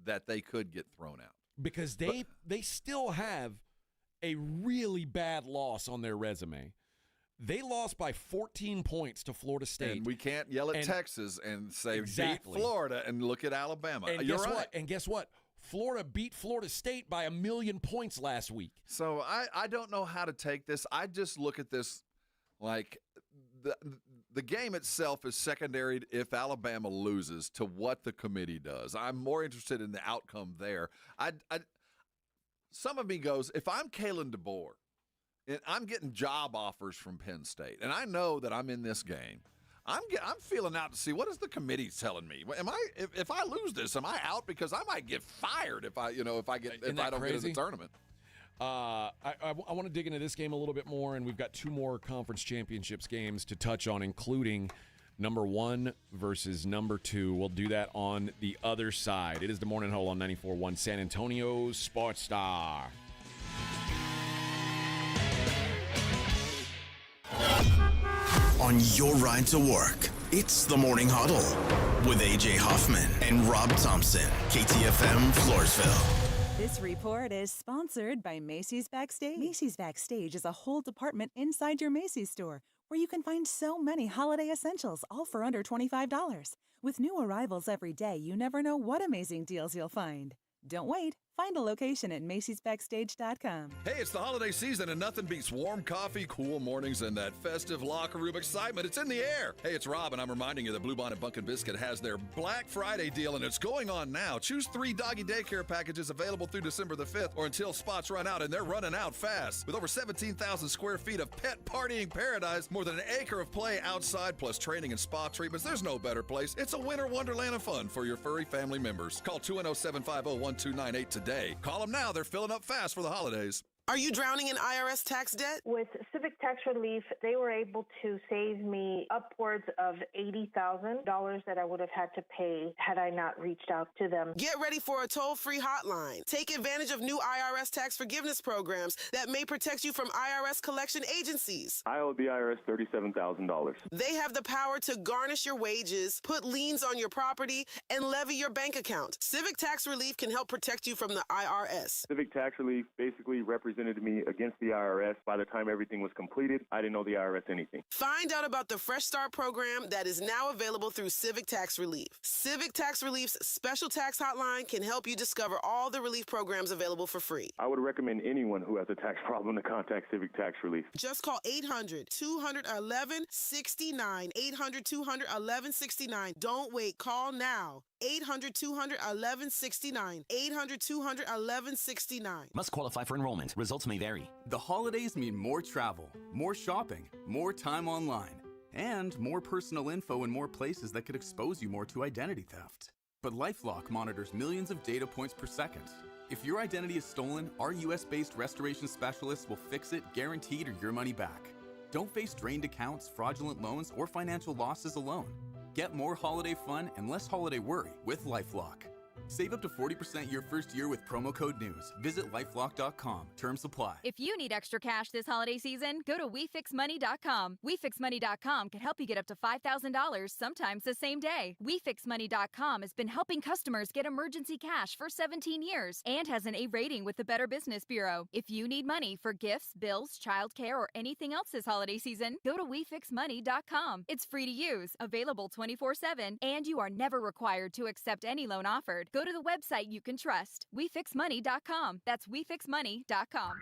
that they could get thrown out. Because they still have a really bad loss on their resume. They lost by 14 points to Florida State. And we can't yell at Texas and say beat Florida and look at Alabama. And You're right. And guess what? Florida beat Florida State by 1,000,000 points last week. So I don't know how to take this. I just look at this like the game itself is secondary if Alabama loses to what the committee does. I'm more interested in the outcome there. Some of me goes, if I'm Kalen DeBoer, and I'm getting job offers from Penn State, and I know that I'm in this game, I'm feeling out to see what is the committee telling me. If I lose this, am I out? Because I might get fired if I don't get in the tournament. I want to dig into this game a little bit more, and we've got 2 more conference championships games to touch on, including number 1 versus number 2. We'll do that on the other side. It is the Morning Huddle on 94.1 San Antonio's Sports Star. On your ride to work, it's the Morning Huddle with A.J. Hoffman and Rob Thompson, KTFM Floresville. This report is sponsored by Macy's Backstage. Macy's Backstage is a whole department inside your Macy's store where you can find so many holiday essentials, all for under $25. With new arrivals every day, you never know what amazing deals you'll find. Don't wait. Find a location at Macy'sBackstage.com. Hey, it's the holiday season, and nothing beats warm coffee, cool mornings, and that festive locker room excitement. It's in the air. Hey, it's Rob, and I'm reminding you that Bluebonnet Bunkin' Biscuit has their Black Friday deal, and it's going on now. Choose 3 doggy daycare packages available through December the 5th or until spots run out, and they're running out fast. With over 17,000 square feet of pet partying paradise, more than an acre of play outside, plus training and spa treatments, there's no better place. It's a winter wonderland of fun for your furry family members. Call 210-750-1298 today. Call them now. They're filling up fast for the holidays. Are you drowning in IRS tax debt? With Civic Tax Relief, they were able to save me upwards of $80,000 that I would have had to pay had I not reached out to them. Get ready for a toll-free hotline. Take advantage of new IRS tax forgiveness programs that may protect you from IRS collection agencies. I owe the IRS $37,000. They have the power to garnish your wages, put liens on your property, and levy your bank account. Civic Tax Relief can help protect you from the IRS. Civic Tax Relief basically represents represented me against the IRS. By the time everything was completed, I didn't owe the IRS anything. Find out about the Fresh Start program that is now available through Civic Tax Relief. Civic Tax Relief's special tax hotline can help you discover all the relief programs available for free. I would recommend anyone who has a tax problem to contact Civic Tax Relief. Just call 800-211-69. 800-211-69. Don't wait. Call now. 800-211-69. 800-211-69. Must qualify for enrollment. Results may vary. The holidays mean more travel, more shopping, more time online, and more personal info in more places that could expose you more to identity theft. But LifeLock monitors millions of data points per second. If your identity is stolen, our US-based restoration specialists will fix it, guaranteed, or your money back. Don't face drained accounts, fraudulent loans, or financial losses alone. Get more holiday fun and less holiday worry with LifeLock. Save up to 40% your first year with promo code NEWS. Visit lifelock.com. Terms apply. If you need extra cash this holiday season, go to WeFixMoney.com. WeFixMoney.com can help you get up to $5,000, sometimes the same day. WeFixMoney.com has been helping customers get emergency cash for 17 years and has an A rating with the Better Business Bureau. If you need money for gifts, bills, childcare, or anything else this holiday season, go to WeFixMoney.com. It's free to use, available 24/7, and you are never required to accept any loan offered. Go to the website you can trust. WeFixMoney.com. That's WeFixMoney.com.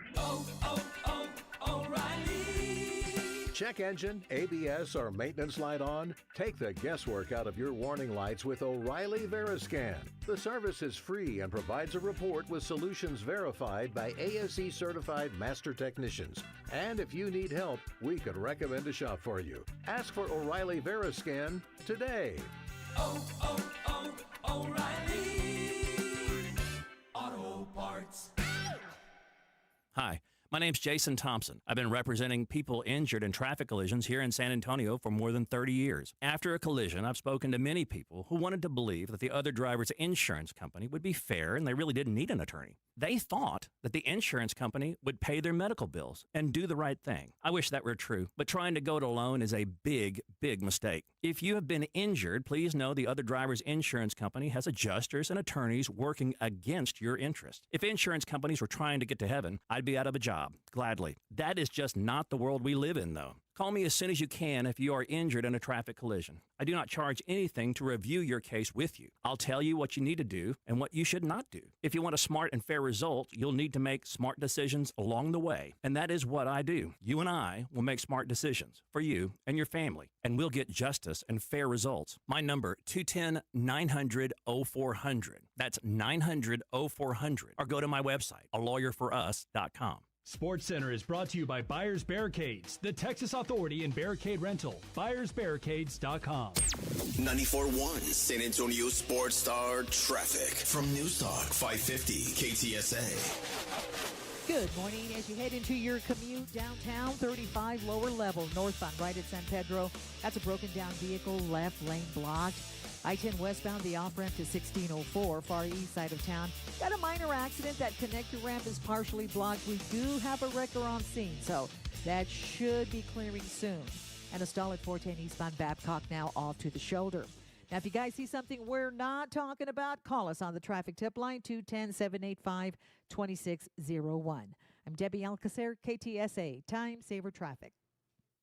Check engine, ABS, or maintenance light on? Take the guesswork out of your warning lights with O'Reilly Veriscan. The service is free and provides a report with solutions verified by ASE certified master technicians. And if you need help, we could recommend a shop for you. Ask for O'Reilly Veriscan today. O'Reilly Auto Parts. Hi, my name's Jason Thompson. I've been representing people injured in traffic collisions here in San Antonio for more than 30 years. After a collision, I've spoken to many people who wanted to believe that the other driver's insurance company would be fair and they really didn't need an attorney. They thought that the insurance company would pay their medical bills and do the right thing. I wish that were true, but trying to go it alone is a big, big mistake. If you have been injured, please know the other driver's insurance company has adjusters and attorneys working against your interest. If insurance companies were trying to get to heaven, I'd be out of a job, gladly. That is just not the world we live in, though. Call me as soon as you can if you are injured in a traffic collision. I do not charge anything to review your case with you. I'll tell you what you need to do and what you should not do. If you want a smart and fair result, you'll need to make smart decisions along the way. And that is what I do. You and I will make smart decisions for you and your family, and we'll get justice and fair results. My number, 210-900-0400. That's 900-0400. Or go to my website, alawyerforus.com. SportsCenter is brought to you by Buyers Barricades, the Texas authority in barricade rental. BuyersBarricades.com. 94.1 San Antonio Sports Star Traffic from News Talk 550 KTSA. Good morning. As you head into your commute downtown, 35 lower level northbound right at San Pedro. That's a broken down vehicle, left lane blocked. I-10 westbound, the off-ramp to 1604, far east side of town. Got a minor accident. That connector ramp is partially blocked. We do have a wrecker on scene, so that should be clearing soon. And a stall at 410 eastbound Babcock now off to the shoulder. Now, if you guys see something we're not talking about, call us on the traffic tip line, 210-785-2601. I'm Debbie Alcacer, KTSA, Time Saver Traffic.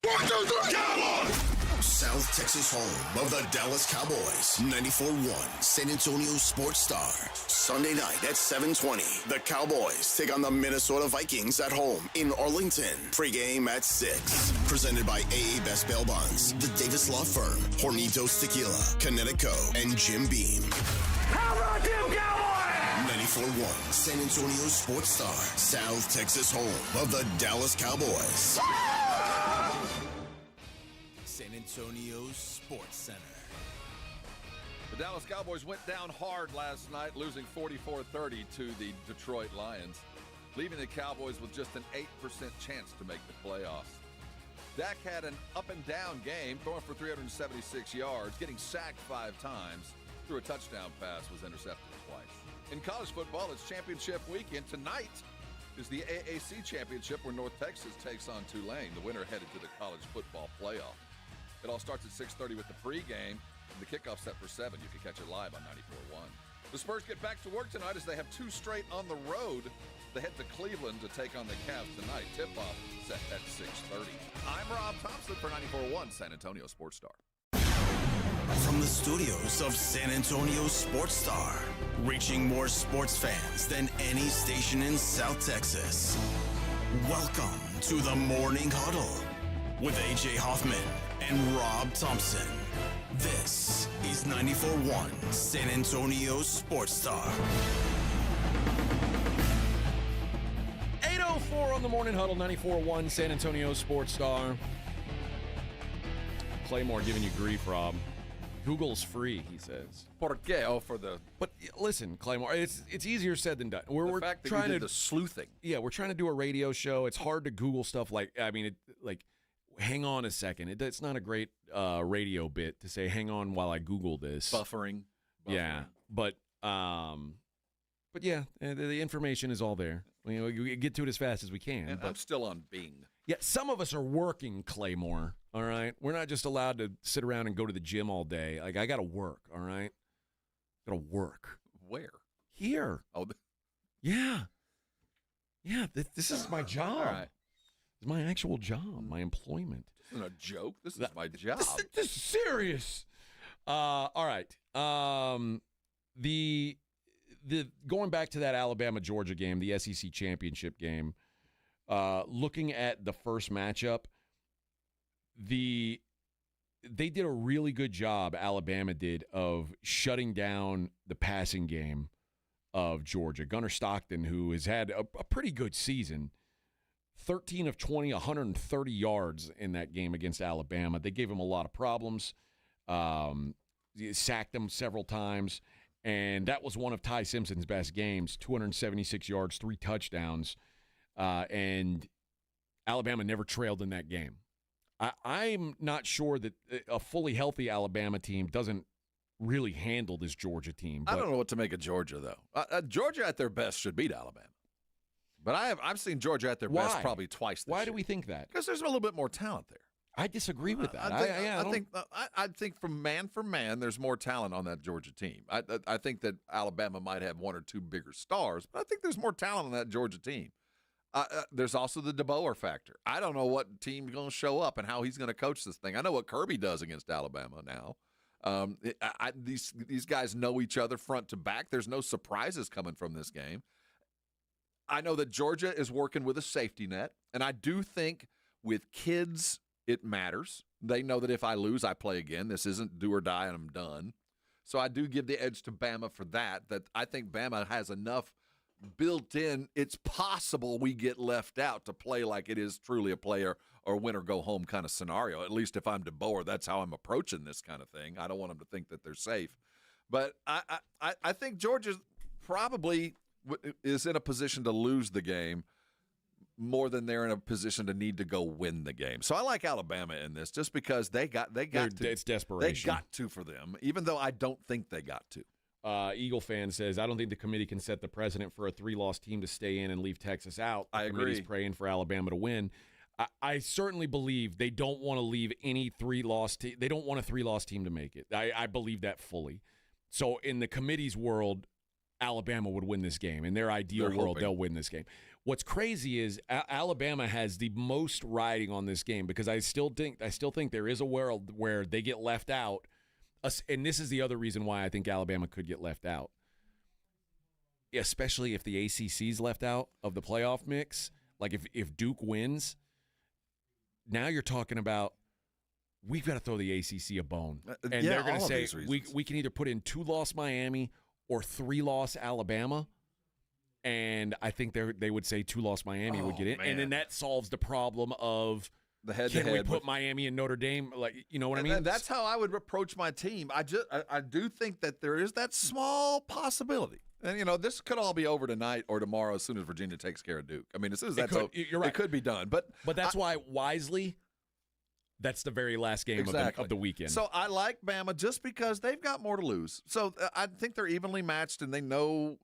1, 2, 3, Cowboys! South Texas home of the Dallas Cowboys. 94.1 San Antonio Sports Star. Sunday night at 7:20. The Cowboys take on the Minnesota Vikings at home in Arlington. Pre-game at 6. Presented by AA Best Bail Bonds, the Davis Law Firm, Hornitos Tequila, Connecticut, and Jim Beam. How about them Cowboys? 94.1 San Antonio Sports Star. South Texas home of the Dallas Cowboys. San Antonio Sports Center. The Dallas Cowboys went down hard last night, losing 44-30 to the Detroit Lions, leaving the Cowboys with just an 8% chance to make the playoffs. Dak had an up-and-down game, throwing for 376 yards, getting sacked 5 times, threw a touchdown pass, was intercepted twice. In college football, it's championship weekend. Tonight is the AAC Championship, where North Texas takes on Tulane, the winner headed to the college football playoff. It all starts at 6:30 with the pregame, and the kickoff set for 7. You can catch it live on 94.1. The Spurs get back to work tonight as they have 2 straight on the road They head to Cleveland to take on the Cavs tonight. Tip-off set at 6:30. I'm Rob Thompson for 94.1 San Antonio Sports Star. From the studios of San Antonio Sports Star, reaching more sports fans than any station in South Texas. Welcome to the Morning Huddle with A.J. Hoffman and Rob Thompson. This is 94.1 San Antonio Sports Star. 8:04 on the Morning Huddle, 94.1 San Antonio Sports Star. Claymore giving you grief, Rob. Google's free, he says. Por qué? Oh, for the... But listen, Claymore, it's easier said than done. The fact that you did the sleuthing. Yeah, we're trying to do a radio show. It's hard to Google stuff hang on a second. It's not a great radio bit to say, hang on while I Google this. Buffering. Yeah, but yeah, the information is all there. We get to it as fast as we can. And I'm still on Bing. Yeah, some of us are working, Claymore, all right? We're not just allowed to sit around and go to the gym all day. Like, I got to work, all right? Got to work. Where? Here. Oh, yeah. Yeah, this is my job. All right. This is my actual job, my employment. This isn't a joke. This is my job. This is serious. All right. The going back to that Alabama-Georgia game, the SEC championship game, looking at the first matchup, they did a really good job, Alabama did, of shutting down the passing game of Georgia. Gunnar Stockton, who has had a pretty good season, 13 of 20, 130 yards in that game against Alabama. They gave him a lot of problems, sacked him several times, and that was one of Ty Simpson's best games, 276 yards, 3 touchdowns. And Alabama never trailed in that game. I'm not sure that a fully healthy Alabama team doesn't really handle this Georgia team. I don't know what to make of Georgia, though. Georgia at their best should beat Alabama. But I've seen Georgia at their best probably twice this year. Why do we think that? Because there's a little bit more talent there. I disagree with that. I think from man for man, there's more talent on that Georgia team. I think that Alabama might have 1 or 2 bigger stars, but I think there's more talent on that Georgia team. There's also the DeBoer factor. I don't know what team's going to show up and how he's going to coach this thing. I know what Kirby does against Alabama now. These guys know each other front to back. There's no surprises coming from this game. I know that Georgia is working with a safety net, and I do think with kids it matters. They know that if I lose, I play again. This isn't do or die and I'm done. So I do give the edge to Bama for that I think Bama has enough built in. It's possible we get left out to play like it is truly a player or win or go home kind of scenario. At least if I'm DeBoer, that's how I'm approaching this kind of thing. I don't want them to think that they're safe. But I think Georgia probably is in a position to lose the game more than they're in a position to need to go win the game. So I like Alabama in this just because they got to. It's desperation. They got to for them, even though I don't think they got to. Eagle fan says, I don't think the committee can set the precedent for a 3-loss team to stay in and leave Texas out. I agree. He's praying for Alabama to win. I certainly believe they don't want to leave any 3-loss team. They don't want a 3-loss team to make it. I believe that fully. So in the committee's world, Alabama would win this game. In their ideal world, they'll win this game. What's crazy is Alabama has the most riding on this game because I still think there is a world where they get left out. And this is the other reason why I think Alabama could get left out, especially if the ACC's left out of the playoff mix. Like if Duke wins, now you're talking about we've got to throw the ACC a bone. And they're going to say we can either put in 2-loss Miami or 3-loss Alabama. And I think they would say 2-loss Miami would get in. Man. And then that solves the problem of the head-to-head. Can we put Miami and Notre Dame? Like, you know what I mean? That's how I would approach my team. I do think that there is that small possibility. And, this could all be over tonight or tomorrow as soon as Virginia takes care of Duke. I mean, as soon as you're right. It could be done. But that's why wisely – that's the very last game of the weekend. So I like Bama just because they've got more to lose. So I think they're evenly matched, and they know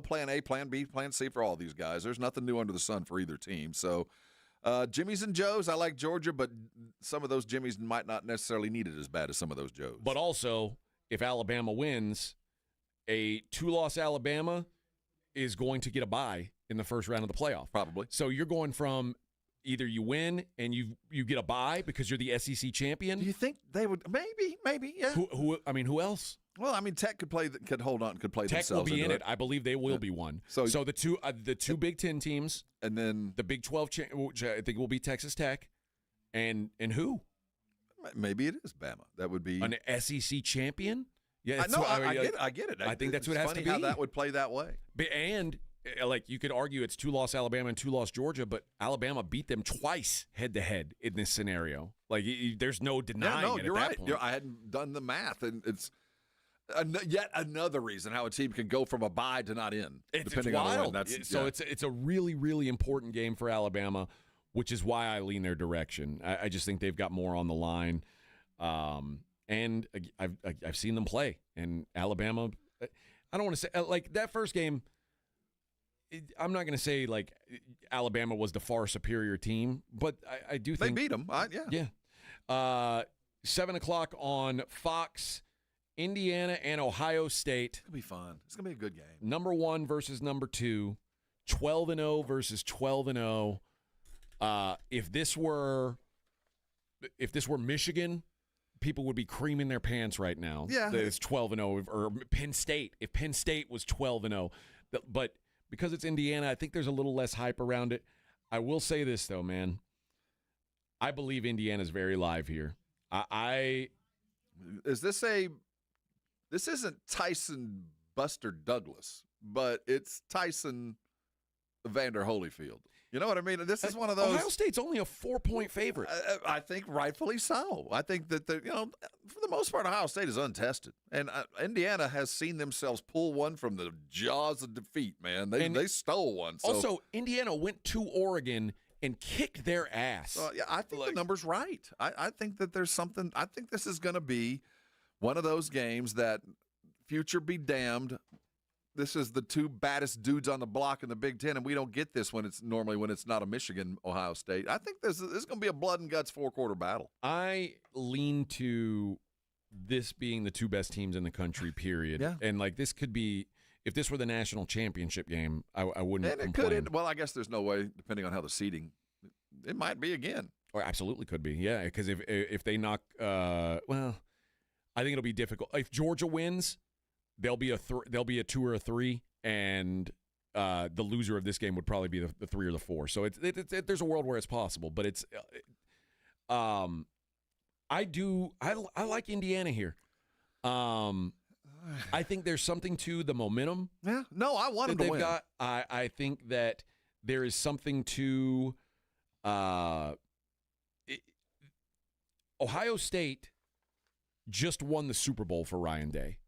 plan A, plan B, plan C for all these guys. There's nothing new under the sun for either team. So Jimmys and Joes, I like Georgia, but some of those Jimmys might not necessarily need it as bad as some of those Joes. But also, if Alabama wins, a 2-loss Alabama is going to get a bye in the first round of the playoff. Probably. So you're going from either you win and you get a bye because you're the SEC champion. Do you think they would? Maybe, yeah. Who else? Well, I mean, Tech could play Tech themselves will be in into it. I believe they will be one. So the two Big Ten teams, and then the Big 12, which I think will be Texas Tech, and who? Maybe it is Bama. That would be an SEC champion. Yeah, I get it. I think that's what it has to be. How that would play that way. And like you could argue it's 2-loss Alabama and 2-loss Georgia, but Alabama beat them twice head-to-head in this scenario. Like there's no denying it. You're at right. That point. I hadn't done the math, and it's yet another reason how a team can go from a bye to not in, depending on the win. It's a really, really important game for Alabama, which is why I lean their direction. I just think they've got more on the line, and I've seen them play. And Alabama, I don't want to say like that first game. I'm not going to say like Alabama was the far superior team, but I do think they beat them. Yeah. 7 o'clock on Fox. Indiana and Ohio State. It's going to be fun. It's going to be a good game. Number 1 versus number 2. 12-0 versus 12-0. If this were Michigan, people would be creaming their pants right now. Yeah. It's 12-0. Or Penn State. If Penn State was 12-0. But because it's Indiana, I think there's a little less hype around it. I will say this, though, man. I believe Indiana's very live here. This isn't Tyson Buster Douglas, but it's Tyson Vander Holyfield. You know what I mean? This is one of those. Ohio State's only a 4-point favorite. I think rightfully so. I think that for the most part, Ohio State is untested, and Indiana has seen themselves pull one from the jaws of defeat. Man, they stole one. So. Also, Indiana went to Oregon and kicked their ass. I think the number's right. I think that there's something. I think this is going to be one of those games that, future be damned, this is the two baddest dudes on the block in the Big Ten, and we don't get this when it's not a Michigan, Ohio State. I think this is going to be a blood and guts 4-quarter battle. I lean to this being the two best teams in the country, period. Yeah. And like this could be, if this were the national championship game, I wouldn't And it complain. could. Well, I guess there's no way, depending on how the seeding, it might be again. Or absolutely could be, yeah. Because if they knock, I think it'll be difficult. If Georgia wins, there'll be a 2 or a 3, and the loser of this game would probably be the 3 or the 4. So there's a world where it's possible, but it's I like Indiana here. I think there's something to the momentum. Yeah, no, I want them to win. I think that there is something to Ohio State just won the Super Bowl for Ryan Day.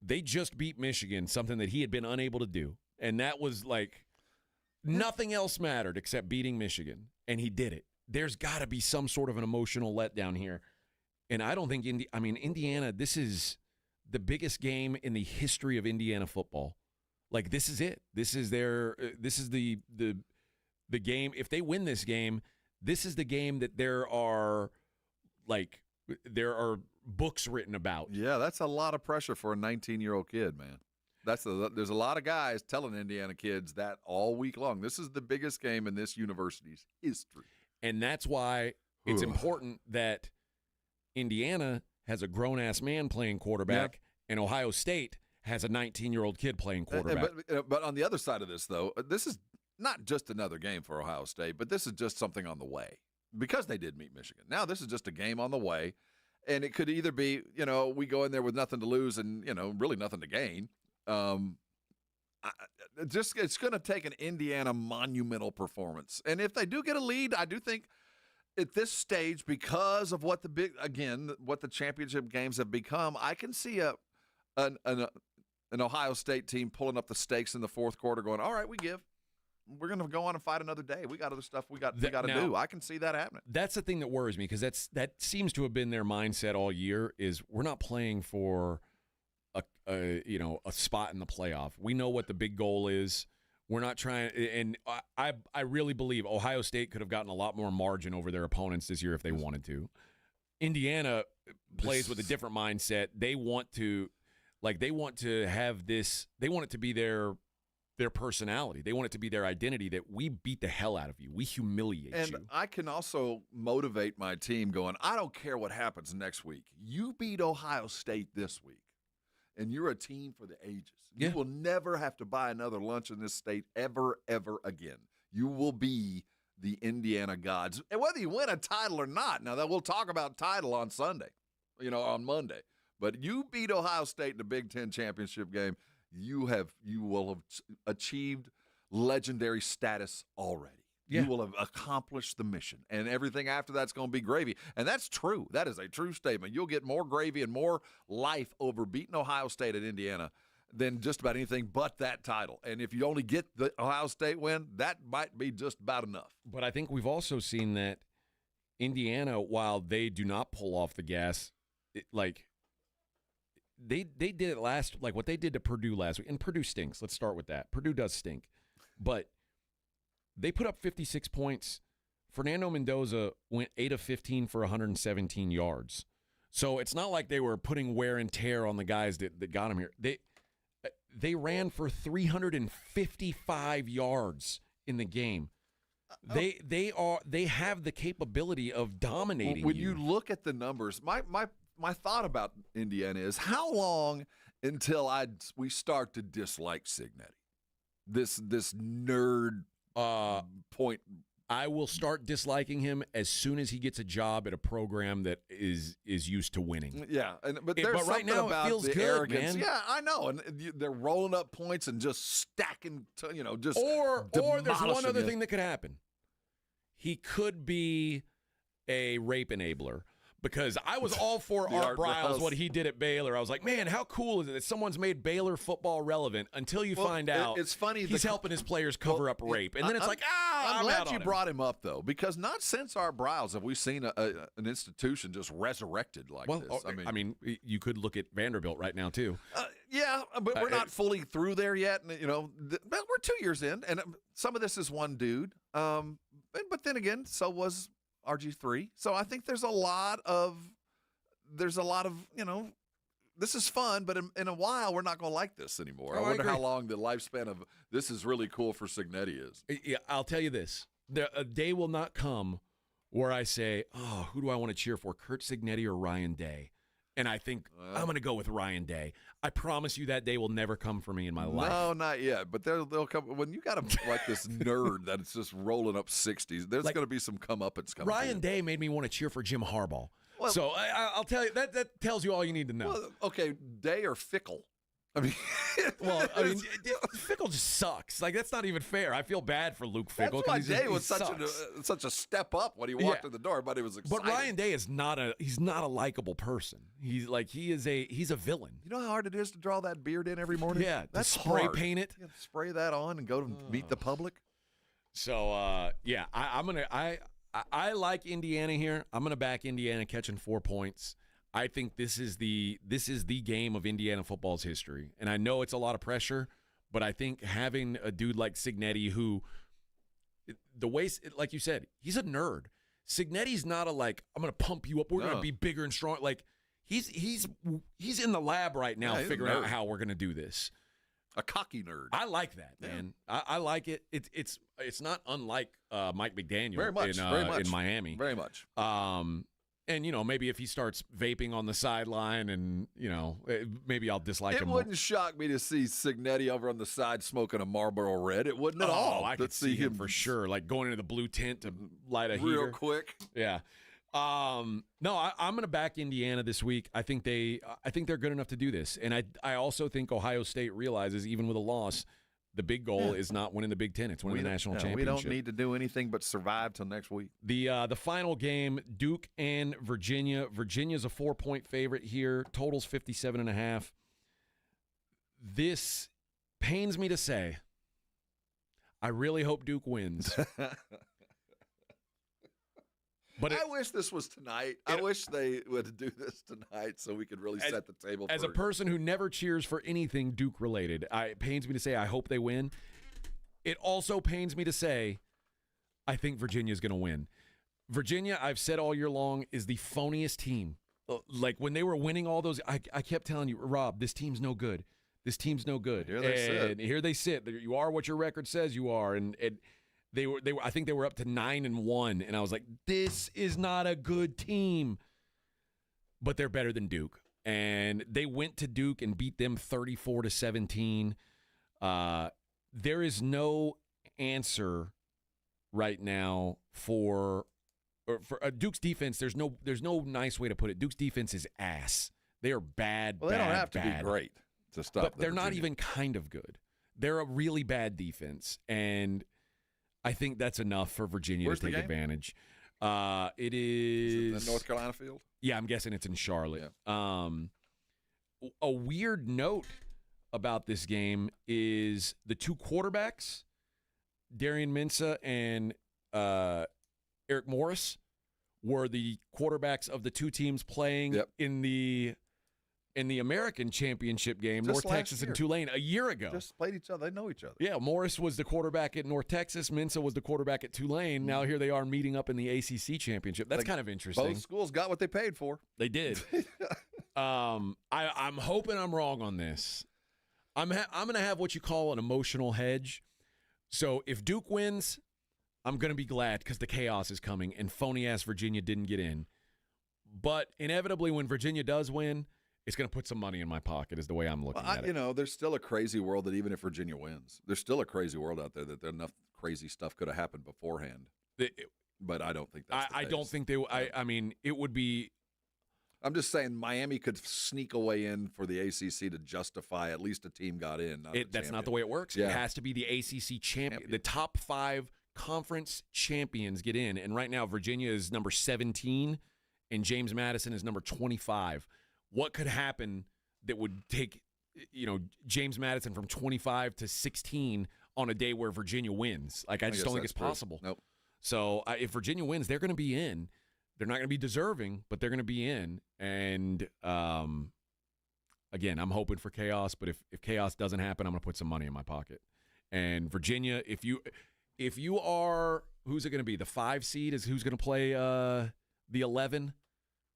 They just beat Michigan, something that he had been unable to do. And that was like nothing else mattered except beating Michigan. And he did it. There's got to be some sort of an emotional letdown here. And I don't think Indiana, this is the biggest game in the history of Indiana football. Like, this is it. This is the game. If they win this game, this is the game that there are books written about. Yeah, that's a lot of pressure for a 19-year-old kid, man. There's a lot of guys telling Indiana kids that all week long. This is the biggest game in this university's history. And that's why it's important that Indiana has a grown-ass man playing quarterback, and Ohio State has a 19-year-old kid playing quarterback. But on the other side of this, though, this is not just another game for Ohio State, but this is just something on the way because they did meet Michigan. Now this is just a game on the way, and it could either be, we go in there with nothing to lose and, really nothing to gain. It's going to take an Indiana monumental performance. And if they do get a lead, I do think at this stage, because of what the championship games have become, I can see an Ohio State team pulling up the stakes in the fourth quarter going, all right, we're going to go on and fight another day. We got other stuff we got to do. I can see that happening. That's the thing that worries me, because that seems to have been their mindset all year, is we're not playing for a spot in the playoff. We know what the big goal is. We're not trying, and I really believe Ohio State could have gotten a lot more margin over their opponents this year if they wanted to. Indiana plays with a different mindset. They want to have this. They want it to be their their personality. They want it to be their identity that we beat the hell out of you. We humiliate and you. And I can also motivate my team going, I don't care what happens next week. You beat Ohio State this week, and you're a team for the ages. Yeah. You will never have to buy another lunch in this state ever, ever again. You will be the Indiana Gods. And whether you win a title or not, now that we'll talk about title on Sunday, on Monday. But you beat Ohio State in the Big Ten championship game, you will have achieved legendary status already. Yeah. You will have accomplished the mission, and everything after that's going to be gravy. And that's true. That is a true statement. You'll get more gravy and more life over beating Ohio State at Indiana than just about anything but that title. And if you only get the Ohio State win, that might be just about enough. But I think we've also seen that Indiana, while they do not pull off the gas, they did it what they did to Purdue last week. And Purdue stinks. Let's start with that. Purdue does stink. But they put up 56 points. Fernando Mendoza went 8 of 15 for 117 yards. So it's not like they were putting wear and tear on the guys that got them here. They ran for 355 yards in the game. They have the capability of dominating. When you look at the numbers, my thought about Indiana is how long until we start to dislike Cignetti, this nerd point. I will start disliking him as soon as he gets a job at a program that is used to winning. Yeah, but there's but right something now about it feels the good, arrogance. man. Yeah, I know, and they're rolling up points and just stacking, just or there's one other you. thing that could happen. He could be a rape enabler. Because I was all for Art Briles, what he did at Baylor. I was like, man, how cool is it that someone's made Baylor football relevant until you find out it's funny he's helping his players cover up rape. And then it's I'm glad you him. brought him up, though, because not since Art Briles have we seen an institution just resurrected like this. I mean, you could look at Vanderbilt right now, too. Yeah, but we're not fully through there yet. And, but we're 2 years in, and some of this is one dude. But then again, so was RG3. So I think there's a lot of, this is fun, but in a while, we're not going to like this anymore. I wonder how long the lifespan of this is really cool for Cignetti is. Yeah, I'll tell you this. A day will not come where I say, oh, who do I want to cheer for, Kurt Cignetti or Ryan Day? And I think I'm going to go with Ryan Day. I promise you that day will never come for me in my life. No, not yet. But they'll come. When you got like this nerd that's just rolling up 60s, there's going to be some comeuppance coming. Ryan Day made me want to cheer for Jim Harbaugh. Well, so I'll tell you, that tells you all you need to know. Well, okay, Day or Fickle? I mean, Fickle just sucks. Like, that's not even fair. I feel bad for Luke Fickle. That's why Day was such a step up when he walked in the door. Everybody was excited. But Ryan Day is not a likable person. He's a villain. You know how hard it is to draw that beard in every morning? Yeah, that's spray hard. paint it. You spray that on and go to meet the public. So I like Indiana here. I'm gonna back Indiana catching 4 points. I think this is the game of Indiana football's history. And I know it's a lot of pressure, but I think having a dude like Cignetti who, the way, like you said, he's a nerd. Cignetti's not I'm going to pump you up. We're going to be bigger and strong. Like, he's in the lab right now figuring out how we're going to do this. A cocky nerd. I like that, man. I like it. It's not unlike Mike McDaniel very much. In Miami. Very much. And, maybe if he starts vaping on the sideline and, maybe I'll dislike him more. It wouldn't shock me to see Cignetti over on the side smoking a Marlboro Red. It wouldn't at all. I could see him for sure, like going into the blue tent to light a heater. Real quick. Yeah. No, I'm going to back Indiana this week. I think they're good enough to do this. And I also think Ohio State realizes, even with a loss, the big goal is not winning the Big Ten. It's winning the national championship. We don't need to do anything but survive till next week. The final game, Duke and Virginia. Virginia's a 4-point favorite here. Total's 57.5. This pains me to say. I really hope Duke wins. But I wish this was tonight. I wish they would do this tonight so we could really set the table. As a person who never cheers for anything Duke related, it pains me to say I hope they win. It also pains me to say I think Virginia's going to win. Virginia, I've said all year long, is the phoniest team. Like when they were winning all those, I kept telling you, Rob, this team's no good. This team's no good. Here they sit. Here they sit. You are what your record says you are. And they were. I think they were up to 9-1, and I was like, this is not a good team. But they're better than Duke, and they went to Duke and beat them 34-17. There is no answer right now for Duke's defense. There's no nice way to put it. Duke's defense is ass. They are bad. Well, they don't have to be great to stop. But they're not even kind of good. They're a really bad defense, and I think that's enough for Virginia to take advantage. It is the North Carolina field? Yeah, I'm guessing it's in Charlotte. Yeah. A weird note about this game is the two quarterbacks, Darian Mensah and Eric Morris, were the quarterbacks of the two teams playing in the American Championship game, North Texas and Tulane, a year ago. Just played each other. They know each other. Yeah, Morris was the quarterback at North Texas. Mensah was the quarterback at Tulane. Now here they are meeting up in the ACC Championship. That's kind of interesting. Both schools got what they paid for. They did. I'm hoping I'm wrong on this. I'm going to have what you call an emotional hedge. So if Duke wins, I'm going to be glad because the chaos is coming and phony-ass Virginia didn't get in. But inevitably when Virginia does win, it's going to put some money in my pocket is the way I'm looking at it. You know, there's still a crazy world that even if Virginia wins, there's still a crazy world out there that enough crazy stuff could have happened beforehand. But I don't think that's the I case. don't think they – I mean, it would be – I'm just saying Miami could sneak a way in for the ACC to justify at least a team got in. That's not the way it works. Yeah. It has to be the ACC champion. The top 5 conference champions get in. And right now Virginia is number 17 and James Madison is number 25. What could happen that would take, James Madison from 25 to 16 on a day where Virginia wins? Like, I just don't think it's possible. Nope. So if Virginia wins, they're going to be in. They're not going to be deserving, but they're going to be in. And, again, I'm hoping for chaos, but if chaos doesn't happen, I'm going to put some money in my pocket. And Virginia, if you are, who's it going to be? The 5 seed is who's going to play the 11?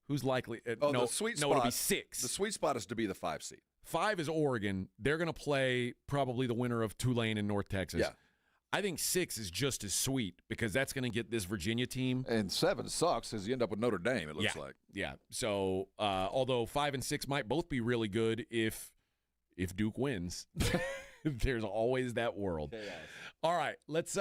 Who's likely? The sweet spot. No, it'll be 6. The sweet spot is to be the 5 seed. 5 is Oregon. They're going to play probably the winner of Tulane and North Texas. Yeah. I think 6 is just as sweet because that's going to get this Virginia team. And 7 sucks because you end up with Notre Dame, it looks like. Yeah. So, although 5 and 6 might both be really good if Duke wins. There's always that world. Chaos. All right, let's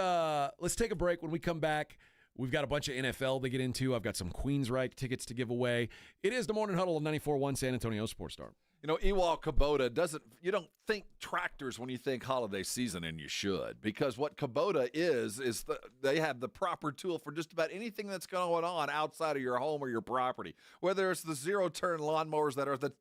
take a break. When we come back, we've got a bunch of NFL to get into. I've got some Queensryche tickets to give away. It is the Morning Huddle of 94.1 San Antonio Sports Star. Ewald Kubota you don't think tractors when you think holiday season, and you should, because what Kubota is they have the proper tool for just about anything that's going on outside of your home or your property. Whether it's the zero-turn lawnmowers that are the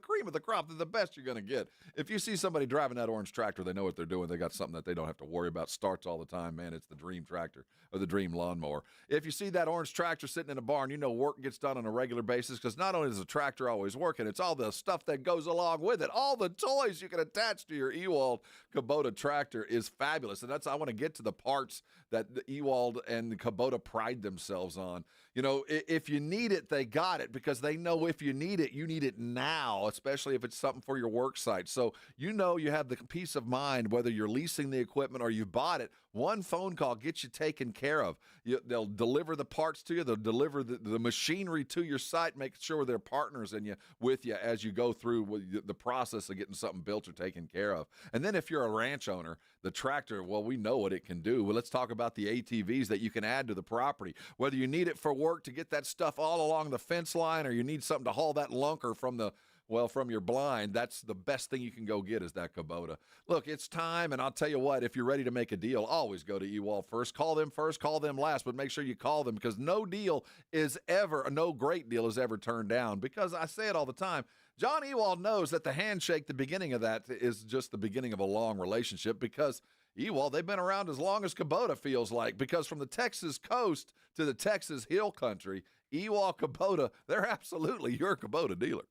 cream of the crop, they're the best you're going to get. If you see somebody driving that orange tractor, they know what they're doing. They got something that they don't have to worry about. Starts all the time, man. It's the dream tractor or the dream lawnmower. If you see that orange tractor sitting in a barn, you know work gets done on a regular basis because not only is the tractor always working, it's all the stuff that goes along with it. All the toys you can attach to your Ewald Kubota tractor is fabulous. And I want to get to the parts that the Ewald and the Kubota pride themselves on. If you need it, they got it because they know if you need it now, especially if it's something for your work site. So you have the peace of mind whether you're leasing the equipment or you bought it. One phone call gets you taken care of. They'll deliver the parts to you. They'll deliver the machinery to your site, make sure they're partners with you as you go through the process of getting something built or taken care of. And then if you're a ranch owner, the tractor, well, we know what it can do. Well, let's talk about the ATVs that you can add to the property. Whether you need it for work to get that stuff all along the fence line or you need something to haul that lunker from your blind, that's the best thing you can go get is that Kubota. Look, it's time, and I'll tell you what, if you're ready to make a deal, always go to Ewald first. Call them first, call them last, but make sure you call them because no great deal is ever turned down because I say it all the time. John Ewald knows that the handshake, the beginning of that, is just the beginning of a long relationship because Ewald, they've been around as long as Kubota feels like because from the Texas coast to the Texas hill country, Ewald Kubota, they're absolutely your Kubota dealer.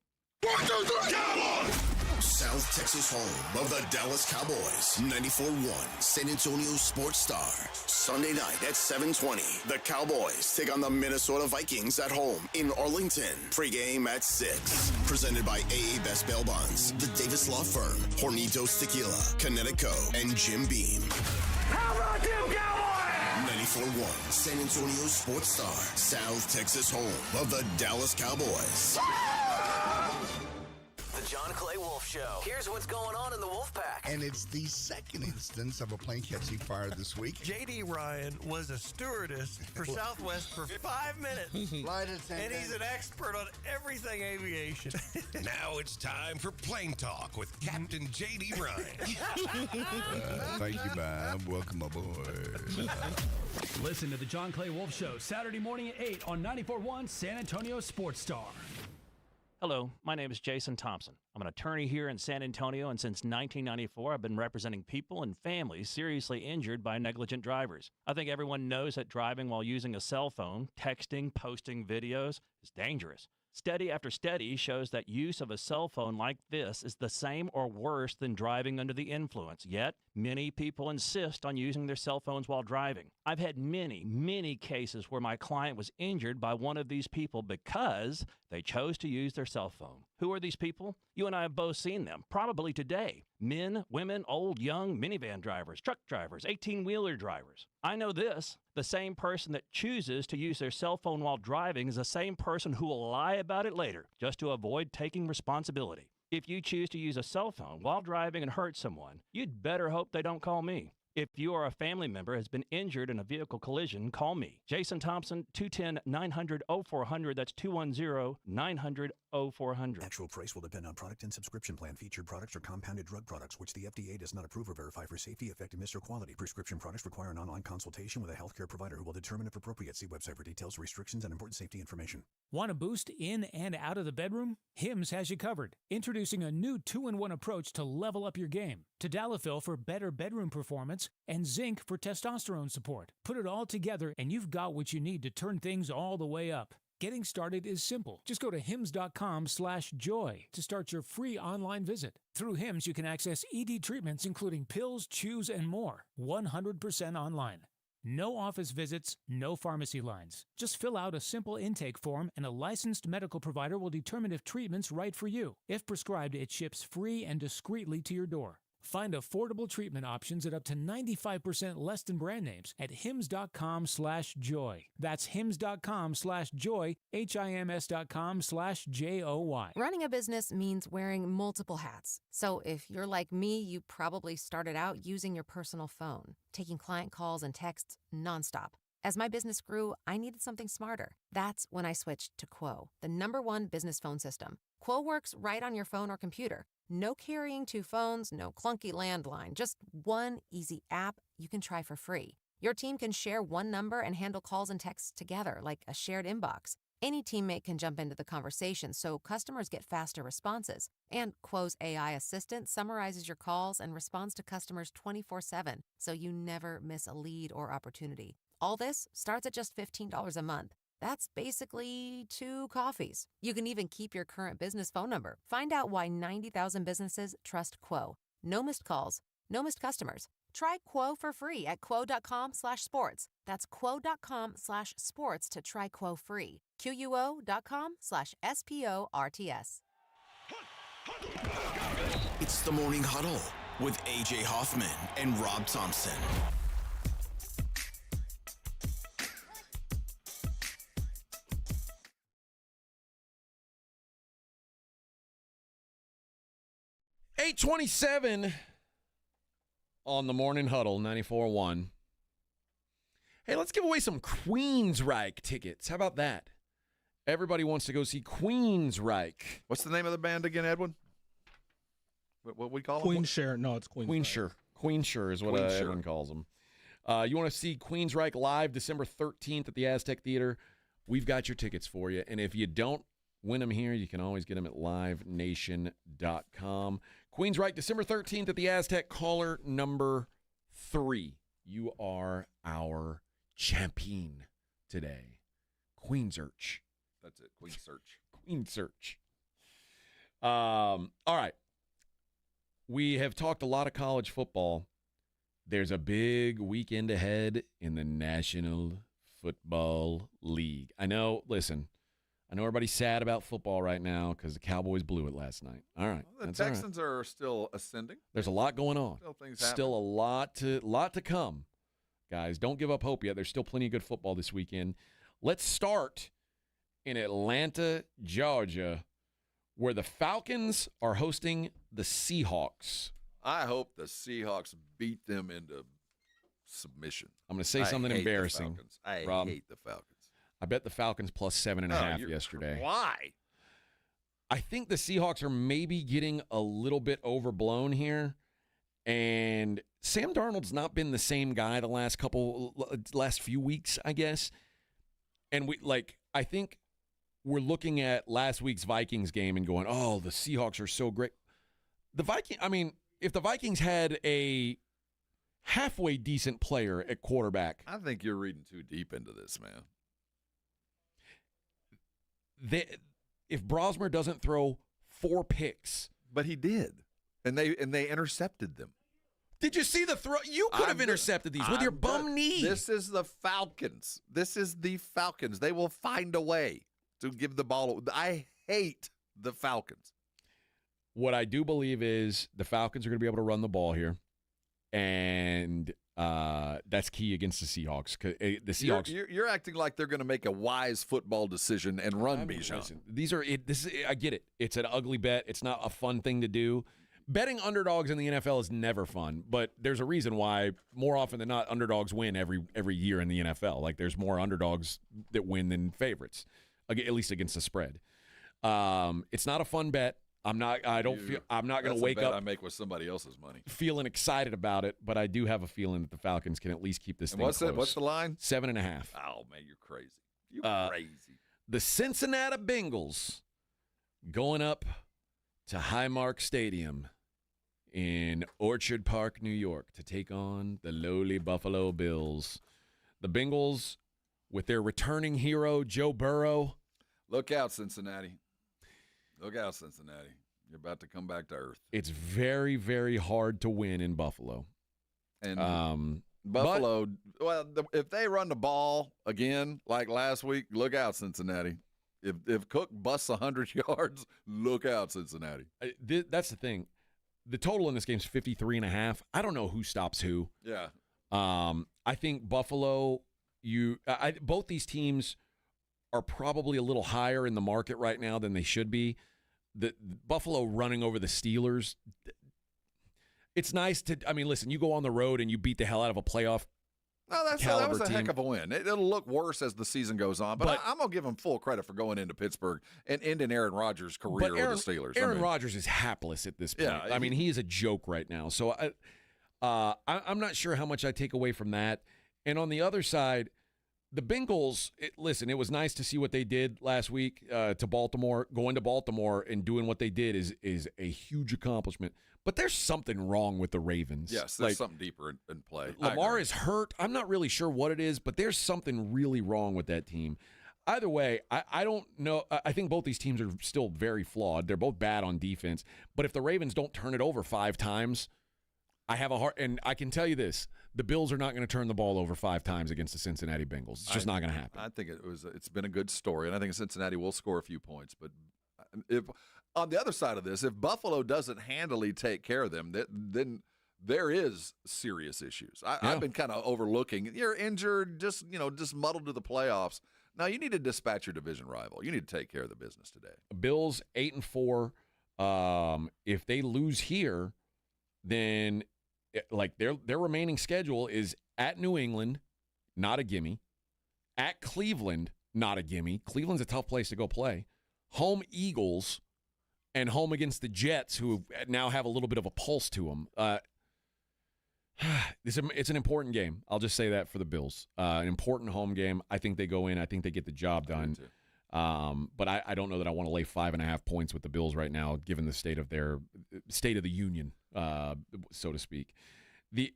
1, 2, 3, come on! South Texas home of the Dallas Cowboys. 94.1 San Antonio Sports Star. Sunday night at 7:20. The Cowboys take on the Minnesota Vikings at home in Arlington. Pre-game at 6. Presented by AA Best Bail Bonds, the Davis Law Firm, Hornitos Tequila, Connecticut, and Jim Beam. How about them Cowboys? 94.1 San Antonio Sports Star. South Texas home of the Dallas Cowboys. The John Clay Wolf Show. Here's what's going on in the Wolf Pack. And it's the second instance of a plane catching fire this week. J.D. Ryan was a stewardess for Southwest for 5 minutes. Flight attendant. And he's an expert on everything aviation. Now it's time for Plane Talk with Captain J.D. Ryan. Thank you, Bob. Welcome aboard. Listen to the John Clay Wolf Show Saturday morning at 8 on 94.1 San Antonio Sports Star. Hello, my name is Jason Thompson. I'm an attorney here in San Antonio, and since 1994, I've been representing people and families seriously injured by negligent drivers. I think everyone knows that driving while using a cell phone, texting, posting videos is dangerous. Study after study shows that use of a cell phone like this is the same or worse than driving under the influence. Yet, many people insist on using their cell phones while driving. I've had many cases where my client was injured by one of these people because they chose to use their cell phone. Who are these people? You and I have both seen them, probably today. Men, women, old, young, minivan drivers, truck drivers, 18-wheeler drivers. I know this. The same person that chooses to use their cell phone while driving is the same person who will lie about it later just to avoid taking responsibility. If you choose to use a cell phone while driving and hurt someone, you'd better hope they don't call me. If you or a family member has been injured in a vehicle collision, call me. Jason Thompson, 210-900-0400. That's 210-900-0400. Actual price will depend on product and subscription plan. Featured products are compounded drug products, which the FDA does not approve or verify for safety, effectiveness, or quality. Prescription products require an online consultation with a healthcare provider who will determine if appropriate. See website for details, restrictions, and important safety information. Want a boost in and out of the bedroom? Hims has you covered. Introducing a new 2-in-1 approach to level up your game. Tadalafil for better bedroom performance and zinc for testosterone support. Put it all together and you've got what you need to turn things all the way up. Getting started is simple. Just go to hims.com/joy to start your free online visit. Through Hims, you can access ED treatments including pills, chews, and more. 100% online. No office visits, no pharmacy lines. Just fill out a simple intake form and a licensed medical provider will determine if treatment's right for you. If prescribed, it ships free and discreetly to your door. Find affordable treatment options at up to 95% less than brand names at hims.com/joy. That's hims.com/joy, hims.com/joy. Running a business means wearing multiple hats. So if you're like me, you probably started out using your personal phone, taking client calls and texts nonstop. As my business grew, I needed something smarter. That's when I switched to Quo, the #1 business phone system. Quo works right on your phone or computer. No carrying 2 phones, no clunky landline, just one easy app you can try for free. Your team can share one number and handle calls and texts together like a shared inbox. Any teammate can jump into the conversation so customers get faster responses. And Quo's AI assistant summarizes your calls and responds to customers 24/7 so you never miss a lead or opportunity. All this starts at just $15 a month. That's basically 2 coffees. You can even keep your current business phone number. Find out why 90,000 businesses trust Quo. No missed calls, no missed customers. Try Quo for free at quo.com/sports. That's quo.com/sports to try Quo free. QUO.com/SPORTS. It's the Morning Huddle with AJ Hoffman and Rob Thompson. $8:27 on the Morning Huddle, 94.1. Hey, let's give away some Queensryche tickets. How about that? Everybody wants to go see Queensryche. What's the name of the band again, Edwin? What we call them? Queenshare. No, it's Queenshare. Queenshare is what everyone calls them. You want to see Queensryche live December 13th at the Aztec Theater? We've got your tickets for you. And if you don't win them here, you can always get them at livenation.com. Queensryche, December 13th at the Aztec. Caller number 3. You are our champion today. Queensryche. That's it. Queensearch. Queensearch. All right. we have talked a lot of college football. There's a big weekend ahead in the National Football League. I know everybody's sad about football right now because the Cowboys blew it last night. All right. Well, the Texans are still ascending. There's a lot going on. Still things Still a lot to come. Guys, don't give up hope yet. There's still plenty of good football this weekend. Let's start in Atlanta, Georgia, where the Falcons are hosting the Seahawks. I hope the Seahawks beat them into submission. I'm going to say something embarrassing. I Rob. hate the Falcons. I bet the Falcons plus 7.5 yesterday. Why? I think the Seahawks are maybe getting a little bit overblown here. And Sam Darnold's not been the same guy the last few weeks, I guess. And I think we're looking at last week's Vikings game and going, "Oh, the Seahawks are so great." If the Vikings had a halfway decent player at quarterback, I think you're reading too deep into this, man. If Brosmer doesn't throw 4 picks, but he did, and they intercepted them. Did you see the throw? You could have intercepted these with your bum knee. This is the Falcons. They will find a way to give the ball. I hate the Falcons. What I do believe is the Falcons are going to be able to run the ball here, and that's key against the Seahawks. The Seahawks. You're acting like they're going to make a wise football decision and run Bijan. I get it. It's an ugly bet. It's not a fun thing to do. Betting underdogs in the NFL is never fun, but there's a reason why more often than not underdogs win every year in the NFL. Like there's more underdogs that win than favorites, at least against the spread. It's not a fun bet. I'm not going to wake up. I make with somebody else's money. Feeling excited about it, but I do have a feeling that the Falcons can at least keep this thing close. What's the line? 7.5. Oh man, you're crazy. Crazy. The Cincinnati Bengals going up to Highmark Stadium in Orchard Park, New York, to take on the lowly Buffalo Bills. The Bengals, with their returning hero Joe Burrow. Look out, Cincinnati. Look out, Cincinnati. You're about to come back to earth. It's very, very hard to win in Buffalo. And Buffalo, if they run the ball again like last week, look out, Cincinnati. If Cook busts 100 yards, look out, Cincinnati. That's the thing. The total in this game is 53.5. I don't know who stops who. Yeah. I think Buffalo, both these teams are probably a little higher in the market right now than they should be. The Buffalo running over the Steelers, it's nice to. Listen, you go on the road and you beat the hell out of a playoff. Well, that was a heck of a win. It'll look worse as the season goes on, but I'm going to give him full credit for going into Pittsburgh and ending Aaron Rodgers' career with the Steelers. Aaron Rodgers is hapless at this point. Yeah, he is a joke right now. So I'm not sure how much I take away from that. And on the other side, the Bengals, it was nice to see what they did last week to Baltimore. Going to Baltimore and doing what they did is a huge accomplishment. But there's something wrong with the Ravens. Yes, there's something deeper in play. Lamar is hurt. I'm not really sure what it is, but there's something really wrong with that team. Either way, I don't know. I think both these teams are still very flawed. They're both bad on defense. But if the Ravens don't turn it over 5 times, I have a heart. And I can tell you this. The Bills are not going to turn the ball over 5 times against the Cincinnati Bengals. It's just not going to happen. I think it's been a good story, and I think Cincinnati will score a few points. But if on the other side of this, if Buffalo doesn't handily take care of them, then there is serious issues. I've been kind of overlooking. You're injured, just muddled to the playoffs. Now you need to dispatch your division rival. You need to take care of the business today. Bills 8-4. If they lose here, then their remaining schedule is at New England, not a gimme. At Cleveland, not a gimme. Cleveland's a tough place to go play. Home Eagles, and home against the Jets, who now have a little bit of a pulse to them. It's an important game. I'll just say that for the Bills. An important home game. I think they go in. I think they get the job done. But I don't know that I want to lay 5.5 points with the Bills right now, given the state of their state of the union, so to speak. The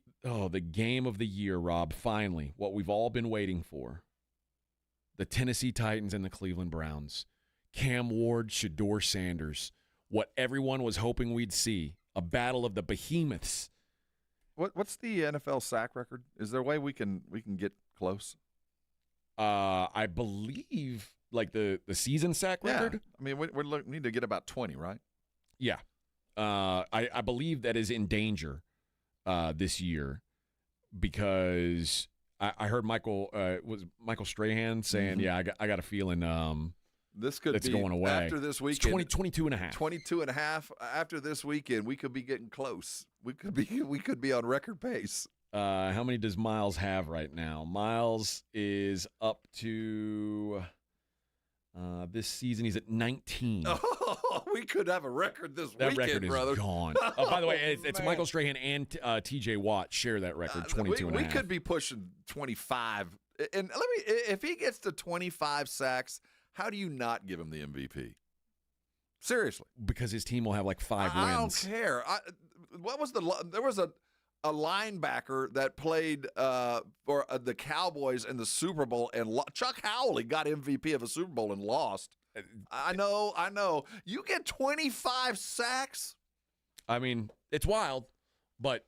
game of the year, Rob. Finally, what we've all been waiting for. The Tennessee Titans and the Cleveland Browns. Cam Ward, Shedeur Sanders. What everyone was hoping we'd see. a battle of the behemoths. What's the NFL sack record? Is there a way we can get close? I believe like the season sack record. I mean, we need to get about 20, right? Yeah. I believe that is in danger this year because I heard Michael Strahan saying, I got a feeling this could it's be going away after this weekend. It's 22 and a half. 22 and a half. After this weekend, we could be getting close. We could be on record pace. How many does Miles have right now? Miles is up to this season. He's at 19. Oh, we could have a record this that weekend, record is brother. Gone. By the way, it's Michael Strahan and T.J. Watt share that record, 22 and a half. We could be pushing 25. And if he gets to 25 sacks, how do you not give him the MVP? Seriously. Because his team will have like 5 wins. I don't care. There was a linebacker that played for the Cowboys in the Super Bowl, and Chuck Howley got MVP of a Super Bowl and lost. I know. You get 25 sacks? I mean, it's wild, but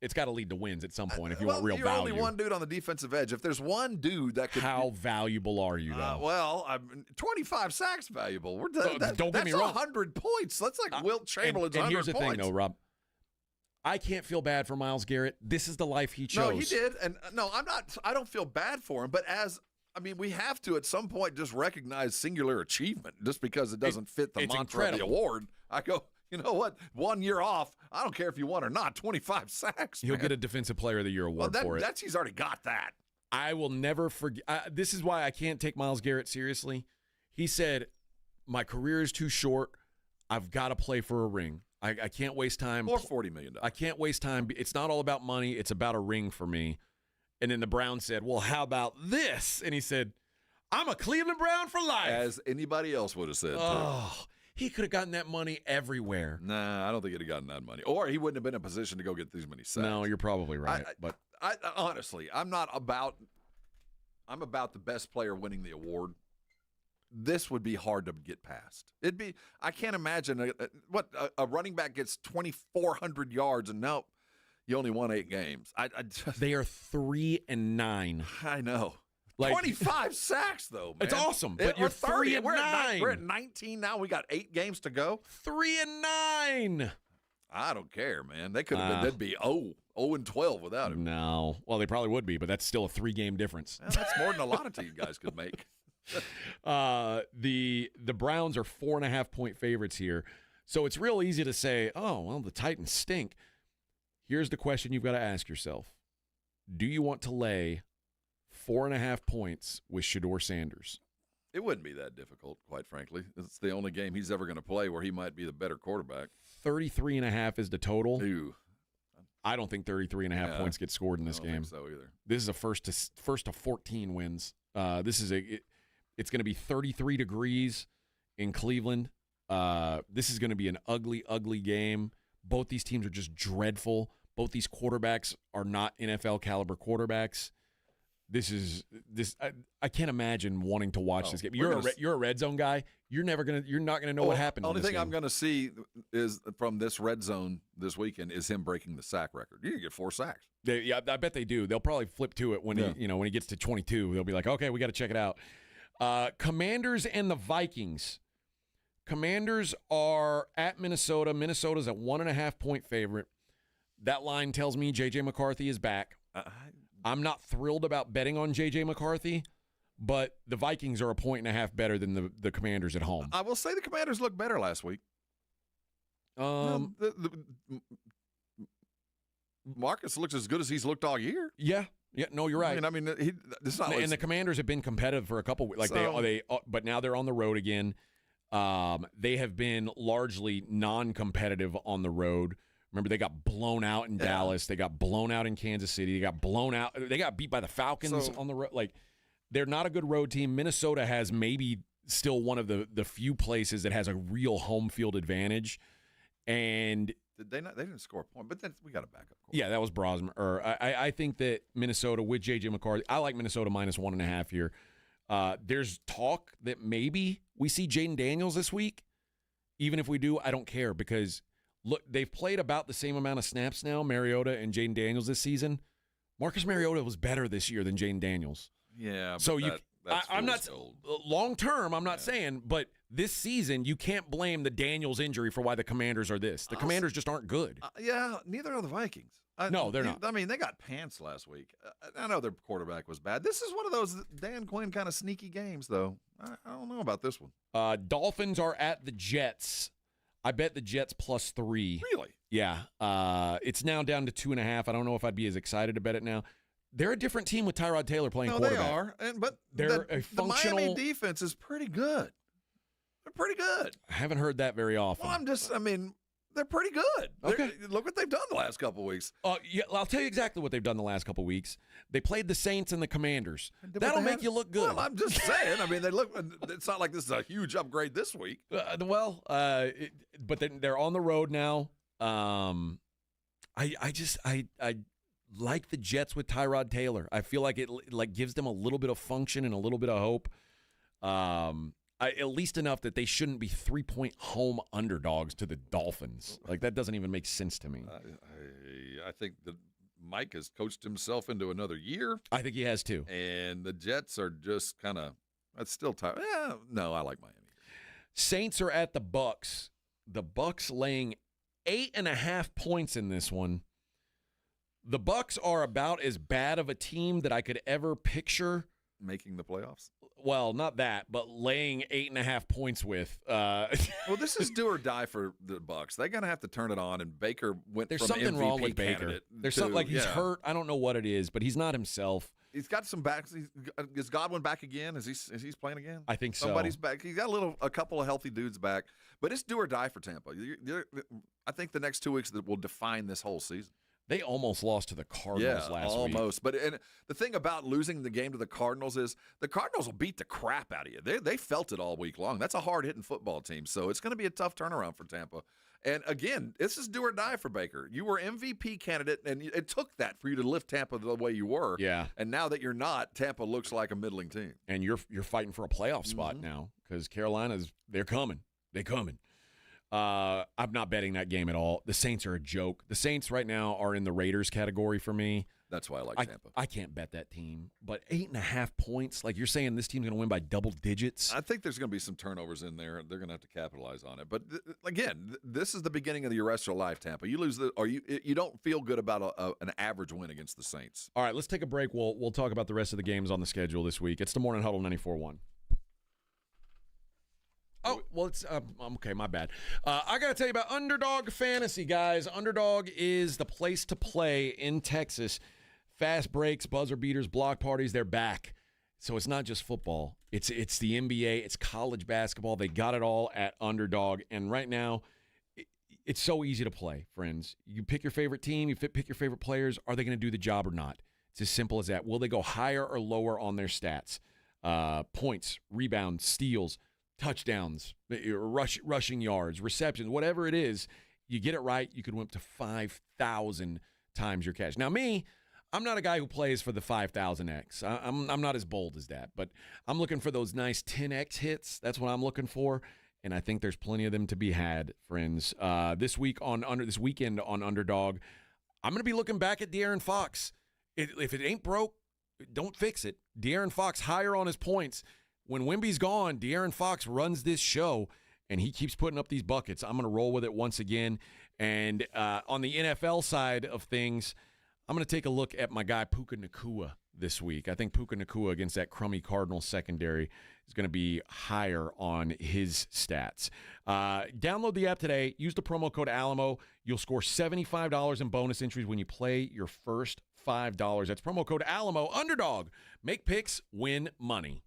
it's got to lead to wins at some point if you want real you're value. Only one dude on the defensive edge. If there's one dude that could... How valuable are you, though? 25 sacks valuable. Don't get me wrong. That's 100 points. That's like Wilt Chamberlain's 100 points. And here's the thing, though, Rob. I can't feel bad for Myles Garrett. This is the life he chose. No, he did. And no, I'm not. I don't feel bad for him. But we have to at some point just recognize singular achievement just because it doesn't fit the mantra incredible. of the award. I go, you know what? 1 year off. I don't care if you won or not. 25 sacks. He'll get a Defensive Player of the Year award for it. He's already got that. I will never forget. This is why I can't take Myles Garrett seriously. He said, "My career is too short. I've got to play for a ring. I can't waste time. Or $40 million. I can't waste time. It's not all about money. It's about a ring for me." And then the Browns said, "Well, how about this?" And he said, "I'm a Cleveland Brown for life." As anybody else would have said, too. He could have gotten that money everywhere. Nah, I don't think he'd have gotten that money. Or he wouldn't have been in a position to go get these many sacks. No, you're probably right. But honestly, I'm about the best player winning the award. This would be hard to get past. I can't imagine a running back gets 2,400 yards and no, you only won 8 games. They are 3-9. I know. Like, 25 sacks though, man. It's awesome, but you're 3-9. We're at 19 now. We got 8 games to go. 3-9. I don't care, man. They could have been. They'd be 0-12 without him. No, well, they probably would be, but that's still a 3-game difference. Well, that's more than a lot of you guys could make. The Browns are 4.5-point favorites here, so it's real easy to say, "Oh, well, the Titans stink." Here's the question you've got to ask yourself: do you want to lay 4.5 points with Shedeur Sanders? It wouldn't be that difficult, quite frankly. It's the only game he's ever going to play where he might be the better quarterback. 33.5 is the total. Ew. I don't think 33.5 points get scored in this game. I don't think so either. This is a first to 14 wins. It's going to be 33 degrees in Cleveland. This is going to be an ugly, ugly game. Both these teams are just dreadful. Both these quarterbacks are not NFL caliber quarterbacks. I can't imagine wanting to watch this game. You're a red zone guy. You're not gonna know what happened. The only thing game. I'm gonna see is from this red zone this weekend is him breaking the sack record. You can get 4 sacks. I bet they do. They'll probably flip to it when he gets to 22. They'll be like, okay, we got to check it out. Commanders and the Vikings. Commanders are at Minnesota. Minnesota's a 1.5-point favorite. That line tells me J.J. McCarthy is back. I'm not thrilled about betting on J.J. McCarthy, but the Vikings are 1.5 better than the Commanders at home. I will say the Commanders looked better last week. Marcus looks as good as he's looked all year. Yeah, no, you're right. I mean, it's not. And the Commanders have been competitive for a couple weeks. But now they're on the road again. They have been largely non-competitive on the road. Remember, they got blown out in Dallas. They got blown out in Kansas City. They got blown out. They got beat by the Falcons on the road. They're not a good road team. Minnesota has maybe still one of the few places that has a real home field advantage. And they didn't score a point, but then we got a backup. Yeah, that was Brosman. I think that Minnesota with J.J. McCarthy, I like Minnesota minus 1.5 here. There's talk that maybe we see Jaden Daniels this week. Even if we do, I don't care because look, they've played about the same amount of snaps now, Mariota and Jaden Daniels this season. Marcus Mariota was better this year than Jaden Daniels. Yeah, So that's I'm not gold. long term. I'm not saying, but this season you can't blame the Daniels injury for why the Commanders are this. The Commanders just aren't good. Yeah, neither are the Vikings. No, they're not. I mean, they got pants last week. I know their quarterback was bad. This is one of those Dan Quinn kind of sneaky games, though. I don't know about this one. Dolphins are at the Jets. I bet the Jets +3. Really? Yeah. It's now down to 2.5. I don't know if I'd be as excited to bet it now. They're a different team with Tyrod Taylor playing quarterback. They are. But they're a functional. The Miami defense is pretty good. They're pretty good. I haven't heard that very often. Well, they're pretty good. Okay. Look what they've done the last couple of weeks. Yeah, I'll tell you exactly what they've done the last couple of weeks. They played the Saints and the Commanders. That'll make you look good. Well, I'm just saying. I mean, they look. It's not like this is a huge upgrade this week. But they're on the road now. I like the Jets with Tyrod Taylor. I feel like it gives them a little bit of function and a little bit of hope. At least enough that they shouldn't be 3-point home underdogs to the Dolphins. Like, that doesn't even make sense to me. I think that Mike has coached himself into another year. I think he has too. And the Jets are just kind of – that's still tired. Yeah, no, I like Miami. Saints are at the Bucks. The Bucks laying 8.5 points in this one. The Bucks are about as bad of a team that I could ever picture making the playoffs. Well, not that, but laying 8.5 points with. Well, this is do or die for the Bucks. They're gonna have to turn it on, and Baker went. There's from something MVP wrong with Baker. There's something like he's hurt. I don't know what it is, but he's not himself. He's got some backs. Is Godwin back again? Is he playing again? I think so. Somebody's back. He's got a couple of healthy dudes back, but it's do or die for Tampa. I think the next 2 weeks that will define this whole season. They almost lost to the Cardinals last week. Almost. But the thing about losing the game to the Cardinals is the Cardinals will beat the crap out of you. They felt it all week long. That's a hard-hitting football team, so it's going to be a tough turnaround for Tampa. And, again, this is do or die for Baker. You were MVP candidate, and it took that for you to lift Tampa the way you were. Yeah. And now that you're not, Tampa looks like a middling team. And you're fighting for a playoff spot now because Carolina's – they're coming. They're coming. I'm not betting that game at all. The Saints are a joke. The Saints right now are in the Raiders category for me. That's why I like Tampa. I can't bet that team. But 8.5 points, like you're saying this team's going to win by double digits? I think there's going to be some turnovers in there. They're going to have to capitalize on it. But, again, this is the beginning of your rest of your life, Tampa. You lose you don't feel good about an average win against the Saints. All right, let's take a break. We'll talk about the rest of the games on the schedule this week. It's the Morning Huddle 94.1. Oh, well, it's okay, my bad. I got to tell you about Underdog Fantasy, guys. Underdog is the place to play in Texas. Fast breaks, buzzer beaters, block parties, they're back. So it's not just football. It's the NBA, it's college basketball. They got it all at Underdog. And right now, it's so easy to play, friends. You pick your favorite team, you pick your favorite players. Are they going to do the job or not? It's as simple as that. Will they go higher or lower on their stats? Points, rebounds, steals, touchdowns, rushing yards, receptions, whatever it is, you get it right, you could win up to 5,000 times your cash. Now, I'm not a guy who plays for the 5,000X. I'm not as bold as that, but I'm looking for those nice 10X hits. That's what I'm looking for, and I think there's plenty of them to be had, friends. This weekend on Underdog, I'm going to be looking back at De'Aaron Fox. If it ain't broke, don't fix it. De'Aaron Fox higher on his points. When Wemby's gone, De'Aaron Fox runs this show, and he keeps putting up these buckets. I'm going to roll with it once again. And on the NFL side of things, I'm going to take a look at my guy Puka Nacua this week. I think Puka Nacua against that crummy Cardinals secondary is going to be higher on his stats. Download the app today. Use the promo code Alamo. You'll score $75 in bonus entries when you play your first $5. That's promo code Alamo. Underdog. Make picks, win money.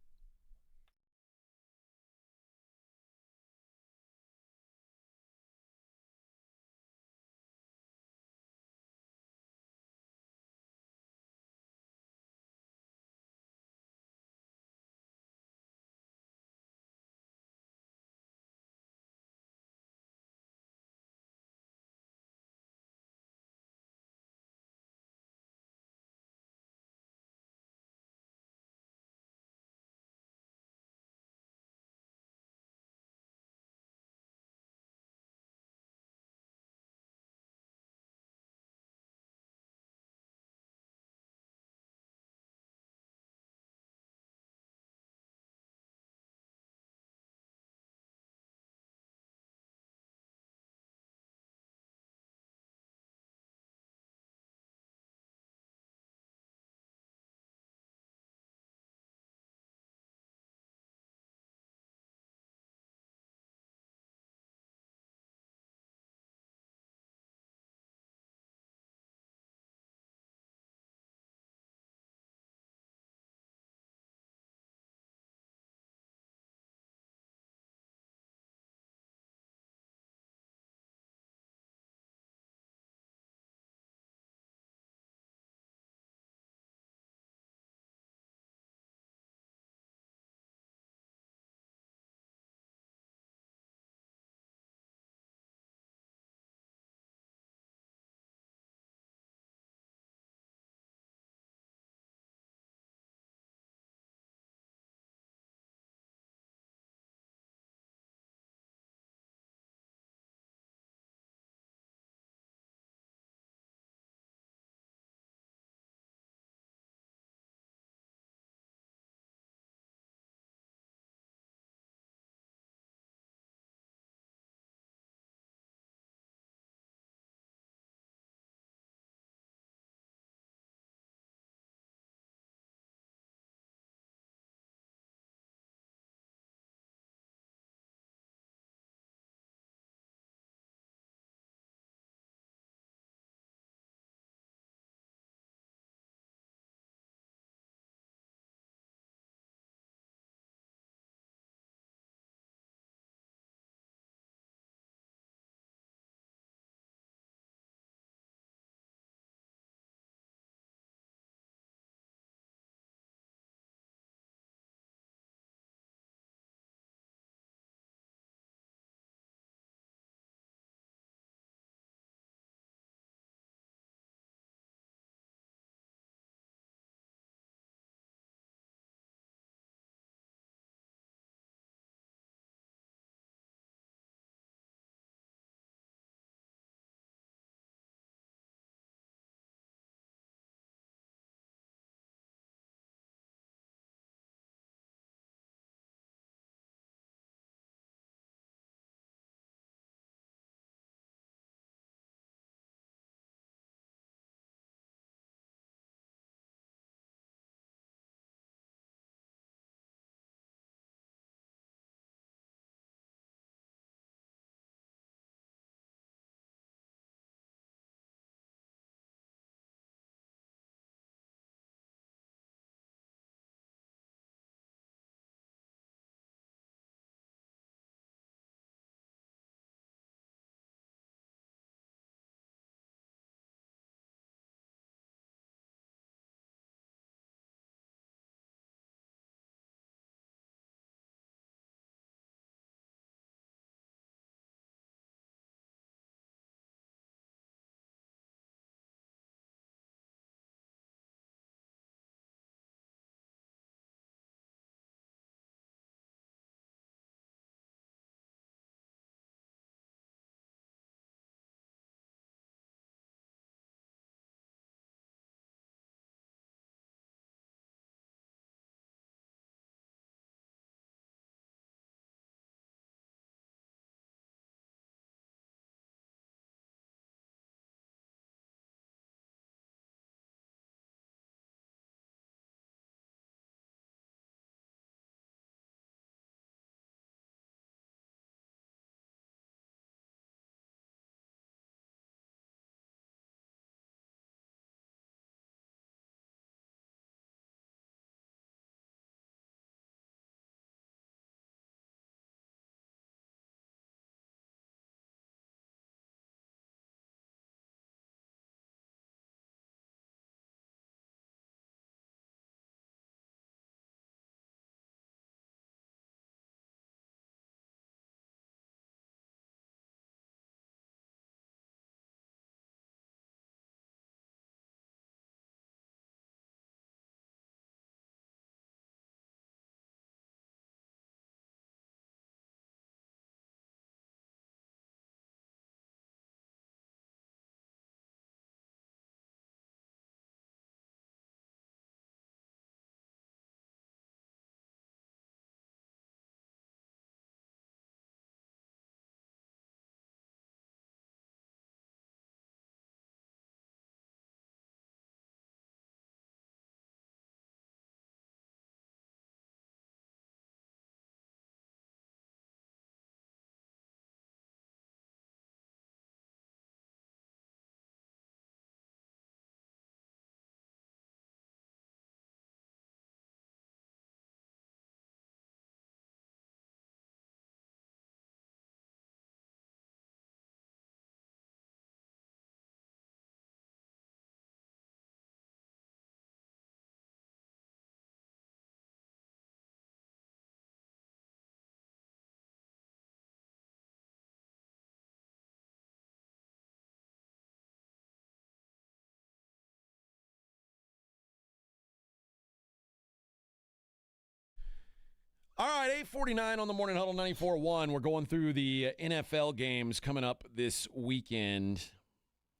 All right, 8:49 on the Morning Huddle 94.1. We're going through the NFL games coming up this weekend.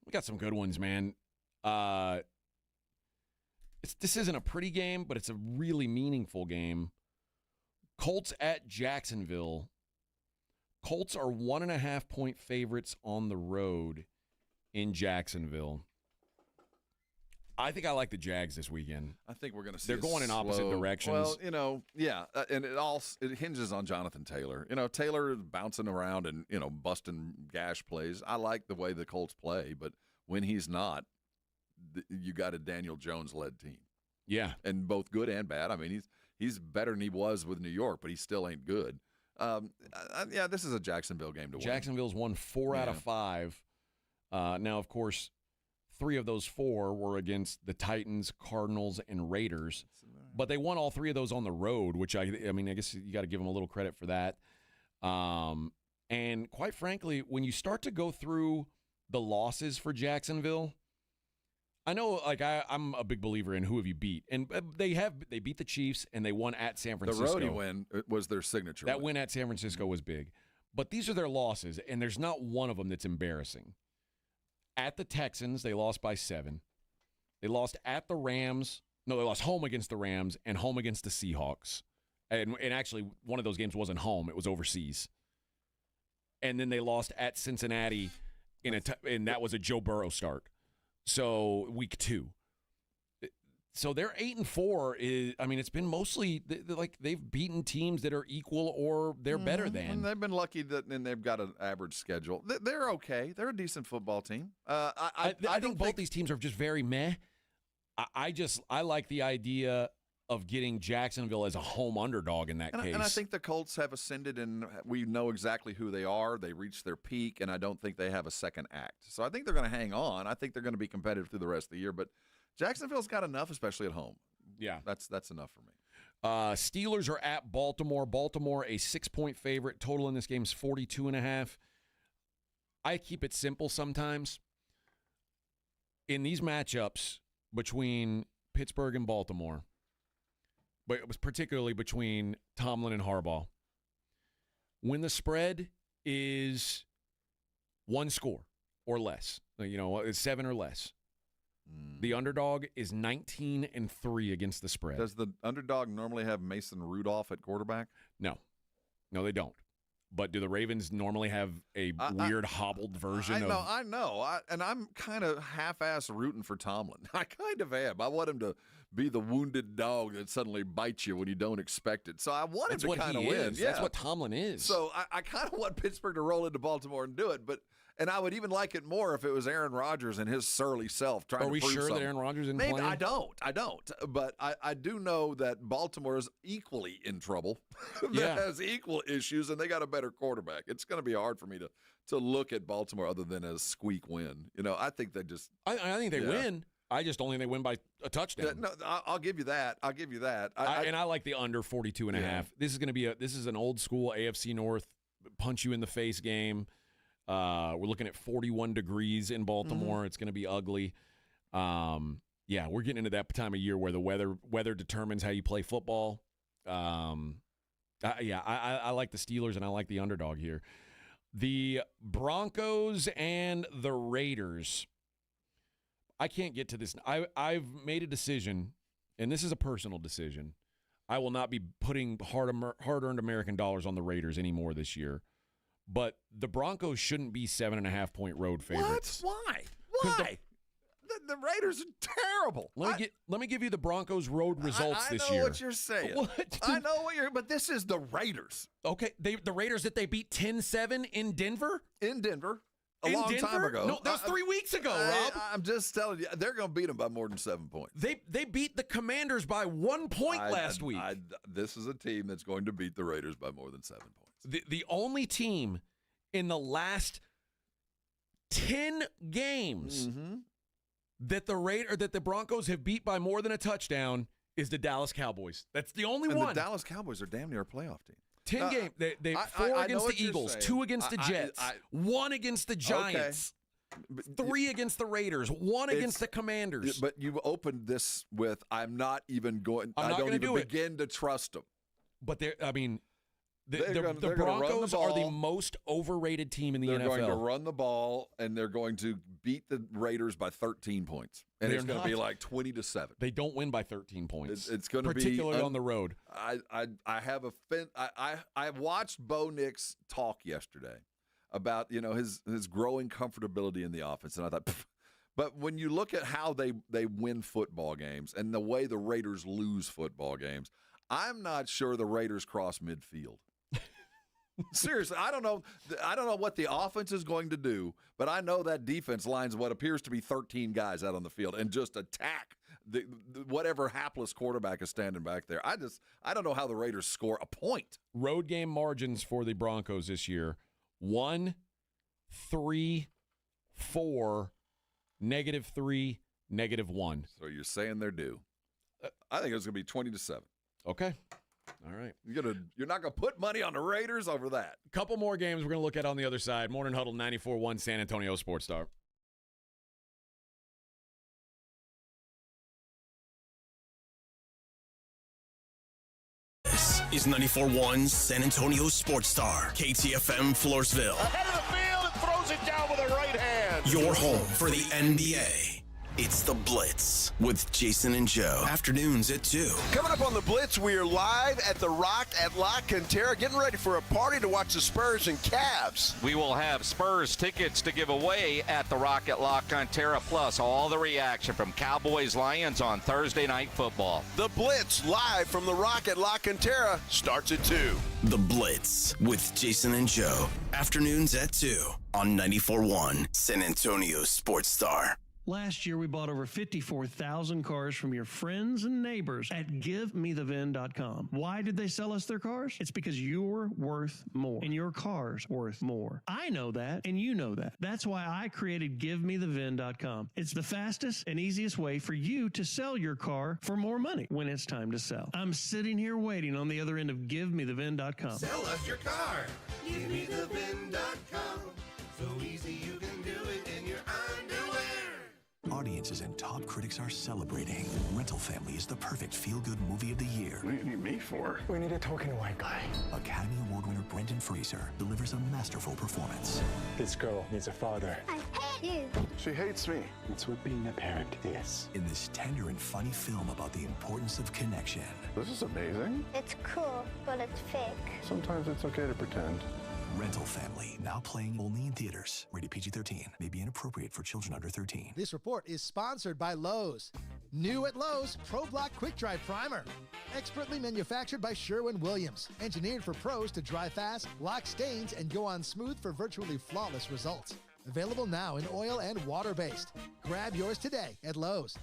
We got some good ones, man. This isn't a pretty game, but it's a really meaningful game. Colts at Jacksonville. Colts are 1.5-point favorites on the road in Jacksonville. I think I like the Jags this weekend. I think we're going to see. They're going in opposite directions. Well, and it hinges on Jonathan Taylor. Taylor is bouncing around and busting gash plays. I like the way the Colts play, but when he's not, you got a Daniel Jones-led team. Yeah, and both good and bad. I mean, he's better than he was with New York, but he still ain't good. This is a Jacksonville game to win. Jacksonville's won 4 out of 5. Now, of course, 3 of those 4 were against the Titans, Cardinals, and Raiders. But they won all 3 of those on the road, which I guess you got to give them a little credit for that. And quite frankly, when you start to go through the losses for Jacksonville, I know, I'm a big believer in who have you beat, and they beat the Chiefs and they won at San Francisco. The roadie win was their signature. That win at San Francisco was big, but these are their losses, and there's not one of them that's embarrassing. At the Texans, they lost by 7. They lost at the Rams. No, they lost home against the Rams and home against the Seahawks, and actually one of those games wasn't home; it was overseas. And then they lost at Cincinnati and that was a Joe Burrow start. So week 2. So their 8-4 is. It's been mostly they've beaten teams that are equal or they're better than. And they've been lucky and they've got an average schedule. They're okay. They're a decent football team. I think both these teams are just very meh. I like the idea of getting Jacksonville as a home underdog in that case. And I think the Colts have ascended, and we know exactly who they are. They reached their peak, and I don't think they have a second act. So I think they're going to hang on. I think they're going to be competitive through the rest of the year. But Jacksonville's got enough, especially at home. Yeah. That's enough for me. Steelers are at Baltimore. Baltimore, a 6-point favorite. Total in this game is 42.5. I keep it simple sometimes. In these matchups between Pittsburgh and Baltimore, but it was particularly between Tomlin and Harbaugh, when the spread is 1 score or less, it's 7 or less, the underdog is 19-3 against the spread. Does the underdog normally have Mason Rudolph at quarterback? No, they don't. But do the Ravens normally have a weird hobbled version of? I know. And I'm kind of half-ass rooting for Tomlin. I kind of am. I want him to be the wounded dog that suddenly bites you when you don't expect it. So I want him to kind of win. Yeah. That's what Tomlin is. So I kind of want Pittsburgh to roll into Baltimore and do it. And I would even like it more if it was Aaron Rodgers and his surly self trying to prove something. Are we sure that Aaron Rodgers isn't playing? I don't. But I do know that Baltimore is equally in trouble. That has equal issues, and they got a better quarterback. It's going to be hard for me to look at Baltimore other than a squeak win. I think they just – I think they win. I just don't think they win by a touchdown. No, I'll give you that. I like the under 42.5. Yeah. This is going to be this is an old school AFC North punch you in the face game. We're looking at 41 degrees in Baltimore. It's going to be ugly. We're getting into that time of year where the weather determines how you play football. I like the Steelers and I like the underdog here. The Broncos and the Raiders. I can't get to this. I've made a decision, and this is a personal decision. I will not be putting hard-earned American dollars on the Raiders anymore this year. But the Broncos shouldn't be 7.5-point road favorites. What? Why? The Raiders are terrible. Let me give you the Broncos road results this year. I know what you're saying. What? I know what you're. But this is the Raiders. Okay, the Raiders that they beat 10-7 in Denver. A long time ago. No, that was 3 weeks ago, Rob. I'm just telling you, they're going to beat them by more than 7 points. They beat the Commanders by 1 point last week. This is a team that's going to beat the Raiders by more than 7 points. The only team in the last 10 games that the Broncos have beat by more than a touchdown is the Dallas Cowboys. That's the only one. The Dallas Cowboys are damn near a playoff team. 10 games. They 4 against the Eagles, 2 against the Jets, 1 against the Giants, 3 against the Raiders, 1 against the Commanders. But you opened this with, I don't even begin to trust them. But the They're Broncos are the most overrated team in the NFL. They're going to run the ball, and they're going to beat the Raiders by 13 points. And it's going to be like 20-7. They don't win by 13 points. It's going to be particularly on the road. I have I watched Bo Nix talk yesterday about his growing comfortability in the offense, and I thought, but when you look at how they win football games and the way the Raiders lose football games, I'm not sure the Raiders cross midfield. Seriously, I don't know what the offense is going to do, but I know that defense lines what appears to be 13 guys out on the field and just attack whatever hapless quarterback is standing back there. I don't know how the Raiders score a point. Road game margins for the Broncos this year: 1, 3, 4, -3, -1. So you're saying they're due? I think it's going to be 20-7. Okay. All right. You're not going to put money on the Raiders over that. A couple more games we're going to look at on the other side. Morning Huddle 94.1 San Antonio Sports Star. This is 94.1 San Antonio Sports Star, KTFM Floresville. Ahead of the field and throws it down with a right hand. Your home for the NBA. It's The Blitz with Jason and Joe. Afternoons at 2. Coming up on The Blitz, we are live at the Rock at La Cantera, getting ready for a party to watch the Spurs and Cavs. We will have Spurs tickets to give away at the Rock at La Cantera, plus all the reaction from Cowboys-Lions on Thursday Night Football. The Blitz, live from the Rock at La Cantera, starts at 2. The Blitz with Jason and Joe. Afternoons at 2 on 94.1 San Antonio Sports Star. Last year, we bought over 54,000 cars from your friends and neighbors at GiveMeTheVin.com. Why did they sell us their cars? It's because you're worth more, and your car's worth more. I know that, and you know that. That's why I created GiveMeTheVin.com. It's the fastest and easiest way for you to sell your car for more money when it's time to sell. I'm sitting here waiting on the other end of GiveMeTheVin.com. Sell us your car. GiveMeTheVin.com. So easy you can do it in your underwear. Audiences and top critics are celebrating. Rental Family is the perfect feel-good movie of the year. What do you need me for? We need a token white guy. Academy Award winner Brendan Fraser delivers a masterful performance. This girl needs a father. I hate you. She hates me. That's what being a parent is. In this tender and funny film about the importance of connection. This is amazing. It's cool, but it's fake. Sometimes it's okay to pretend. Rental Family, now playing only in theaters. Rated PG-13. May be inappropriate for children under 13. This report is sponsored by Lowe's. New at Lowe's, Pro Block Quick Dry Primer. Expertly manufactured by Sherwin-Williams. Engineered for pros to dry fast, lock stains, and go on smooth for virtually flawless results. Available now in oil and water-based. Grab yours today at Lowe's.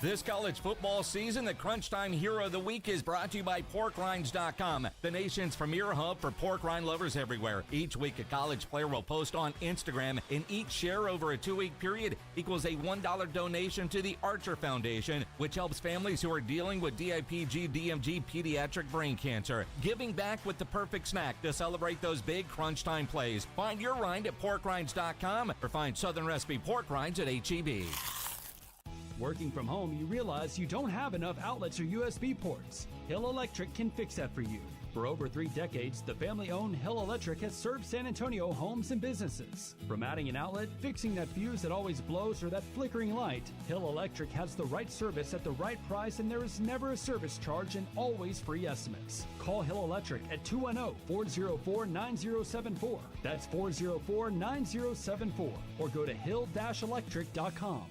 This college football season, the Crunch Time Hero of the Week is brought to you by PorkRinds.com, the nation's premier hub for pork rind lovers everywhere. Each week, a college player will post on Instagram, and each share over a 2-week period equals a $1 donation to the Archer Foundation, which helps families who are dealing with DIPG, DMG, pediatric brain cancer. Giving back with the perfect snack to celebrate those big Crunch Time plays. Find your rind at PorkRinds.com or find Southern Recipe pork rinds at H-E-B. Working from home, you realize you don't have enough outlets or USB ports. Hill Electric can fix that for you. For over 3 decades, the family-owned Hill Electric has served San Antonio homes and businesses. From adding an outlet, fixing that fuse that always blows, or that flickering light, Hill Electric has the right service at the right price, and there is never a service charge and always free estimates. Call Hill Electric at 210-404-9074. That's 404-9074. Or go to hill-electric.com.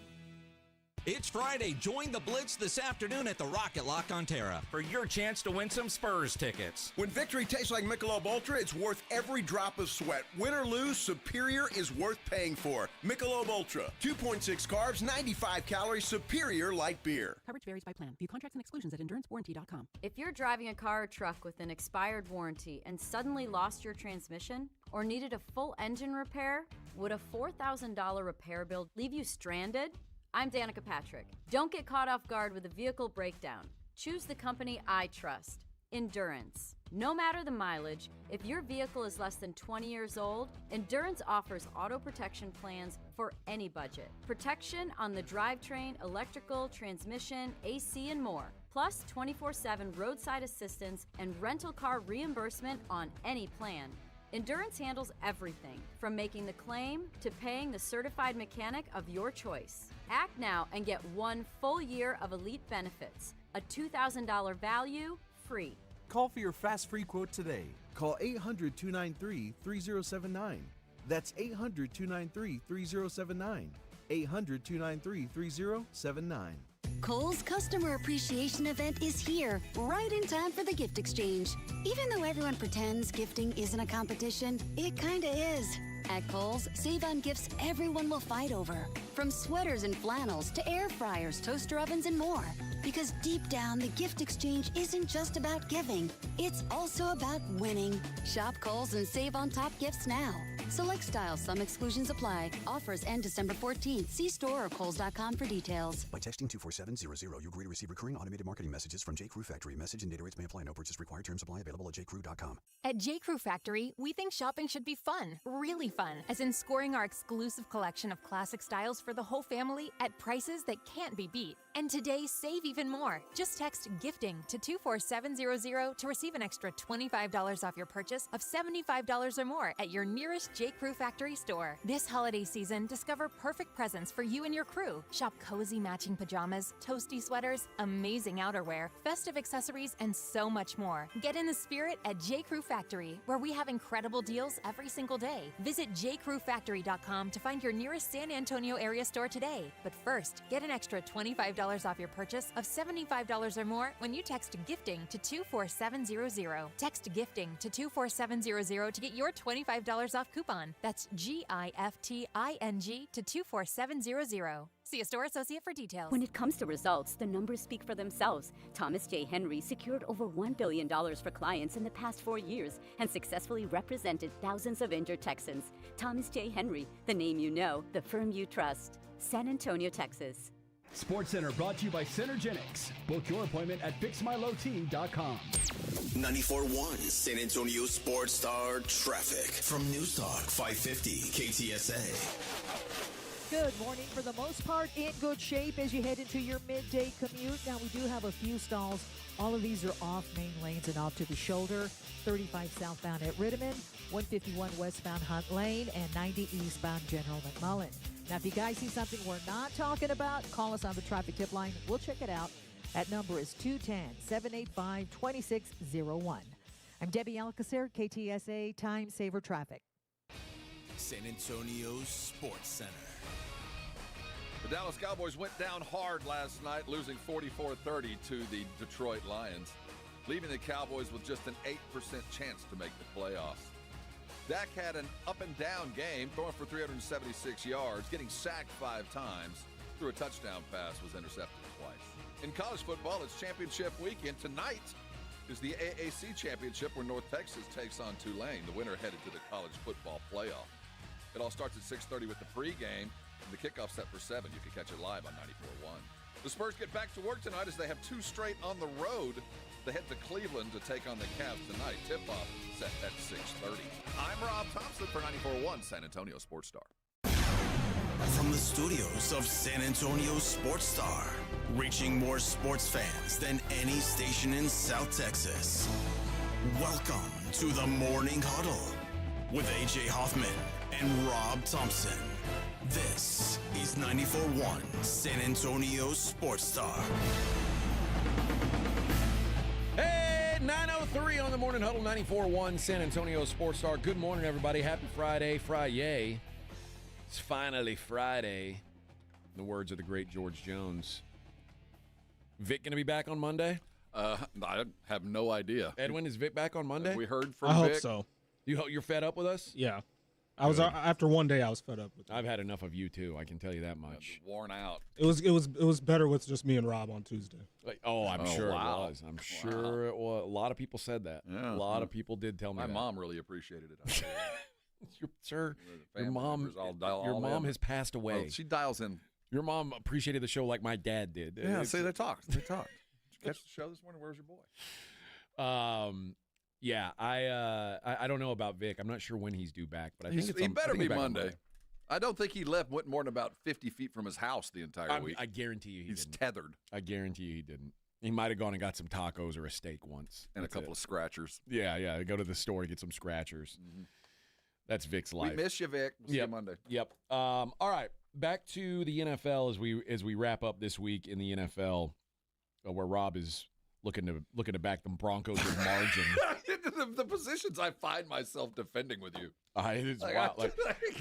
It's Friday. Join the Blitz this afternoon at the Rock at La Cantera for your chance to win some Spurs tickets. When victory tastes like Michelob Ultra, it's worth every drop of sweat. Win or lose, Superior is worth paying for. Michelob Ultra, 2.6 carbs, 95 calories, Superior light beer. Coverage varies by plan. View contracts and exclusions at endurancewarranty.com. If you're driving a car or truck with an expired warranty and suddenly lost your transmission or needed a full engine repair, would a $4,000 repair bill leave you stranded? I'm Danica Patrick. Don't get caught off guard with a vehicle breakdown. Choose the company I trust, Endurance. No matter the mileage, if your vehicle is less than 20 years old, Endurance offers auto protection plans for any budget. Protection on the drivetrain, electrical, transmission, AC, and more. plus 24/7 roadside assistance and rental car reimbursement on any plan. Endurance handles everything, from making the claim to paying the certified mechanic of your choice. Act now and get 1 full year of elite benefits, a $2,000 value, free. Call for your fast free quote today. Call 800-293-3079. That's 800-293-3079. 800-293-3079. Kohl's Customer Appreciation Event is here, right in time for the gift exchange. Even though everyone pretends gifting isn't a competition, it kinda is. At Kohl's, save on gifts everyone will fight over. From sweaters and flannels to air fryers, toaster ovens, and more. Because deep down, the gift exchange isn't just about giving. It's also about winning. Shop Kohl's and save on top gifts now. Select styles, some exclusions apply. Offers end December 14th. See store or Kohls.com for details. By texting 24700, you agree to receive recurring automated marketing messages from J.Crew Factory. Message and data rates may apply. No purchase required. Terms apply. Available at jcrew.com. At J.Crew Factory, we think shopping should be fun, really fun, as in scoring our exclusive collection of classic styles for the whole family at prices that can't be beat. And today, save even more. Just text GIFTING to 24700 to receive an extra $25 off your purchase of $75 or more at your nearest J.Crew Factory store. This holiday season, discover perfect presents for you and your crew. Shop cozy matching pajamas, toasty sweaters, amazing outerwear, festive accessories, and so much more. Get in the spirit at J.Crew Factory, where we have incredible deals every single day. Visit jcrewfactory.com to find your nearest San Antonio area store today. But first, get an extra $25 off your purchase of $75 or more when you text GIFTING to 24700. Text GIFTING to 24700 to get your $25 off coupon. That's GIFTING to 24700. See a store associate for details. When it comes to results, the numbers speak for themselves. Thomas J. Henry secured over $1 billion for clients in the past 4 years and successfully represented thousands of injured Texans. Thomas J. Henry, the name you know, the firm you trust. San Antonio, Texas. SportsCenter brought to you by Synergenics. Book your appointment at fixmylowteam.com. 94.1 San Antonio Sports Star traffic from News Talk 550 KTSA. Good morning. For the most part, in good shape as you head into your midday commute. Now, we do have a few stalls. All of these are off main lanes and off to the shoulder. 35 southbound at Rittiman, 151 westbound Hunt Lane, and 90 eastbound General McMullen. Now, if you guys see something we're not talking about, call us on the traffic tip line. We'll check it out. That number is 210-785-2601. I'm Debbie Alcacer, KTSA Time Saver Traffic. San Antonio Sports Center. The Dallas Cowboys went down hard last night, losing 44-30 to the Detroit Lions, leaving the Cowboys with just an 8% chance to make the playoffs. Dak had an up-and-down game, throwing for 376 yards, getting sacked 5 times, threw a touchdown pass, was intercepted twice. In college football, it's championship weekend. Tonight is the AAC Championship, where North Texas takes on Tulane, the winner headed to the college football playoff. It all starts at 6:30 with the pregame, and the kickoff set for 7. You can catch it live on 94.1. The Spurs get back to work tonight as they have 2 straight on the road. They head to Cleveland to take on the Cavs tonight. Tip-off set at 6:30. I'm Rob Thompson for 94.1 San Antonio Sports Star. From the studios of San Antonio Sports Star, reaching more sports fans than any station in South Texas. Welcome to the Morning Huddle with A.J. Hoffman and Rob Thompson. This is 94.1 San Antonio Sports Star. Hey, 9:03 on the Morning Huddle, 94.1 San Antonio Sports Star. Good morning, everybody. Happy Friday. Friday. It's finally Friday. In the words of the great George Jones. Vic going to be back on Monday? I have no idea. Edwin, is Vic back on Monday? Have we heard from I Vic? hope so. You're fed up with us? Yeah. I was after one day I was fed up with it. I've had enough of you too, I can tell you that much. Worn out. It was better with just me and Rob on Tuesday. I'm sure it was. I'm sure it was. A lot of people said that. Yeah. A lot of people did tell me My that. mom really appreciated it. Sir, your mom has passed away. Well, she dials in. Your mom appreciated the show like my dad did. Yeah, see, they talked. Did you catch the show this morning? Where's your boy? Yeah, I don't know about Vic. I'm not sure when he's due back, but I think he better be Monday. I don't think he went more than about 50 feet from his house the entire week. I guarantee you he's tethered. I guarantee you he didn't. He might have gone and got some tacos or a steak once. And a couple of scratchers. Yeah. Go to the store and get some scratchers. Mm-hmm. That's Vic's life. We miss you, Vic. We'll see you Monday. Yep. All right. Back to the NFL as we wrap up this week in the NFL, where Rob is looking to back them Broncos with margin. the positions I find myself defending with you. It's wild.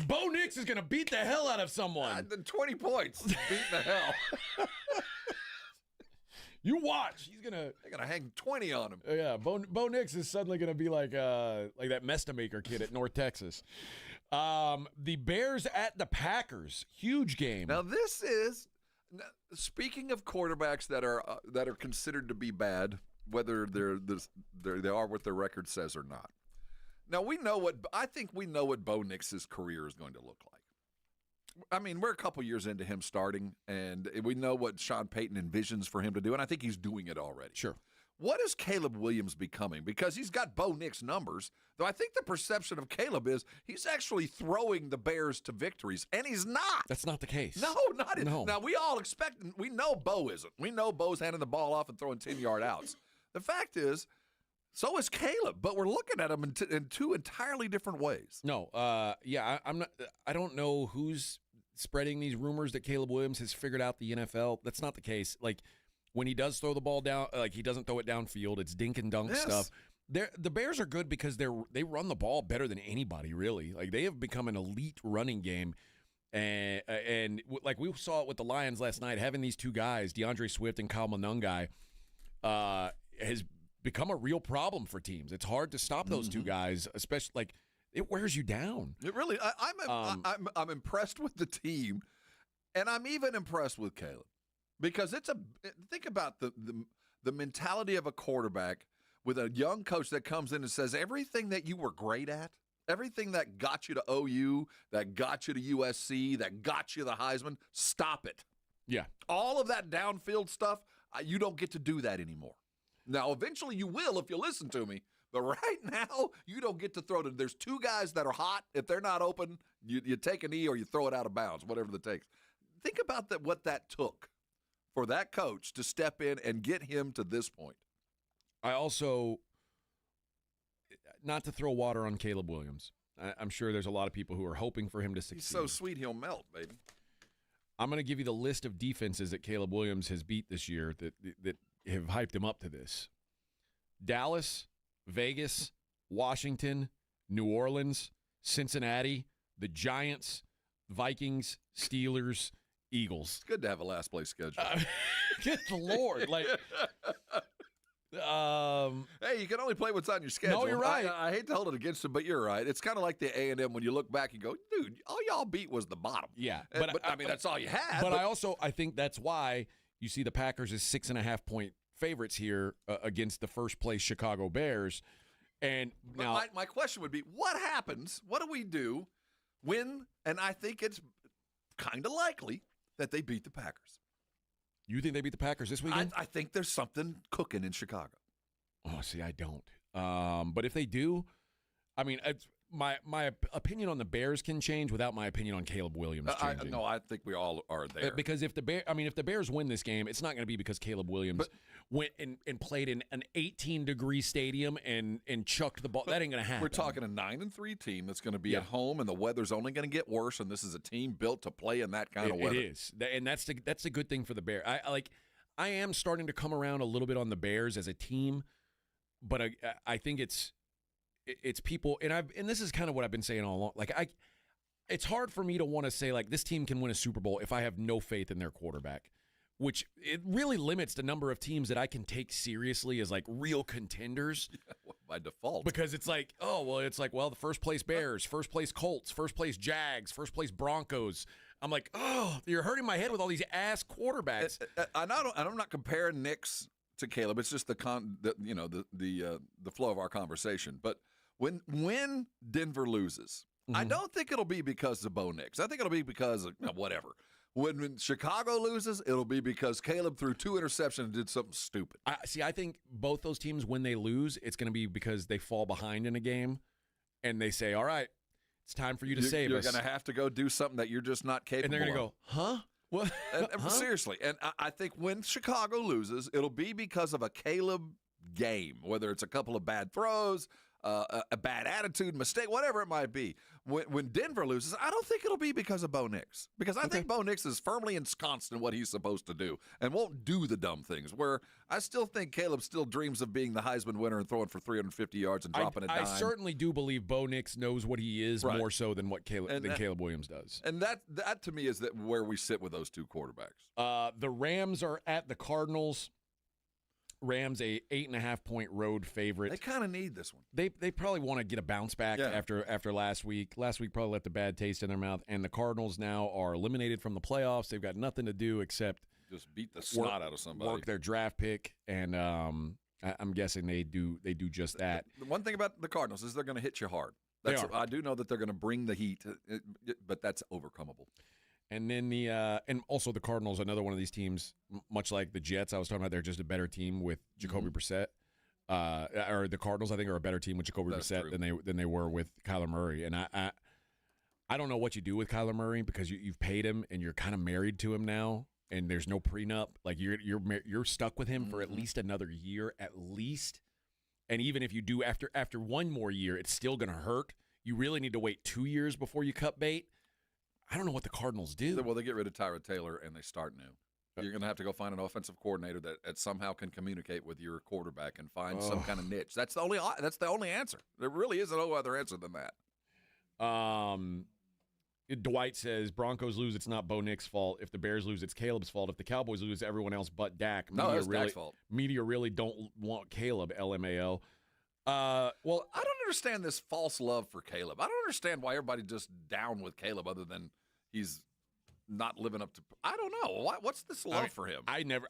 Bo Nix is going to beat the hell out of someone. 20 points. Beating the hell. You watch. They're gonna hang 20 on him. Yeah, Bo Nix is suddenly gonna be like that Mestamaker kid at North Texas. The Bears at the Packers, huge game. Now this is, speaking of quarterbacks that are considered to be bad, whether they are what their record says or not. Now I think we know what Bo Nix's career is going to look like. I mean, we're a couple years into him starting, and we know what Sean Payton envisions for him to do, and I think he's doing it already. Sure. What is Caleb Williams becoming? Because he's got Bo Nix numbers, though I think the perception of Caleb is he's actually throwing the Bears to victories, and he's not. That's not the case. No, not it. No. Now, we all expect – we know Bo isn't. We know Bo's handing the ball off and throwing 10-yard outs. The fact is, so is Caleb, but we're looking at him in two entirely different ways. No, I'm not. I don't know who's spreading these rumors that Caleb Williams has figured out the NFL. That's not the case. Like when he does throw the ball down, like he doesn't throw it downfield. It's dink and dunk stuff. The Bears are good because they run the ball better than anybody, really. Like they have become an elite running game. And like we saw it with the Lions last night, having these two guys, DeAndre Swift and Kyle Monungai, has become a real problem for teams. It's hard to stop those two guys, especially like it wears you down. It really. I'm impressed with the team, and I'm even impressed with Caleb because think about the mentality of a quarterback with a young coach that comes in and says everything that you were great at, everything that got you to OU, that got you to USC, that got you the Heisman, stop it. Yeah. All of that downfield stuff, you don't get to do that anymore. Now, eventually you will if you listen to me, but right now you don't get to throw to. There's two guys that are hot. If they're not open, you take a knee or you throw it out of bounds, whatever it takes. Think about what that took for that coach to step in and get him to this point. I also, not to throw water on Caleb Williams, I'm sure there's a lot of people who are hoping for him to succeed. He's so sweet he'll melt, baby. I'm going to give you the list of defenses that Caleb Williams has beat this year that have hyped him up to this. Dallas, Vegas, Washington, New Orleans, Cincinnati, the Giants, Vikings, Steelers, Eagles. It's good to have a last place schedule. Good Lord. Hey, you can only play what's on your schedule. No, you're right. I hate to hold it against him, but you're right. It's kind of like the A&M when you look back and go, dude, all y'all beat was the bottom. Yeah. But I mean, that's all you had. But I think that's why you see the Packers as 6.5-point favorites here against the first place Chicago Bears. And now my question would be, what happens? What do we do when, and I think it's kind of likely that they beat the Packers. You think they beat the Packers this weekend? I think there's something cooking in Chicago. Oh, see, I don't. But if they do, I mean, my opinion on the Bears can change without my opinion on Caleb Williams changing. I think we all are there. Because if the Bears win this game, it's not going to be because Caleb Williams went and played in an 18-degree stadium and chucked the ball. That ain't going to happen. We're talking a 9-3 team that's going to be at home, and the weather's only going to get worse. And this is a team built to play in that kind of weather. It is, and that's the good thing for the Bears. I am starting to come around a little bit on the Bears as a team, but I think it's people, and this is kind of what I've been saying all along. It's hard for me to want to say like this team can win a Super Bowl if I have no faith in their quarterback, which it really limits the number of teams that I can take seriously as like real contenders. By default. Because it's like, the first place Bears, first place Colts, first place Jags, first place Broncos. I'm like, you're hurting my head with all these ass quarterbacks. I'm not comparing Nix to Caleb. It's just the flow of our conversation. But when Denver loses, I don't think it'll be because of Bo Nix. I think it'll be because of whatever. When Chicago loses, it'll be because Caleb threw 2 interceptions and did something stupid. I think both those teams, when they lose, it's going to be because they fall behind in a game, and they say, all right, it's time for you to save us. You're going to have to go do something that you're just not capable of. And they're going to go, huh? Well, Seriously, and I think when Chicago loses, it'll be because of a Caleb game, whether it's a couple of bad throws, a bad attitude, mistake, whatever it might be. When Denver loses, I don't think it'll be because of Bo Nix, because I think Bo Nix is firmly ensconced in what he's supposed to do and won't do the dumb things, where I still think Caleb still dreams of being the Heisman winner and throwing for 350 yards and dropping a dime. I certainly do believe Bo Nix knows what he is more so than what Caleb Williams does. And that to me is where we sit with those two quarterbacks. The Rams are at the Cardinals. Rams a 8.5-point road favorite. They kind of need this one. They probably want to get a bounce back after last week. Last week probably left a bad taste in their mouth, and the Cardinals now are eliminated from the playoffs. They've got nothing to do except just beat the snot out of somebody, work their draft pick, and I'm guessing they do just that. The one thing about the Cardinals is they're going to hit you hard. I do know that they're going to bring the heat, but that's overcomeable. And then and also the Cardinals, another one of these teams, much like the Jets I was talking about, they're just a better team with Jacoby Brissett. Or the Cardinals, I think, are a better team with Jacoby Brissett than they were with Kyler Murray. And I don't know what you do with Kyler Murray because you've paid him and you're kind of married to him now, and there's no prenup. Like you're stuck with him for at least another year, at least. And even if you do after one more year, it's still going to hurt. You really need to wait 2 years before you cut bait. I don't know what the Cardinals do. Well, they get rid of Tyrod Taylor and they start new. You're going to have to go find an offensive coordinator that somehow can communicate with your quarterback and find some kind of niche. That's the only answer. There really isn't no other answer than that. Dwight says Broncos lose, it's not Bo Nix's fault. If the Bears lose, it's Caleb's fault. If the Cowboys lose, everyone else but Dak. That's Dak's fault. Media really don't want Caleb. LMAO. Well, I don't understand this false love for Caleb. I don't understand why everybody just down with Caleb other than he's not living up to. I don't know. What's this love for him? I never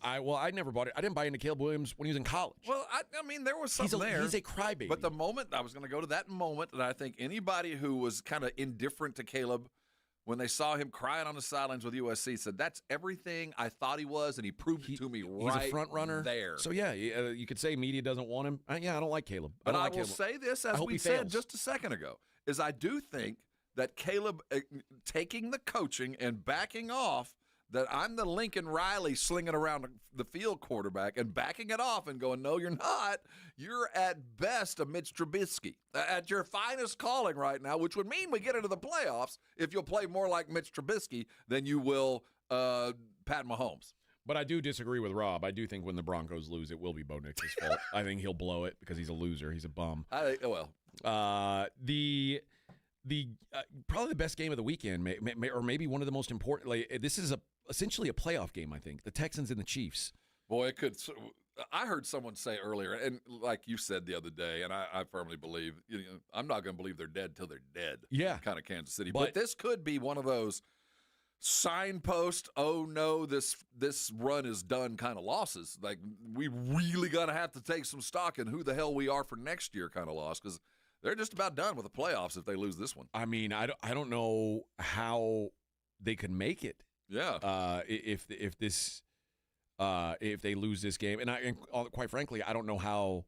bought it. I didn't buy into Caleb Williams when he was in college. Well, I mean, there was something there. He's a crybaby. But the moment I was going to go to that moment, and I think anybody who was kind of indifferent to Caleb when they saw him crying on the sidelines with USC said, "That's everything I thought he was," and he proved it to me right. He's a front runner there. So yeah, you could say media doesn't want him. I don't like Caleb. But I will say this, as we said just a second ago, is I do think that Caleb taking the coaching and backing off, that I'm the Lincoln Riley slinging around the field quarterback and backing it off and going, no, you're not. You're at best a Mitch Trubisky at your finest calling right now, which would mean we get into the playoffs if you'll play more like Mitch Trubisky than you will Pat Mahomes. But I do disagree with Rob. I do think when the Broncos lose, it will be Bo Nix's fault. I think he'll blow it because he's a loser. He's a bum. The probably the best game of the weekend, or maybe one of the most important. Like, this is essentially a playoff game, I think. The Texans and the Chiefs. Boy, it could. I heard someone say earlier, and like you said the other day, and I firmly believe, I'm not going to believe they're dead till they're dead. Yeah, kind of Kansas City. But this could be one of those signpost, oh no, this run is done kind of losses. Like, we really got to have to take some stock in who the hell we are for next year kind of loss, because they're just about done with the playoffs if they lose this one. I mean, I don't know how they could make it. Yeah. If they lose this game, and quite frankly, I don't know how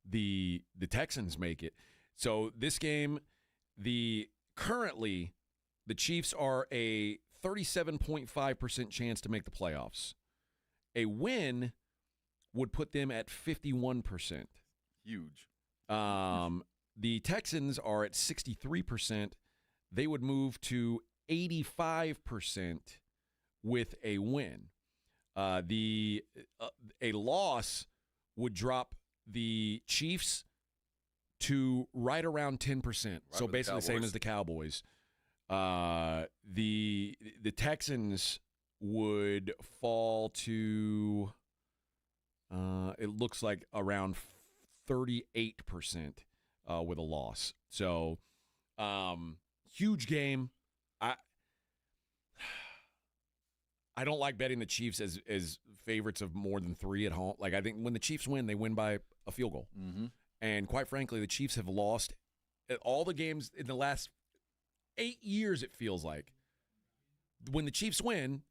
the Texans make it. So this game, currently the Chiefs are a 37.5% chance to make the playoffs. A win would put them at 51%. Huge. The Texans are at 63%. They would move to 85% with a win. A loss would drop the Chiefs to right around 10%. So basically the same as the Cowboys. The Texans would fall to it looks like around 38% with a loss. So huge game. I don't like betting the Chiefs as favorites of more than 3 at home. Like, I think when the Chiefs win, they win by a field goal. Mm-hmm. And quite frankly, the Chiefs have lost all the games in the last 8 years, it feels like. When the Chiefs win,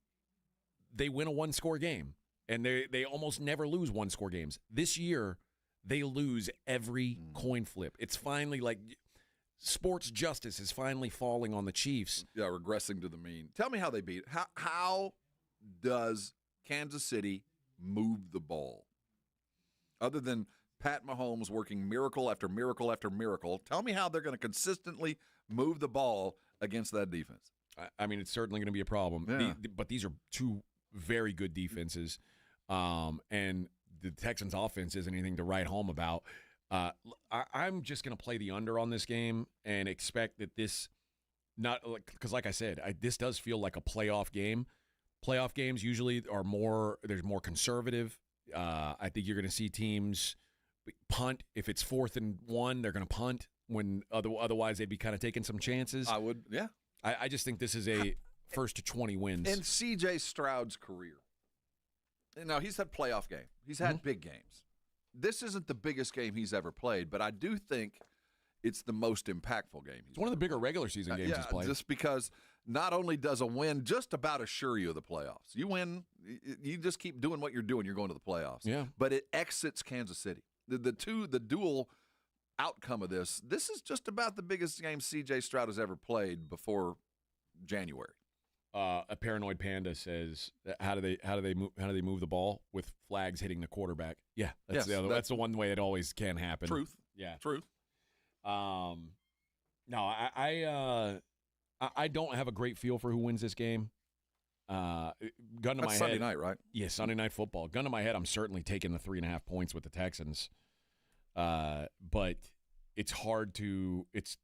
they win a one-score game. And they almost never lose one-score games. This year, they lose every coin flip. It's finally like sports justice is finally falling on the Chiefs. Yeah, regressing to the mean. Tell me how they beat. How does Kansas City move the ball? Other than Pat Mahomes working miracle after miracle after miracle, tell me how they're going to consistently move the ball against that defense. I mean, it's certainly going to be a problem. Yeah. But these are two very good defenses, and the Texans' offense isn't anything to write home about. I'm just going to play the under on this game and expect that this because, like I said, this does feel like a playoff game. Playoff games usually are there's more conservative. I think you're going to see teams punt. If it's 4th and 1, they're going to punt when otherwise they'd be kind of taking some chances. I would, yeah. I just think this is a first to 20 wins. In C.J. Stroud's career, now he's had playoff games. He's had big games. This isn't the biggest game he's ever played, but I do think it's the most impactful game. It's one of the bigger regular season games he's played. Just because not only does a win just about assure you of the playoffs. You win, you just keep doing what you're doing, you're going to the playoffs. Yeah. But it exits Kansas City. The dual outcome of this is just about the biggest game C.J. Stroud has ever played before January. A paranoid panda says, "How do they move the ball with flags hitting the quarterback?" Yeah, that's the one way it always can happen. Truth. Yeah, truth. No, I don't have a great feel for who wins this game. Gun to my head, Sunday night, right? Yeah, Sunday Night Football. Gun to my head, I'm certainly taking the 3.5 points with the Texans. But it's hard to. It's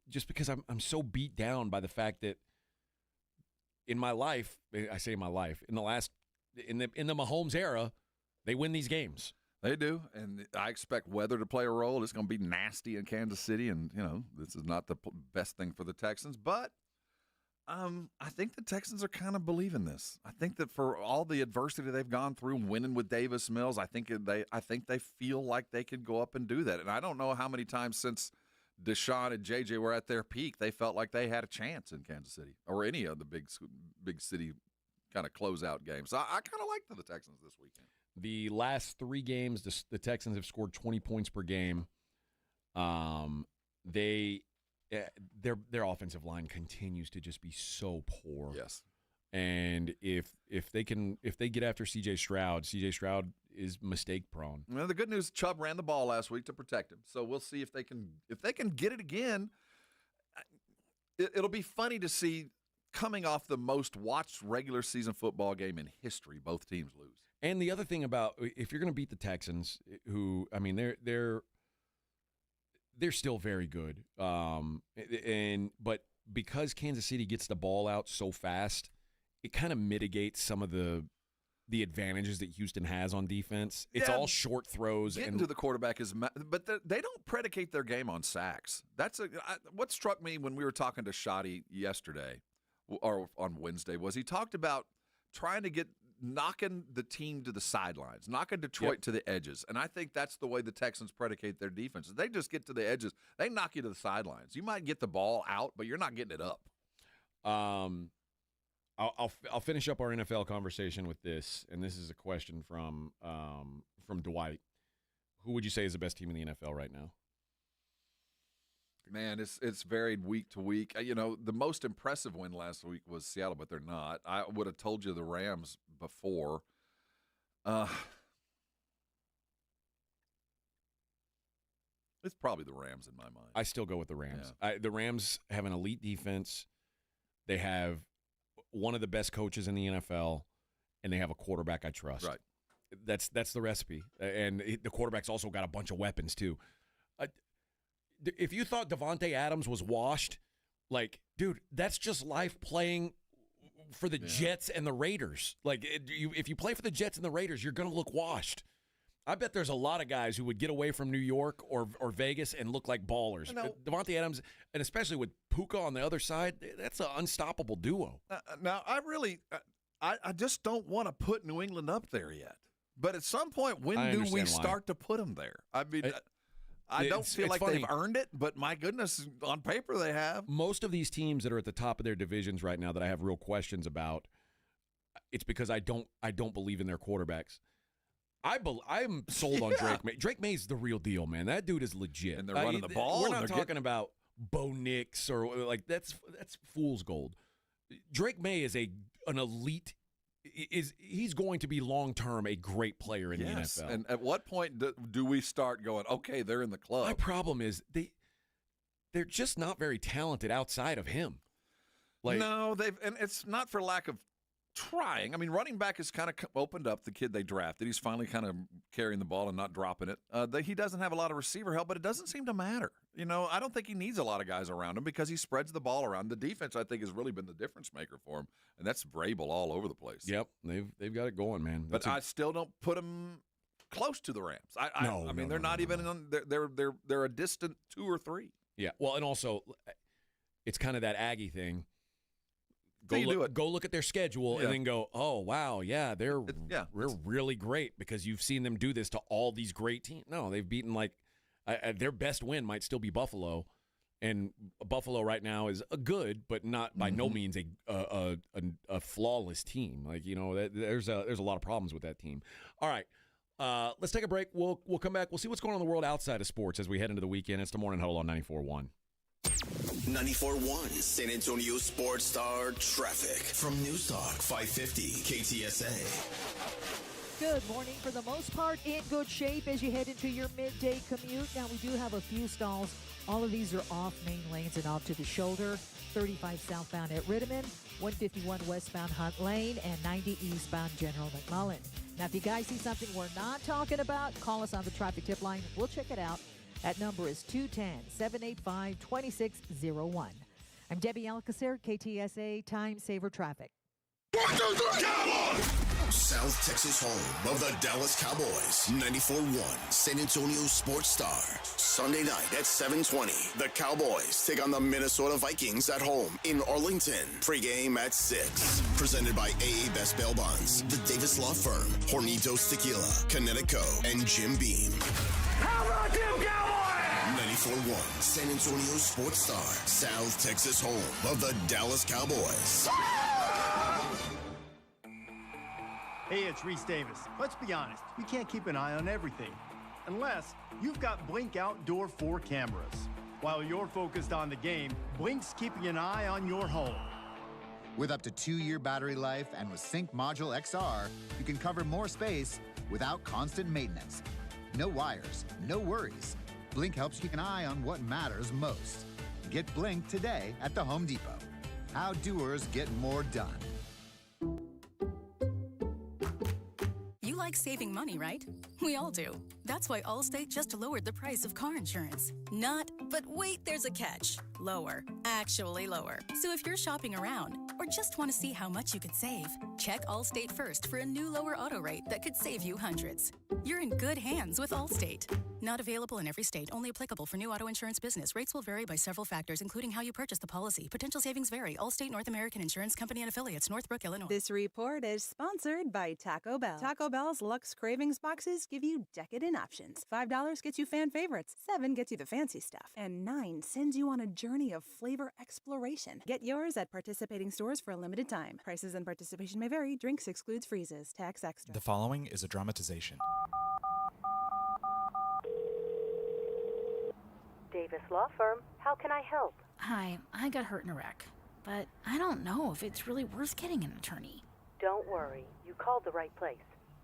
just because I'm so beat down by the fact that in my life, I say in my life, in the Mahomes era, they win these games. They do, and I expect weather to play a role. It's going to be nasty in Kansas City, and this is not the best thing for the Texans. But I think the Texans are kind of believing this. I think that for all the adversity they've gone through, winning with Davis Mills, I think they feel like they could go up and do that. And I don't know how many times since Deshaun and JJ were at their peak, they felt like they had a chance in Kansas City or any of the big city kind of closeout games. So I kind of like the Texans this weekend. The last 3 games, the Texans have scored 20 points per game. Their offensive line continues to just be so poor. Yes. And if they get after C.J. Stroud is mistake prone. Well, the good news, Chubb ran the ball last week to protect him. So we'll see if they can get it again. It'll be funny to see coming off the most watched regular season football game in history, both teams lose. And the other thing about if you're going to beat the Texans, who I mean they're still very good, but because Kansas City gets the ball out so fast, it kind of mitigates some of the advantages that Houston has on defense. It's all short throws. Getting to the quarterback but they don't predicate their game on sacks. What struck me when we were talking to Shoddy yesterday or on Wednesday was he talked about trying to knocking the team to the sidelines, knocking Detroit to the edges. And I think that's the way the Texans predicate their defense. They just get to the edges. They knock you to the sidelines. You might get the ball out, but you're not getting it up. I'll finish up our NFL conversation with this, and this is a question from Dwight. Who would you say is the best team in the NFL right now? Man, it's varied week to week. The most impressive win last week was Seattle, but they're not. I would have told you the Rams before. It's probably the Rams in my mind. I still go with the Rams. Yeah. The Rams have an elite defense. They have one of the best coaches in the NFL, and they have a quarterback I trust. Right. That's the recipe. And the quarterback's also got a bunch of weapons, too. If you thought Devontae Adams was washed, dude, that's just life playing for the Jets and the Raiders. If you play for the Jets and the Raiders, you're going to look washed. I bet there's a lot of guys who would get away from New York or Vegas and look like ballers. Devontae Adams, and especially with Puka on the other side, that's an unstoppable duo. Now, I just don't want to put New England up there yet. But at some point, when do we start to put them there? I mean, I don't feel like they've earned it, but my goodness, on paper they have. Most of these teams that are at the top of their divisions right now that I have real questions about, it's because I don't believe in their quarterbacks. I'm sold on Drake May. Drake May's the real deal, man. That dude is legit. And they're running the ball. We're not talking about Bo Nix or that's fool's gold. Drake May is an elite he's going to be long-term a great player in the NFL. And at what point do we start going, okay, they're in the club? My problem is they're just not very talented outside of him. No, and it's not for lack of trying. I mean, running back has kind of opened up the kid they drafted. He's finally kind of carrying the ball and not dropping it. He doesn't have a lot of receiver help, but it doesn't seem to matter. I don't think he needs a lot of guys around him because he spreads the ball around. The defense, I think, has really been the difference maker for him, and that's Vrabel all over the place. Yep, they've got it going, man. I still don't put him close to the Rams. I mean, they're not even on. They're a distant 2 or 3. Yeah, well, and also, it's kind of that Aggie thing. Go look at their schedule and then go, oh, wow, yeah, they're really great because you've seen them do this to all these great teams. No, they've beaten their best win might still be Buffalo, and Buffalo right now is a good but not by no means a flawless team. There's a lot of problems with that team. All right, let's take a break. We'll come back. We'll see what's going on in the world outside of sports as we head into the weekend. It's the Morning Huddle on 94.1. 94.1 San Antonio Sports Star traffic from News Talk 550 KTSA. Good morning. For the most part, in good shape as you head into your midday commute. Now, we do have a few stalls. All of these are off main lanes and off to the shoulder. 35 southbound at Rittiman, 151 westbound Hunt Lane, and 90 eastbound General McMullen. Now, if you guys see something we're not talking about, call us on the traffic tip line. We'll check it out. That number is 210-785-2601. I'm Debbie Alcacer, KTSA Time Saver Traffic. 1, 2, 3, Cowboys! South Texas home of the Dallas Cowboys. 94.1 San Antonio Sports Star. Sunday night at 7:20. The Cowboys take on the Minnesota Vikings at home in Arlington. Pre-game at 6. Presented by AA Best Bail Bonds, the Davis Law Firm, Hornitos Tequila, Connecticut, and Jim Beam. How about them Cowboys? 94.1 San Antonio Sports Star. South Texas home of the Dallas Cowboys. Hey, it's Reese Davis. Let's be honest, you can't keep an eye on everything unless you've got Blink Outdoor 4 cameras. While you're focused on the game, Blink's keeping an eye on your home. With up to 2-year battery life and with Sync Module XR, you can cover more space without constant maintenance. No wires, no worries. Blink helps keep an eye on what matters most. Get Blink today at the Home Depot. How doers get more done. You like saving money, right? We all do. That's why Allstate just lowered the price of car insurance. But wait, there's a catch. Lower. Actually lower. So if you're shopping around or just want to see how much you could save, check Allstate first for a new lower auto rate that could save you hundreds. You're in good hands with Allstate. Not available in every state. Only applicable for new auto insurance business. Rates will vary by several factors, including how you purchase the policy. Potential savings vary. Allstate North American Insurance Company and affiliates. Northbrook, Illinois. This report is sponsored by Taco Bell. Taco Bell's Luxe Cravings boxes give you decadent options. $5 gets you fan favorites. $7 gets you the fancy stuff. And $9 sends you on a journey of flavor exploration. Get yours at participating stores for a limited time. Prices and participation may vary. Drinks excludes freezes. Tax extra. The following is a dramatization. Davis Law Firm, how can I help? Hi, I got hurt in a wreck, but I don't know if it's really worth getting an attorney. Don't worry, you called the right place.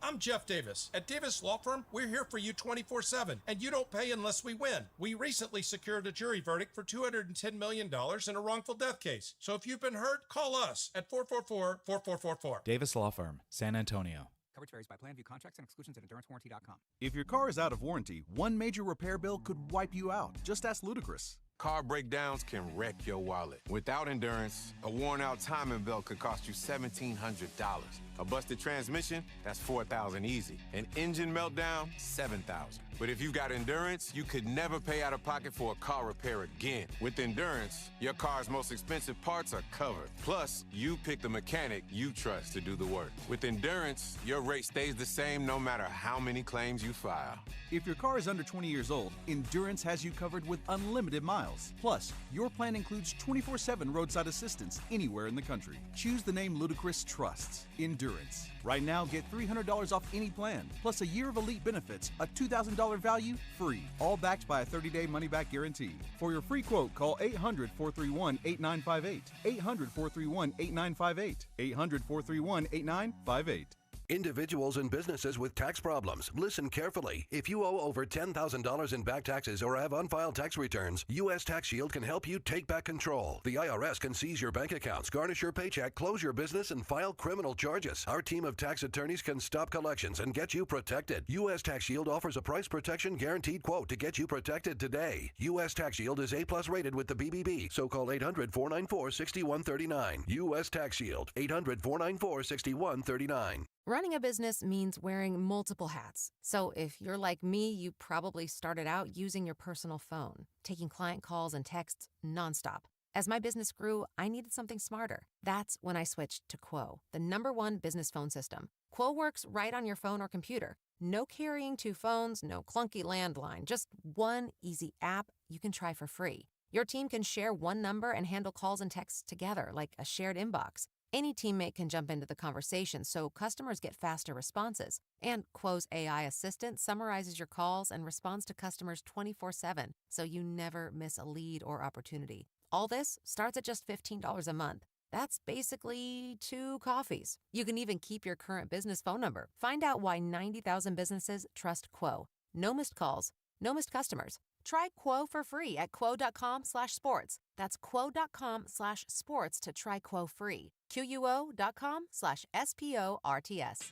I'm Jeff Davis. At Davis Law Firm, we're here for you 24/7, and you don't pay unless we win. We recently secured a jury verdict for $210 million in a wrongful death case. So if you've been hurt, call us at 444-4444. Davis Law Firm, San Antonio. Coverage varies by plan, view contracts and exclusions at endurancewarranty.com. If your car is out of warranty, one major repair bill could wipe you out. Just ask Ludacris. Car breakdowns can wreck your wallet. Without Endurance, a worn-out timing belt could cost you $1,700. A busted transmission, that's $4,000 easy. An engine meltdown, $7,000. But if you've got Endurance, you could never pay out of pocket for a car repair again. With Endurance, your car's most expensive parts are covered. Plus, you pick the mechanic you trust to do the work. With Endurance, your rate stays the same no matter how many claims you file. If your car is under 20 years old, Endurance has you covered with unlimited miles. Plus, your plan includes 24/7 roadside assistance anywhere in the country. Choose the name Ludacris trusts, Endurance. Right now, get $300 off any plan, plus a year of elite benefits, a $2,000 $1 value free, all backed by a 30-day money-back guarantee. For your free quote, call 800-431-8958. 800-431-8958. 800-431-8958. Individuals and businesses with tax problems, listen carefully. If you owe over $10,000 in back taxes or have unfiled tax returns, U.S. Tax Shield can help you take back control. The IRS can seize your bank accounts, garnish your paycheck, close your business, and file criminal charges. Our team of tax attorneys can stop collections and get you protected. U.S. Tax Shield offers a price protection guaranteed quote to get you protected today. U.S. Tax Shield is A+ rated with the BBB, so call 800-494-6139. U.S. Tax Shield, 800-494-6139. Running a business means wearing multiple hats. So if you're like me, you probably started out using your personal phone, taking client calls and texts nonstop. As my business grew, I needed something smarter. That's when I switched to Quo, the #1 business phone system. Quo works right on your phone or computer. No carrying 2 phones, no clunky landline, just one easy app you can try for free. Your team can share one number and handle calls and texts together like a shared inbox. Any teammate can jump into the conversation so customers get faster responses. And Quo's AI assistant summarizes your calls and responds to customers 24/7, so you never miss a lead or opportunity. All this starts at just $15 a month. That's basically 2 coffees. You can even keep your current business phone number. Find out why 90,000 businesses trust Quo. No missed calls, no missed customers. Try Quo for free at quo.com/sports. That's quo.com/sports to try Quo free. QUO.com/SPORTS.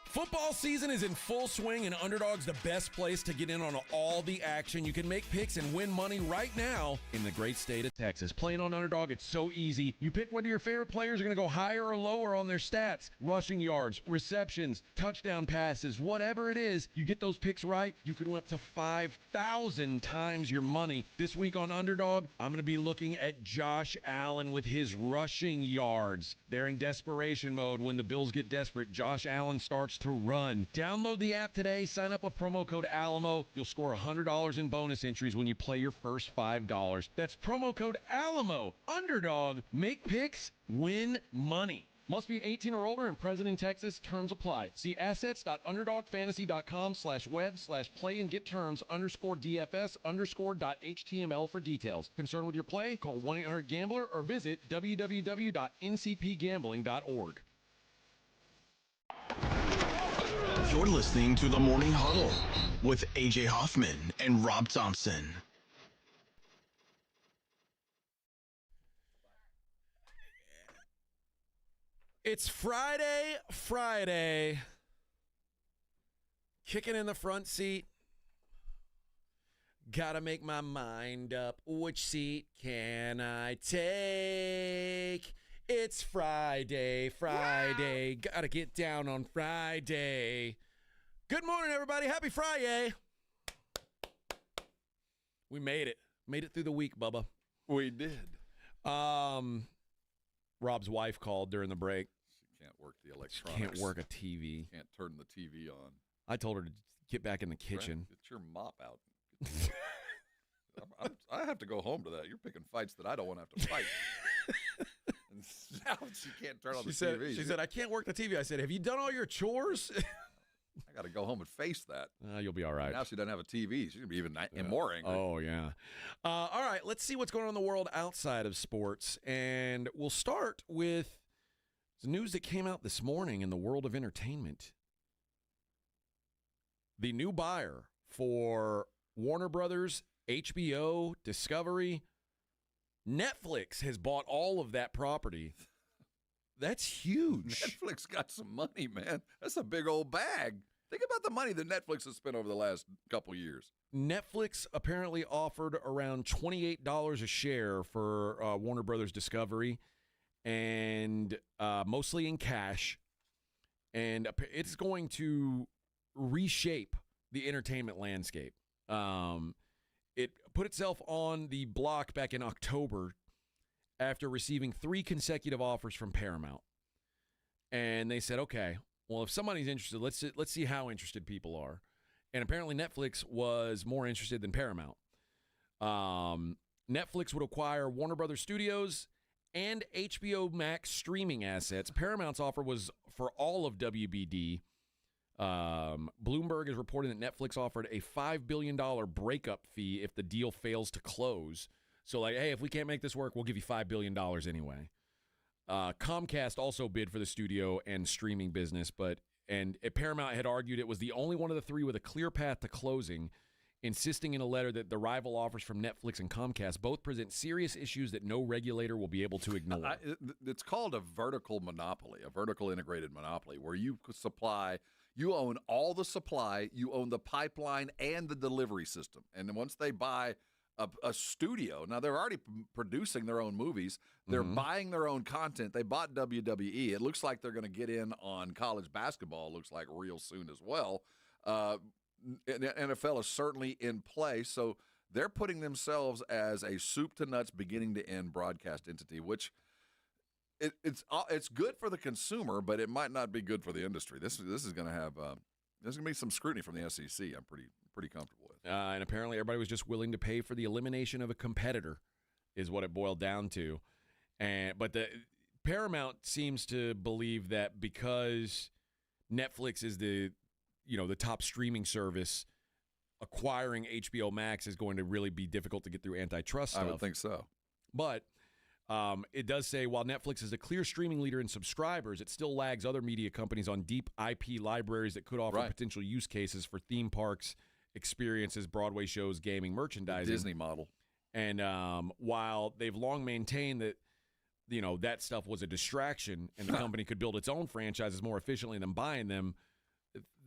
Football season is in full swing, and Underdog's the best place to get in on all the action. You can make picks and win money right now in the great state of Texas. Playing on Underdog, it's so easy. You pick whether your favorite players are going to go higher or lower on their stats. Rushing yards, receptions, touchdown passes, whatever it is, you get those picks right, you can win up to 5,000 times your money. This week on Underdog, I'm going to be looking at Josh Allen with his rushing yards. They're in desperation mode. When the Bills get desperate, Josh Allen starts to run. Download the app today. Sign up with promo code ALAMO. You'll score $100 in bonus entries when you play your first $5. That's promo code ALAMO. Underdog. Make picks. Win money. Must be 18 or older and present in Texas. Terms apply. See assets.underdogfantasy.com/web/play and get terms _DFS_.html for details. Concerned with your play? Call 1-800-GAMBLER or visit www.ncpgambling.org. You're listening to the Morning Huddle with AJ Hoffman and Rob Thompson. It's Friday. Kicking in the front seat. Gotta make my mind up. Which seat can I take? It's Friday. Gotta get down on Friday. Good morning, everybody. Happy Friday. We made it. Made it through the week, Bubba. We did. Rob's wife called during the break. She can't work the electronics. She can't work a TV. Can't turn the TV on. I told her to get back in the kitchen. Get your mop out. I have to go home to that. You're picking fights that I don't want to have to fight. And now she can't turn on the TV. She said, I can't work the TV. I said, have you done all your chores? I got to go home and face that. You'll be all right. Now she doesn't have a TV. She's going to be even more angry. Oh, yeah. All right, let's see what's going on in the world outside of sports. And we'll start with the news that came out this morning in the world of entertainment. The new buyer for Warner Brothers, HBO, Discovery, Netflix has bought all of that property. That's huge. Netflix got some money, man. That's a big old bag. Think about the money that Netflix has spent over the last couple years. Netflix apparently offered around $28 a share for Warner Brothers Discovery, and mostly in cash. And it's going to reshape the entertainment landscape. It put itself on the block back in October after receiving 3 consecutive offers from Paramount. And they said, okay, well, if somebody's interested, let's see how interested people are. And apparently Netflix was more interested than Paramount. Netflix would acquire Warner Brothers Studios and HBO Max streaming assets. Paramount's offer was for all of WBD, Bloomberg is reporting that Netflix offered a $5 billion breakup fee if the deal fails to close. So, like, hey, if we can't make this work, we'll give you $5 billion anyway. Comcast also bid for the studio and streaming business, and Paramount had argued it was the only one of the three with a clear path to closing, insisting in a letter that the rival offers from Netflix and Comcast both present serious issues that no regulator will be able to ignore. It's called a vertical monopoly, a vertical integrated monopoly, where you supply, you own all the supply, you own the pipeline and the delivery system. And then once they buy a studio, now they're already producing their own movies, they're buying their own content. They bought WWE. It looks like they're going to get in on college basketball, looks like real soon as well. NFL is certainly in play, so they're putting themselves as a soup to nuts, beginning to end broadcast entity, which it's good for the consumer, but it might not be good for the industry. This is going to have there's going to be some scrutiny from the SEC. I'm pretty comfortable with. And apparently, everybody was just willing to pay for the elimination of a competitor, is what it boiled down to. But the Paramount seems to believe that because Netflix is the top streaming service, acquiring HBO Max is going to really be difficult to get through antitrust stuff. I would think so. But it does say, while Netflix is a clear streaming leader in subscribers, it still lags other media companies on deep IP libraries that could offer potential use cases for theme parks, experiences, Broadway shows, gaming, merchandising. The Disney model. And while they've long maintained that that stuff was a distraction and the company could build its own franchises more efficiently than buying them,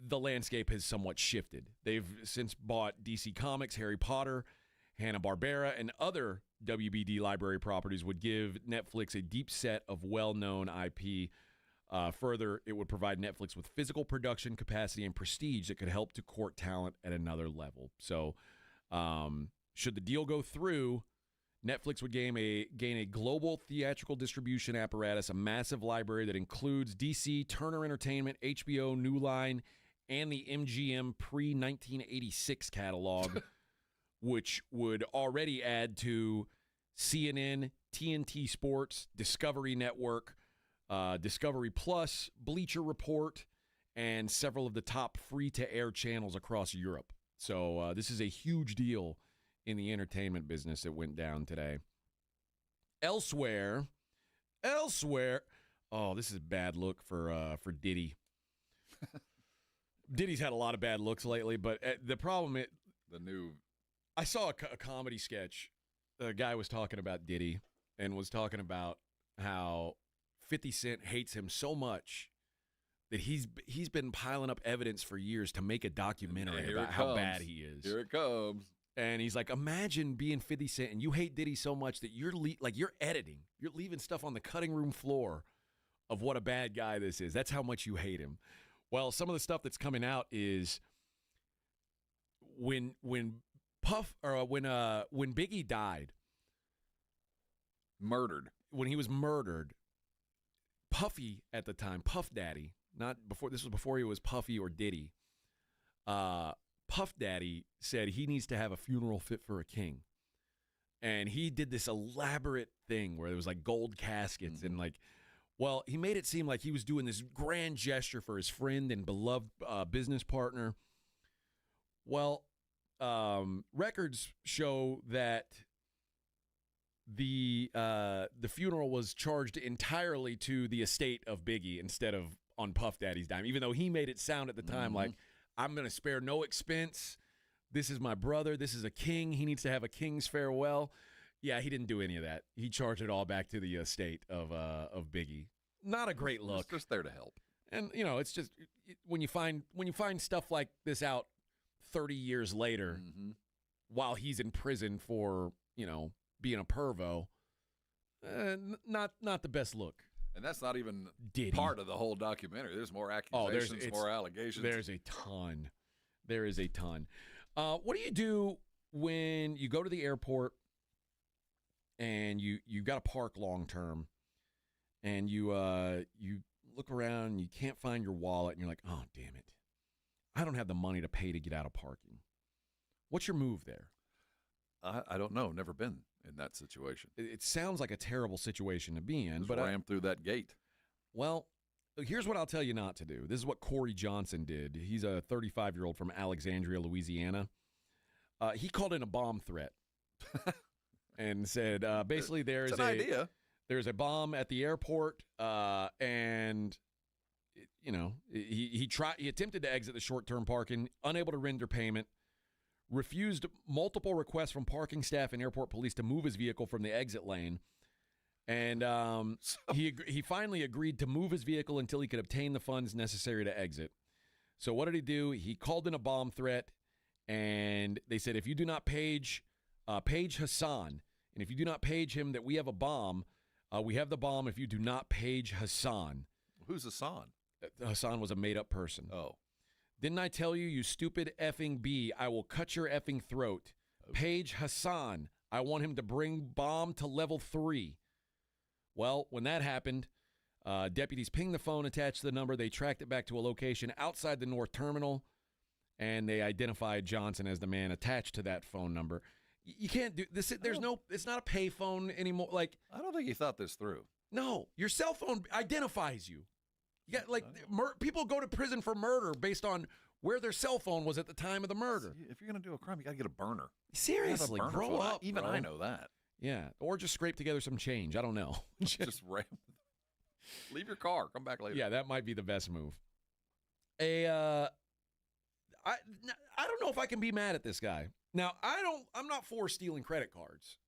the landscape has somewhat shifted. They've since bought DC Comics, Harry Potter, Hanna-Barbera, and other WBD library properties would give Netflix a deep set of well-known IP. Further, it would provide Netflix with physical production capacity and prestige that could help to court talent at another level. So, should the deal go through, Netflix would gain a global theatrical distribution apparatus, a massive library that includes DC, Turner Entertainment, HBO, New Line, and the MGM pre-1986 catalog, which would already add to CNN, TNT Sports, Discovery Network, Discovery Plus, Bleacher Report, and several of the top free-to-air channels across Europe. So this is a huge deal in the entertainment business that went down today. Elsewhere, oh, this is a bad look for Diddy. Diddy's had a lot of bad looks lately, but the problem is I saw a comedy sketch. A guy was talking about Diddy and was talking about how 50 Cent hates him so much that he's been piling up evidence for years to make a documentary about how bad he is. Here it comes. And he's like, imagine being 50 Cent and you hate Diddy so much that you're editing. You're leaving stuff on the cutting room floor of what a bad guy this is. That's how much you hate him. Well, some of the stuff that's coming out is when Biggie died, when he was murdered, Puffy at the time, Puff Daddy, this was before he was Puffy or Diddy. Puff Daddy said he needs to have a funeral fit for a king. And he did this elaborate thing where there was like gold caskets and he made it seem like he was doing this grand gesture for his friend and beloved business partner. Well, records show that the funeral was charged entirely to the estate of Biggie instead of on Puff Daddy's dime, even though he made it sound at the time like, I'm going to spare no expense. This is my brother. This is a king. He needs to have a king's farewell. Yeah, he didn't do any of that. He charged it all back to the estate of Biggie. Not a great look. It's just there to help. And it's just when you find stuff like this out 30 years later, while he's in prison for being a pervo, not the best look. And that's not even Diddy. Part of the whole documentary. There's more accusations, more allegations. There's a ton. There is a ton. What do you do when you go to the airport and you've got to park long term, and you look around and you can't find your wallet, and you're like, oh, damn it. I don't have the money to pay to get out of parking. What's your move there? I don't know. Never been in that situation. It sounds like a terrible situation to be in. Just ram through that gate. Well, here's what I'll tell you not to do. This is what Corey Johnson did. He's a 35-year-old from Alexandria, Louisiana. He called in a bomb threat and said, basically, there's a bomb at the airport, and he attempted to exit the short-term parking, unable to render payment, refused multiple requests from parking staff and airport police to move his vehicle from the exit lane. And he finally agreed to move his vehicle until he could obtain the funds necessary to exit. So what did he do? He called in a bomb threat, and they said, if you do not page Hassan, and if you do not page him that we have a bomb, we have the bomb if you do not page Hassan. Who's Hassan? Hassan was a made-up person. Oh. Didn't I tell you, you stupid effing bee, I will cut your effing throat. Okay. Page Hassan. I want him to bring bomb to level 3. Well, when that happened, deputies pinged the phone attached to the number. They tracked it back to a location outside the North Terminal, and they identified Johnson as the man attached to that phone number. You can't do this. It's not a pay phone anymore. Like, I don't think he thought this through. No, your cell phone identifies you. You got people go to prison for murder based on where their cell phone was at the time of the murder. If you're going to do a crime, you got to get a burner. Seriously, grow up. Even bro. I know that. Yeah, or just scrape together some change. I don't know. Just leave your car. Come back later. Yeah, that might be the best move. I don't know if I can be mad at this guy. Now, I'm not for stealing credit cards.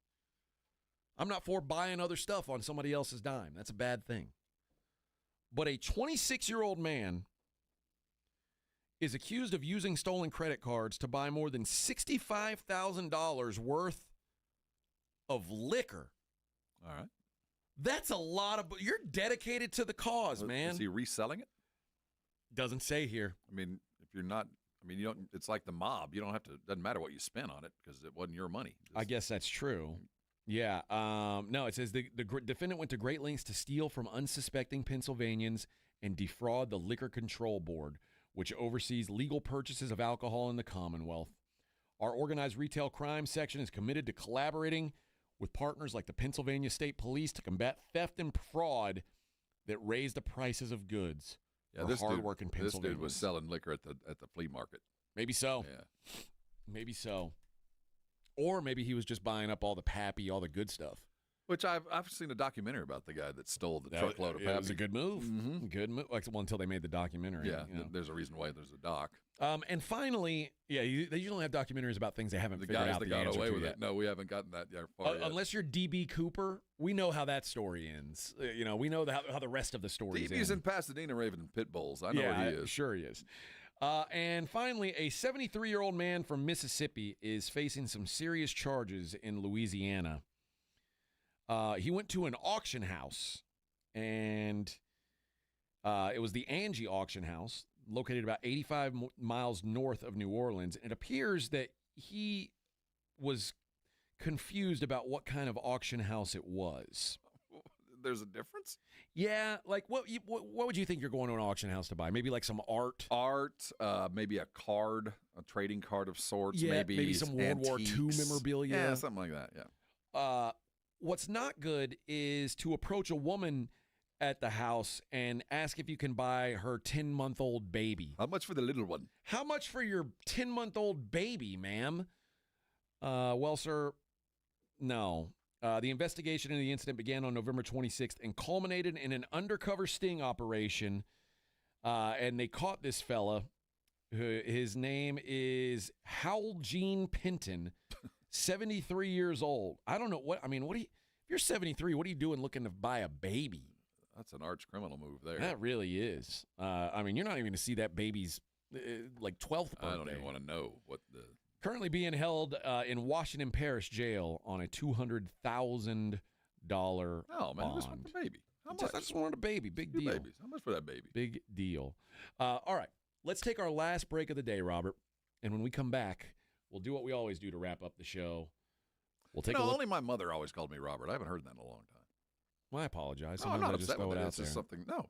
I'm not for buying other stuff on somebody else's dime. That's a bad thing. But a 26-year-old man is accused of using stolen credit cards to buy more than $65,000 worth of liquor. All right. That's a lot of... You're dedicated to the cause, man. Is he reselling it? Doesn't say here. I mean, if you're not... I mean, you don't. It's like the mob. You don't have to... Doesn't matter what you spent on it because it wasn't your money. I guess that's true. Yeah. No, it says the defendant went to great lengths to steal from unsuspecting Pennsylvanians and defraud the Liquor Control Board, which oversees legal purchases of alcohol in the Commonwealth. Our organized retail crime section is committed to collaborating with partners like the Pennsylvania State Police to combat theft and fraud that raise the prices of goods. Yeah, this hardworking Pennsylvanians. This dude was selling liquor at the flea market. Maybe so. Yeah. Maybe so. Or maybe he was just buying up all the Pappy, all the good stuff. Which I've seen a documentary about the guy that stole the truckload of Pappy. It was a good move. Mm-hmm. Good move. Well, until they made the documentary. Yeah, there's a reason why there's a doc. And finally, they usually have documentaries about things they haven't figured out the got answer away to with yet. it. No, we haven't gotten that far yet. Unless you're D.B. Cooper, we know how that story ends. We know how the rest of the story ends. D.B.'s in Pasadena raving pit bulls. I know what he is. Sure he is. And finally, a 73-year-old man from Mississippi is facing some serious charges in Louisiana. He went to an auction house, and it was the Angie Auction House, located about 85 miles north of New Orleans. It appears that he was confused about what kind of auction house it was. There's a difference? Yeah, like what would you think you're going to an auction house to buy? Maybe like some art? Maybe a card, a trading card of sorts. Yeah, maybe some World War II memorabilia. Yeah, something like that, yeah. What's not good is to approach a woman at the house and ask if you can buy her 10-month-old baby. How much for the little one? How much for your 10-month-old baby, ma'am? Well, sir, no. The investigation into the incident began on November 26th and culminated in an undercover sting operation. And they caught this fella. His name is Howell Gene Penton, 73 years old. I don't know if you're 73, what are you doing looking to buy a baby? That's an arch criminal move there. That really is. You're not even going to see that baby's 12th birthday. I don't even want to know what the... Currently being held in Washington Parish Jail on a $200,000 bond. Oh, man, I just want the baby. How much? I just wanted a baby. Big deal. Babies. How much for that baby? Big deal. All right, let's take our last break of the day, Robert. And when we come back, we'll do what we always do to wrap up the show. We'll take a look. Only my mother always called me Robert. I haven't heard that in a long time. Well, I apologize. No, I'm not upset with it. It's just something. No.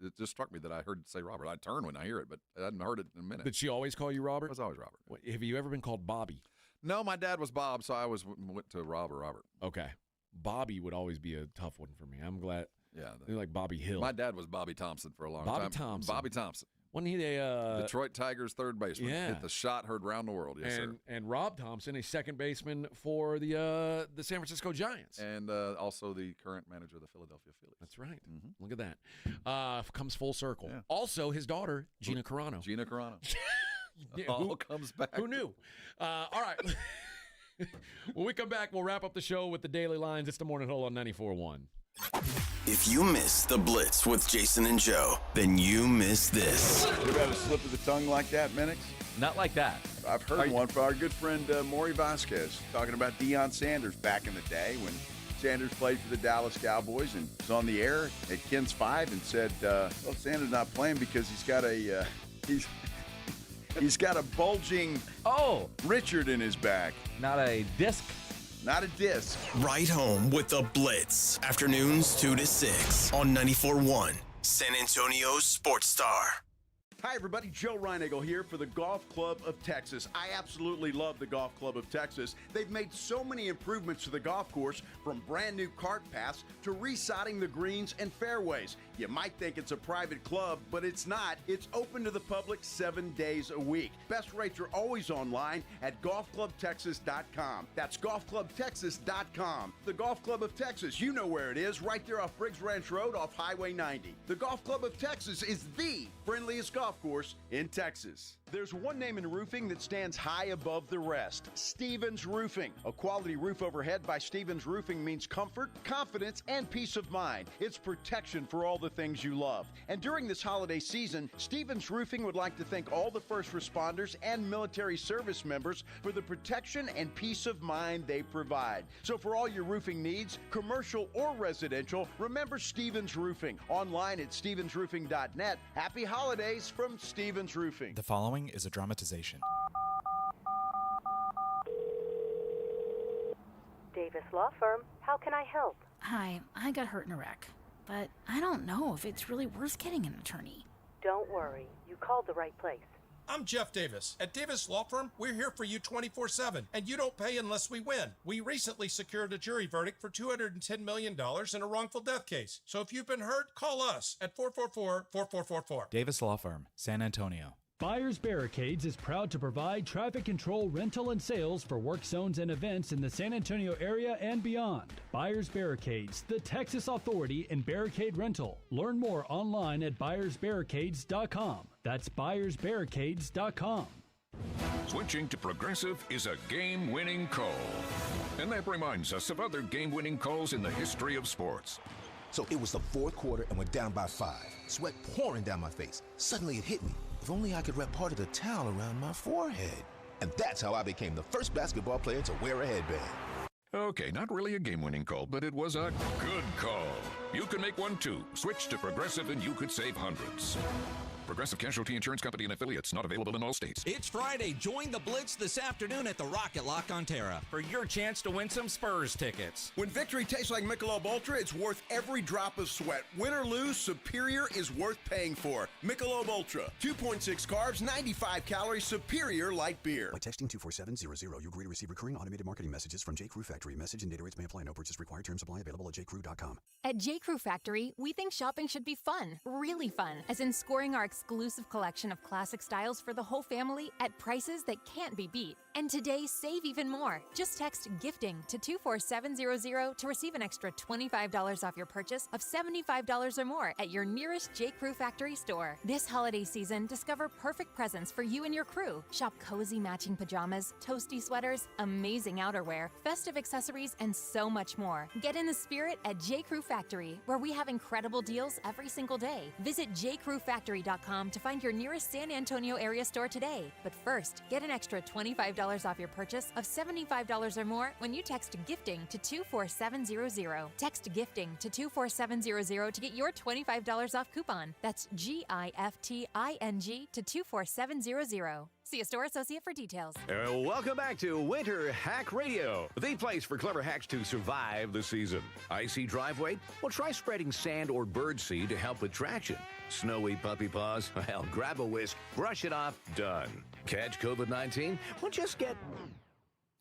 It just struck me that I heard say Robert. I turn when I hear it, but I hadn't heard it in a minute. Did she always call you Robert? It was always Robert. Have you ever been called Bobby? No, my dad was Bob, so I went to Rob or Robert. Okay. Bobby would always be a tough one for me. I'm glad. Yeah. They're like Bobby Hill. My dad was Bobby Thompson for a long time. Bobby Thompson. Wasn't he a Detroit Tigers third baseman? Yeah. Hit the shot heard round the world. Yes, sir. And Rob Thompson, a second baseman for the San Francisco Giants. And also the current manager of the Philadelphia Phillies. That's right. Look at that. Comes full circle. Yeah. Also, his daughter, Gina Carano. Gina Carano. Yeah, all comes back. Who knew? All right. When we come back, we'll wrap up the show with the Daily Lines. It's the Morning Huddle on 94.1. If you miss the Blitz with Jason and Joe, then you miss this. You ever had a slip of the tongue like that, Minix? Not like that. I've heard one from our good friend Maury Vasquez talking about Deion Sanders back in the day when Sanders played for the Dallas Cowboys and was on the air at Ken's 5 and said, well, Sanders not playing because he's got a he's got a bulging Richard in his back. Not a disc. Not a disc. Right home with the Blitz. Afternoons 2 to 6 on 94.1 San Antonio's Sports Star. Hi, everybody. Joe Reinagle here for the Golf Club of Texas. I absolutely love the Golf Club of Texas. They've made so many improvements to the golf course, from brand new cart paths to resodding the greens and fairways. You might think it's a private club, but it's not. It's open to the public 7 days a week. Best rates are always online at golfclubtexas.com. That's golfclubtexas.com. The Golf Club of Texas, you know where it is, right there off Briggs Ranch Road off Highway 90. The Golf Club of Texas is the friendliest golf course in Texas. There's one name in roofing that stands high above the rest: Stevens Roofing. A quality roof overhead by Stevens Roofing means comfort, confidence, and peace of mind. It's protection for all the things you love. And during this holiday season, Stevens Roofing would like to thank all the first responders and military service members for the protection and peace of mind they provide. So for all your roofing needs, commercial or residential, remember Stevens Roofing. Online at stevensroofing.net. Happy holidays from Stevens Roofing. The following is a dramatization. Davis Law Firm, how can I help? Hi, I got hurt in a wreck, but I don't know if it's really worth getting an attorney. Don't worry, you called the right place. I'm Jeff Davis. At Davis Law Firm, we're here for you 24/7, and you don't pay unless we win. We recently secured a jury verdict for $210 million in a wrongful death case. So if you've been hurt, call us at 444-4444. Davis Law Firm, San Antonio. Buyers Barricades is proud to provide traffic control, rental, and sales for work zones and events in the San Antonio area and beyond. Buyers Barricades, the Texas authority in barricade rental. Learn more online at buyersbarricades.com. That's buyersbarricades.com. Switching to Progressive is a game-winning call. And that reminds us of other game-winning calls in the history of sports. So it was the fourth quarter and we're down by 5. Sweat pouring down my face. Suddenly it hit me. If only I could wrap part of the towel around my forehead. And that's how I became the first basketball player to wear a headband. Okay, not really a game-winning call, but it was a good call. You can make one too. Switch to Progressive and you could save hundreds. Progressive Casualty Insurance Company and affiliates, not available in all states. It's Friday. Join the Blitz this afternoon at the Rocket Lock on Terra for your chance to win some Spurs tickets. When victory tastes like Michelob Ultra, it's worth every drop of sweat. Win or lose, Superior is worth paying for. Michelob Ultra. 2.6 carbs, 95 calories, Superior light beer. By texting 24700, you agree to receive recurring automated marketing messages from J. Crew Factory. Message and data rates may apply. No purchase required. Terms apply. Available at jcrew.com. At J. Crew Factory, we think shopping should be fun, really fun, as in scoring our exclusive collection of classic styles for the whole family at prices that can't be beat. And today, save even more. Just text GIFTING to 24700 to receive an extra $25 off your purchase of $75 or more at your nearest J. Crew Factory store. This holiday season, discover perfect presents for you and your crew. Shop cozy matching pajamas, toasty sweaters, amazing outerwear, festive accessories, and so much more. Get in the spirit at J. Crew Factory, where we have incredible deals every single day. Visit jcrewfactory.com to find your nearest San Antonio area store today. But first, get an extra $25 off your purchase of $75 or more when you text GIFTING to 24700. Text GIFTING to 24700 to get your $25 off coupon. That's GIFTING to 24700. See a store associate for details. Welcome back to Winter Hack Radio, the place for clever hacks to survive the season. Icy driveway? Well, try spreading sand or birdseed to help with traction. Snowy puppy paws? Well, grab a whisk, brush it off, done. Catch COVID-19? Well, just get...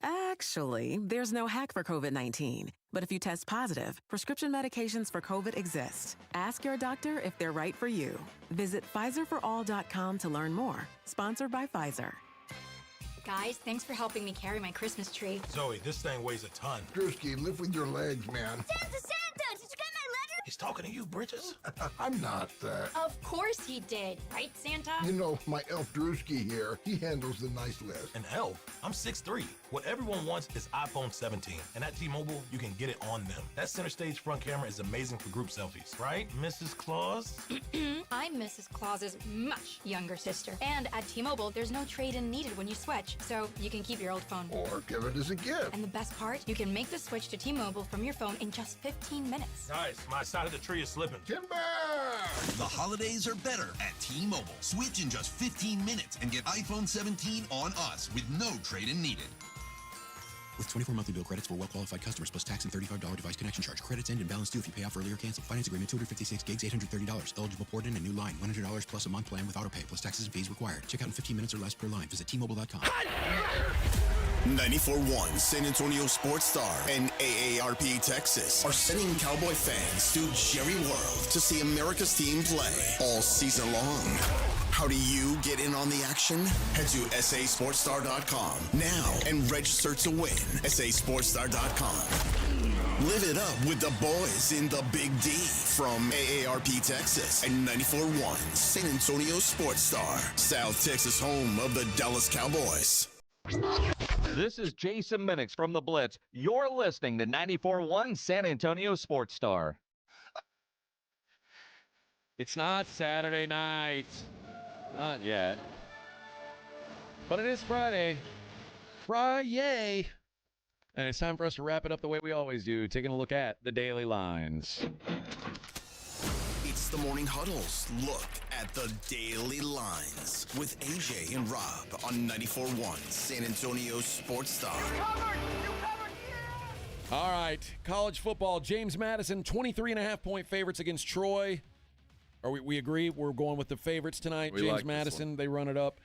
Actually, there's no hack for COVID-19. But if you test positive, prescription medications for COVID exist. Ask your doctor if they're right for you. Visit PfizerForAll.com to learn more. Sponsored by Pfizer. Guys, thanks for helping me carry my Christmas tree. Zoe, this thing weighs a ton. Drewski, lift with your legs, man. Santa! Did you get my letter? He's talking to you, Bridges. I'm not that. Of course he did. Right, Santa? You know, my elf Drewski here, he handles the nice list. An elf? I'm 6'3". What everyone wants is iPhone 17. And at T-Mobile, you can get it on them. That center stage front camera is amazing for group selfies. Right, Mrs. Claus? I'm Mrs. Claus's much younger sister. And at T-Mobile, there's no trade-in needed when you switch. So you can keep your old phone. Or give it as a gift. And the best part, you can make the switch to T-Mobile from your phone in just 15 minutes. Guys, my side of the tree is slipping. Timber! The holidays are better at T-Mobile. Switch in just 15 minutes and get iPhone 17 on us with no trade-in needed. With 24 monthly bill credits for well-qualified customers plus tax and $35 device connection charge. Credits end and balance due if you pay off early or cancel. Finance agreement, 256 gigs, $830. Eligible port in a new line. $100 plus a month plan with auto pay plus taxes and fees required. Check out in 15 minutes or less per line. Visit T-Mobile.com. 94.1 San Antonio Sports Star and AARP Texas are sending Cowboy fans to Jerry World to see America's team play all season long. How do you get in on the action? Head to sasportstar.com now and register to win. sasportstar.com. Live it up with the boys in the Big D from AARP Texas and 94.1 San Antonio Sports Star, South Texas home of the Dallas Cowboys. This is Jason Minix from The Blitz. You're listening to 94.1 San Antonio Sports Star. It's not Saturday night. Not yet. But it is Friday. Friday. And it's time for us to wrap it up the way we always do, taking a look at the daily lines. It's the Morning Huddle's look at the daily lines with AJ and Rob on 94.1 San Antonio Sports Star. All right, college football. James Madison, 23.5-point favorites against Troy. We agree? We're going with the favorites tonight. We James like Madison, they run it up.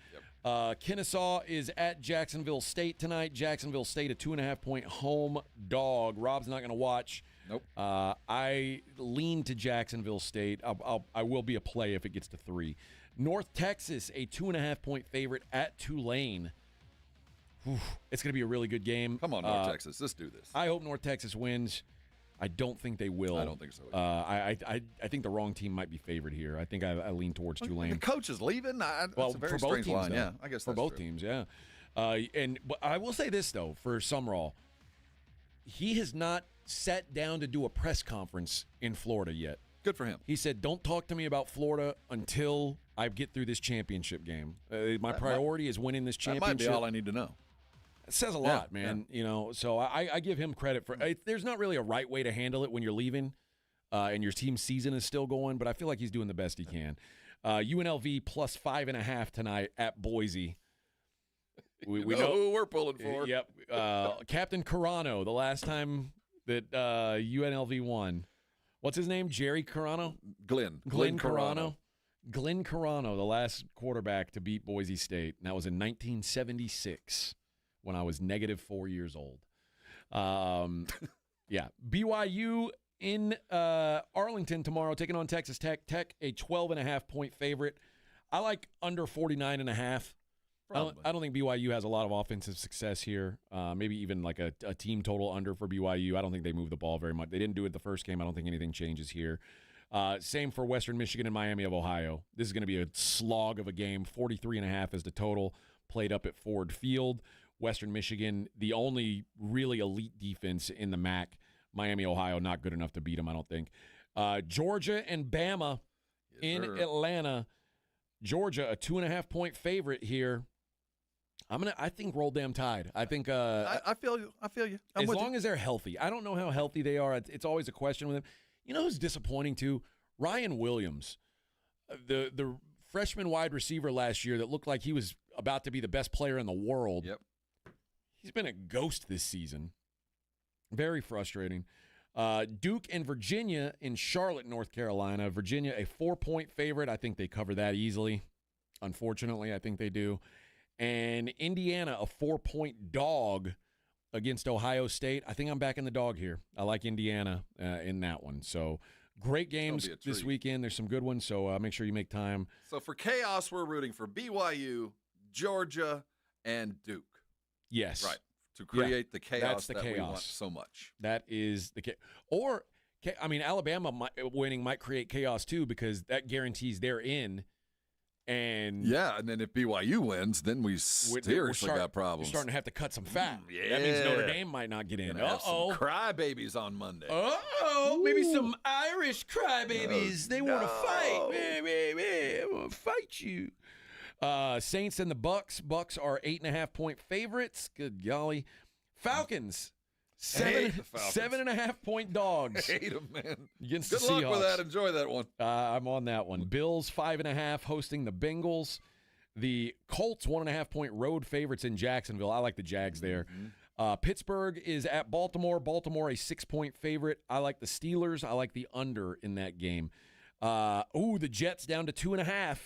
Yep. Kennesaw is at Jacksonville State tonight. Jacksonville State, a 2.5-point home dog. Rob's not going to watch. Nope. I lean to Jacksonville State. I will be a play if it gets to 3. North Texas, a 2.5-point favorite at Tulane. Whew, it's going to be a really good game. Come on, North Texas. Let's do this. I hope North Texas wins. I don't think they will. I don't think so. I think the wrong team might be favored here. I think I lean towards Tulane. The coach is leaving. That's well, a very for both strange teams, line. though. Yeah, I guess for that's both true. teams. Yeah, but I will say this though, for Sumrall, he has not sat down to do a press conference in Florida yet. Good for him. He said, "Don't talk to me about Florida until I get through this championship game. My priority is winning this championship." That might be all I need to know. It says a lot, man. Yeah. You know, so I give him credit for. There's not really a right way to handle it when you're leaving, and your team's season is still going. But I feel like he's doing the best he can. UNLV plus 5.5 tonight at Boise. We know who we're pulling for. Yep, Captain Carano. The last time that UNLV won, what's his name? Jerry Carano. Glenn Carano. Glenn Carano, the last quarterback to beat Boise State, and that was in 1976. When I was -4 years old. Yeah. BYU in Arlington tomorrow, taking on Texas Tech. Tech, a 12.5-point favorite. I like under 49.5. I don't think BYU has a lot of offensive success here. Maybe even like a team total under for BYU. I don't think they move the ball very much. They didn't do it the first game. I don't think anything changes here. Same for Western Michigan and Miami of Ohio. This is going to be a slog of a game. 43.5 is the total, played up at Ford Field. Western Michigan, the only really elite defense in the MAC. Miami, Ohio, not good enough to beat them, I don't think. Georgia and Bama in Atlanta. Georgia, a 2.5-point favorite here. I think roll damn tide. I think I feel you. As long as they're healthy. I don't know how healthy they are. It's always a question with them. You know who's disappointing too? Ryan Williams, the freshman wide receiver last year that looked like he was about to be the best player in the world. Yep. He's been a ghost this season. Very frustrating. Duke and Virginia in Charlotte, North Carolina. Virginia, a 4-point favorite. I think they cover that easily. Unfortunately, I think they do. And Indiana, a 4-point dog against Ohio State. I think I'm backing the dog here. I like Indiana in that one. So great games this weekend. There's some good ones, so make sure you make time. So for chaos, we're rooting for BYU, Georgia, and Duke. Yes. Right. To create the chaos the that chaos. we want so much. That is the chaos. Or, I mean, Alabama winning might create chaos too, because that guarantees they're in. And and then if BYU wins, then we seriously got problems. We're starting to have to cut some fat. Yeah. That means Notre Dame might not get in. Uh-oh. Crybabies on Monday. Uh-oh. Maybe some Irish crybabies. They want to fight. I want to fight you. Saints and the Bucks. Bucks are 8.5-point favorites. Good golly. Falcons. 7.5-point dogs. I hate them, man. Against Good the luck Seahawks. with that. Enjoy that one. I'm on that one. Bills 5.5 hosting the Bengals. The Colts 1.5-point road favorites in Jacksonville. I like the Jags there. Pittsburgh is at Baltimore. Baltimore a 6-point favorite. I like the Steelers. I like the under in that game. The Jets down to 2.5.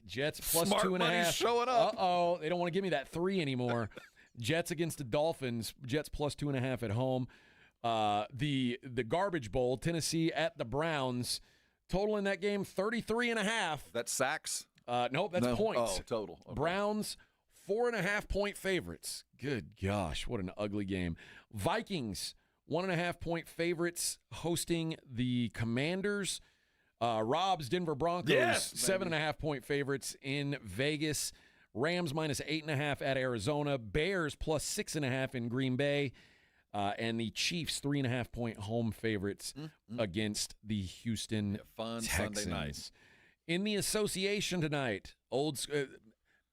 Jets plus Smart 2.5. money's showing up. Uh-oh. They don't want to give me that 3 anymore. Jets against the Dolphins. Jets plus 2.5 at home. The Garbage Bowl, Tennessee at the Browns. Total in that game, 33.5. That's sacks? Nope, that's points. Oh, total. Okay. Browns, 4.5-point favorites. Good gosh, what an ugly game. Vikings, 1.5-point favorites hosting the Commanders. Rob's Denver Broncos, 7.5-point favorites in Vegas. Rams minus 8.5 at Arizona. Bears plus 6.5 in Green Bay. And the Chiefs 3.5-point home favorites against the Houston fun Texans. Sunday night. In the association tonight,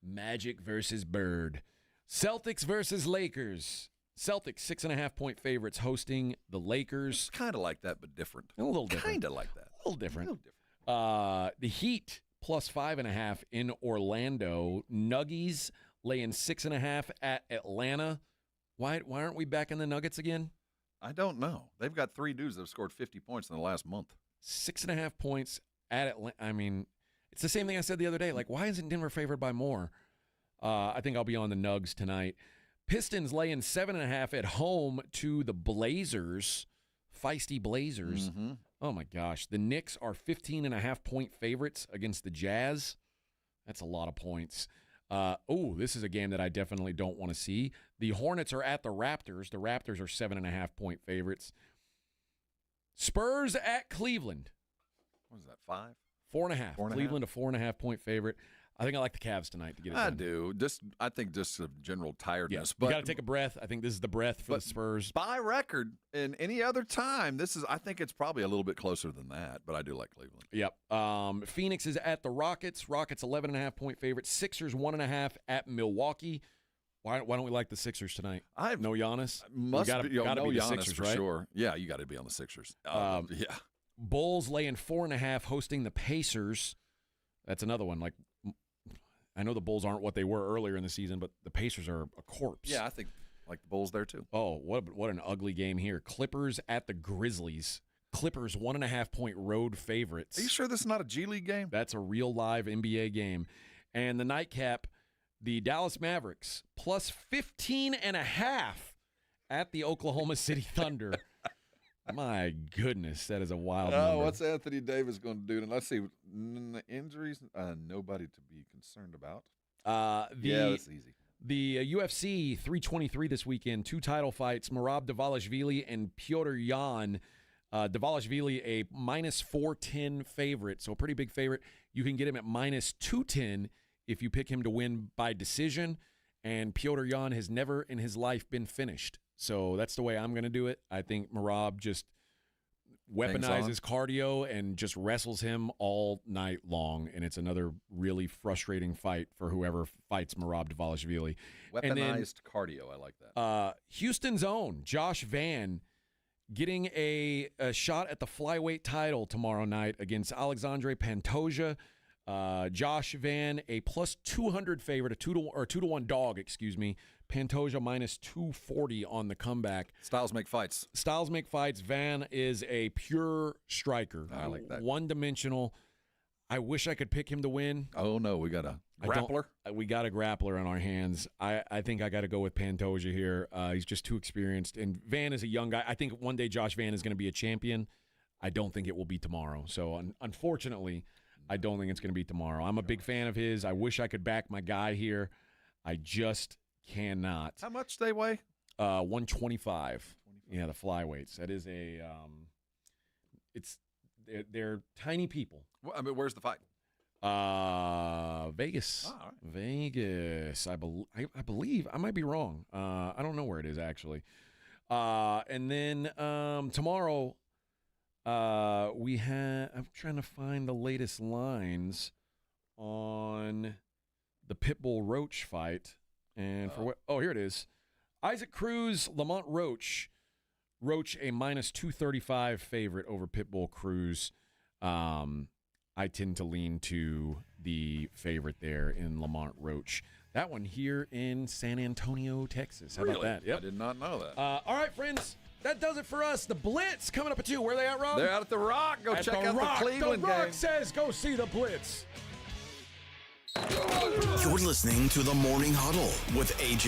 Magic versus Bird. Celtics versus Lakers. Celtics 6.5-point favorites hosting the Lakers. Kind of like that, but different. A little different. Kind of like that. A little different. The Heat plus 5.5 in Orlando. Nuggies laying 6.5 at Atlanta. Why aren't we backing the Nuggets again? I don't know. They've got 3 dudes that have scored 50 points in the last month. 6.5 points at Atlanta. I mean, it's the same thing I said the other day. Like, why isn't Denver favored by more? I think I'll be on the Nugs tonight. Pistons laying 7.5 at home to the Blazers. Feisty Blazers. Oh, my gosh. The Knicks are 15.5-point favorites against the Jazz. That's a lot of points. This is a game that I definitely don't want to see. The Hornets are at the Raptors. The Raptors are 7.5-point favorites. Spurs at Cleveland. What is that, 5? 4.5. Cleveland a 4.5-point favorite. I think I like the Cavs tonight to get it done. I do. I think just a general tiredness. But you got to take a breath. I think this is the breath for the Spurs. By record, in any other time, I think it's probably a little bit closer than that, but I do like Cleveland. Yep. Phoenix is at the Rockets. Rockets 11.5-point favorite. Sixers 1.5 at Milwaukee. Why don't we like the Sixers tonight? I have no Giannis. Gotta be the Giannis Sixers, for right? sure. Yeah, you got to be on the Sixers. Bulls laying 4.5 hosting the Pacers. That's another one. Like, I know the Bulls aren't what they were earlier in the season, but the Pacers are a corpse. Yeah, I think like the Bulls there too. Oh, what an ugly game here. Clippers at the Grizzlies. Clippers 1.5-point road favorites. Are you sure this is not a G League game? That's a real live NBA game. And the nightcap, the Dallas Mavericks plus 15.5 at the Oklahoma City Thunder. My goodness, that is a wild number. What's Anthony Davis going to do? And let's see, injuries, nobody to be concerned about. That's easy. The UFC 323 this weekend, 2 title fights, Merab Dvalishvili and Piotr Yan. Dvalishvili a minus 410 favorite, so a pretty big favorite. You can get him at minus 210 if you pick him to win by decision. And Piotr Yan has never in his life been finished. So that's the way I'm going to do it. I think Merab just weaponizes cardio and just wrestles him all night long, and it's another really frustrating fight for whoever fights Merab Dvalishvili. Weaponized cardio, I like that. Houston's own Josh Van getting a shot at the flyweight title tomorrow night against Alexandre Pantoja. Josh Van, a plus 200 favorite, a 2-1 dog, excuse me. Pantoja minus 240 on the comeback. Styles make fights. Van is a pure striker. I like that. One-dimensional. I wish I could pick him to win. Oh, no, we got a grappler? We got a grappler on our hands. I think I got to go with Pantoja here. He's just too experienced. And Van is a young guy. I think one day Josh Van is going to be a champion. I don't think it will be tomorrow. So, unfortunately, I don't think it's going to be tomorrow. I'm a big fan of his. I wish I could back my guy here. I just cannot. How much they weigh? 125. Yeah, the flyweights. That is a they're tiny people. Well, I mean, where's the fight? Vegas. Oh, all right. Vegas. I believe. I might be wrong. I don't know where it is actually. And then tomorrow we have. I'm trying to find the latest lines on the Pitbull Roach fight. And for what? Oh, here it is. Isaac Cruz, Lamont Roach. Roach a minus 235 favorite over Pitbull Cruz. I tend to lean to the favorite there in Lamont Roach. That one here in San Antonio, Texas. How about that? Yep. I did not know that. All right, friends. That does it for us. The Blitz coming up at 2. Where are they at, Rob? They're out at the Rock. Go check out the Cleveland game. The Rock game. says go see the Blitz. You're listening to the Morning Huddle with AJ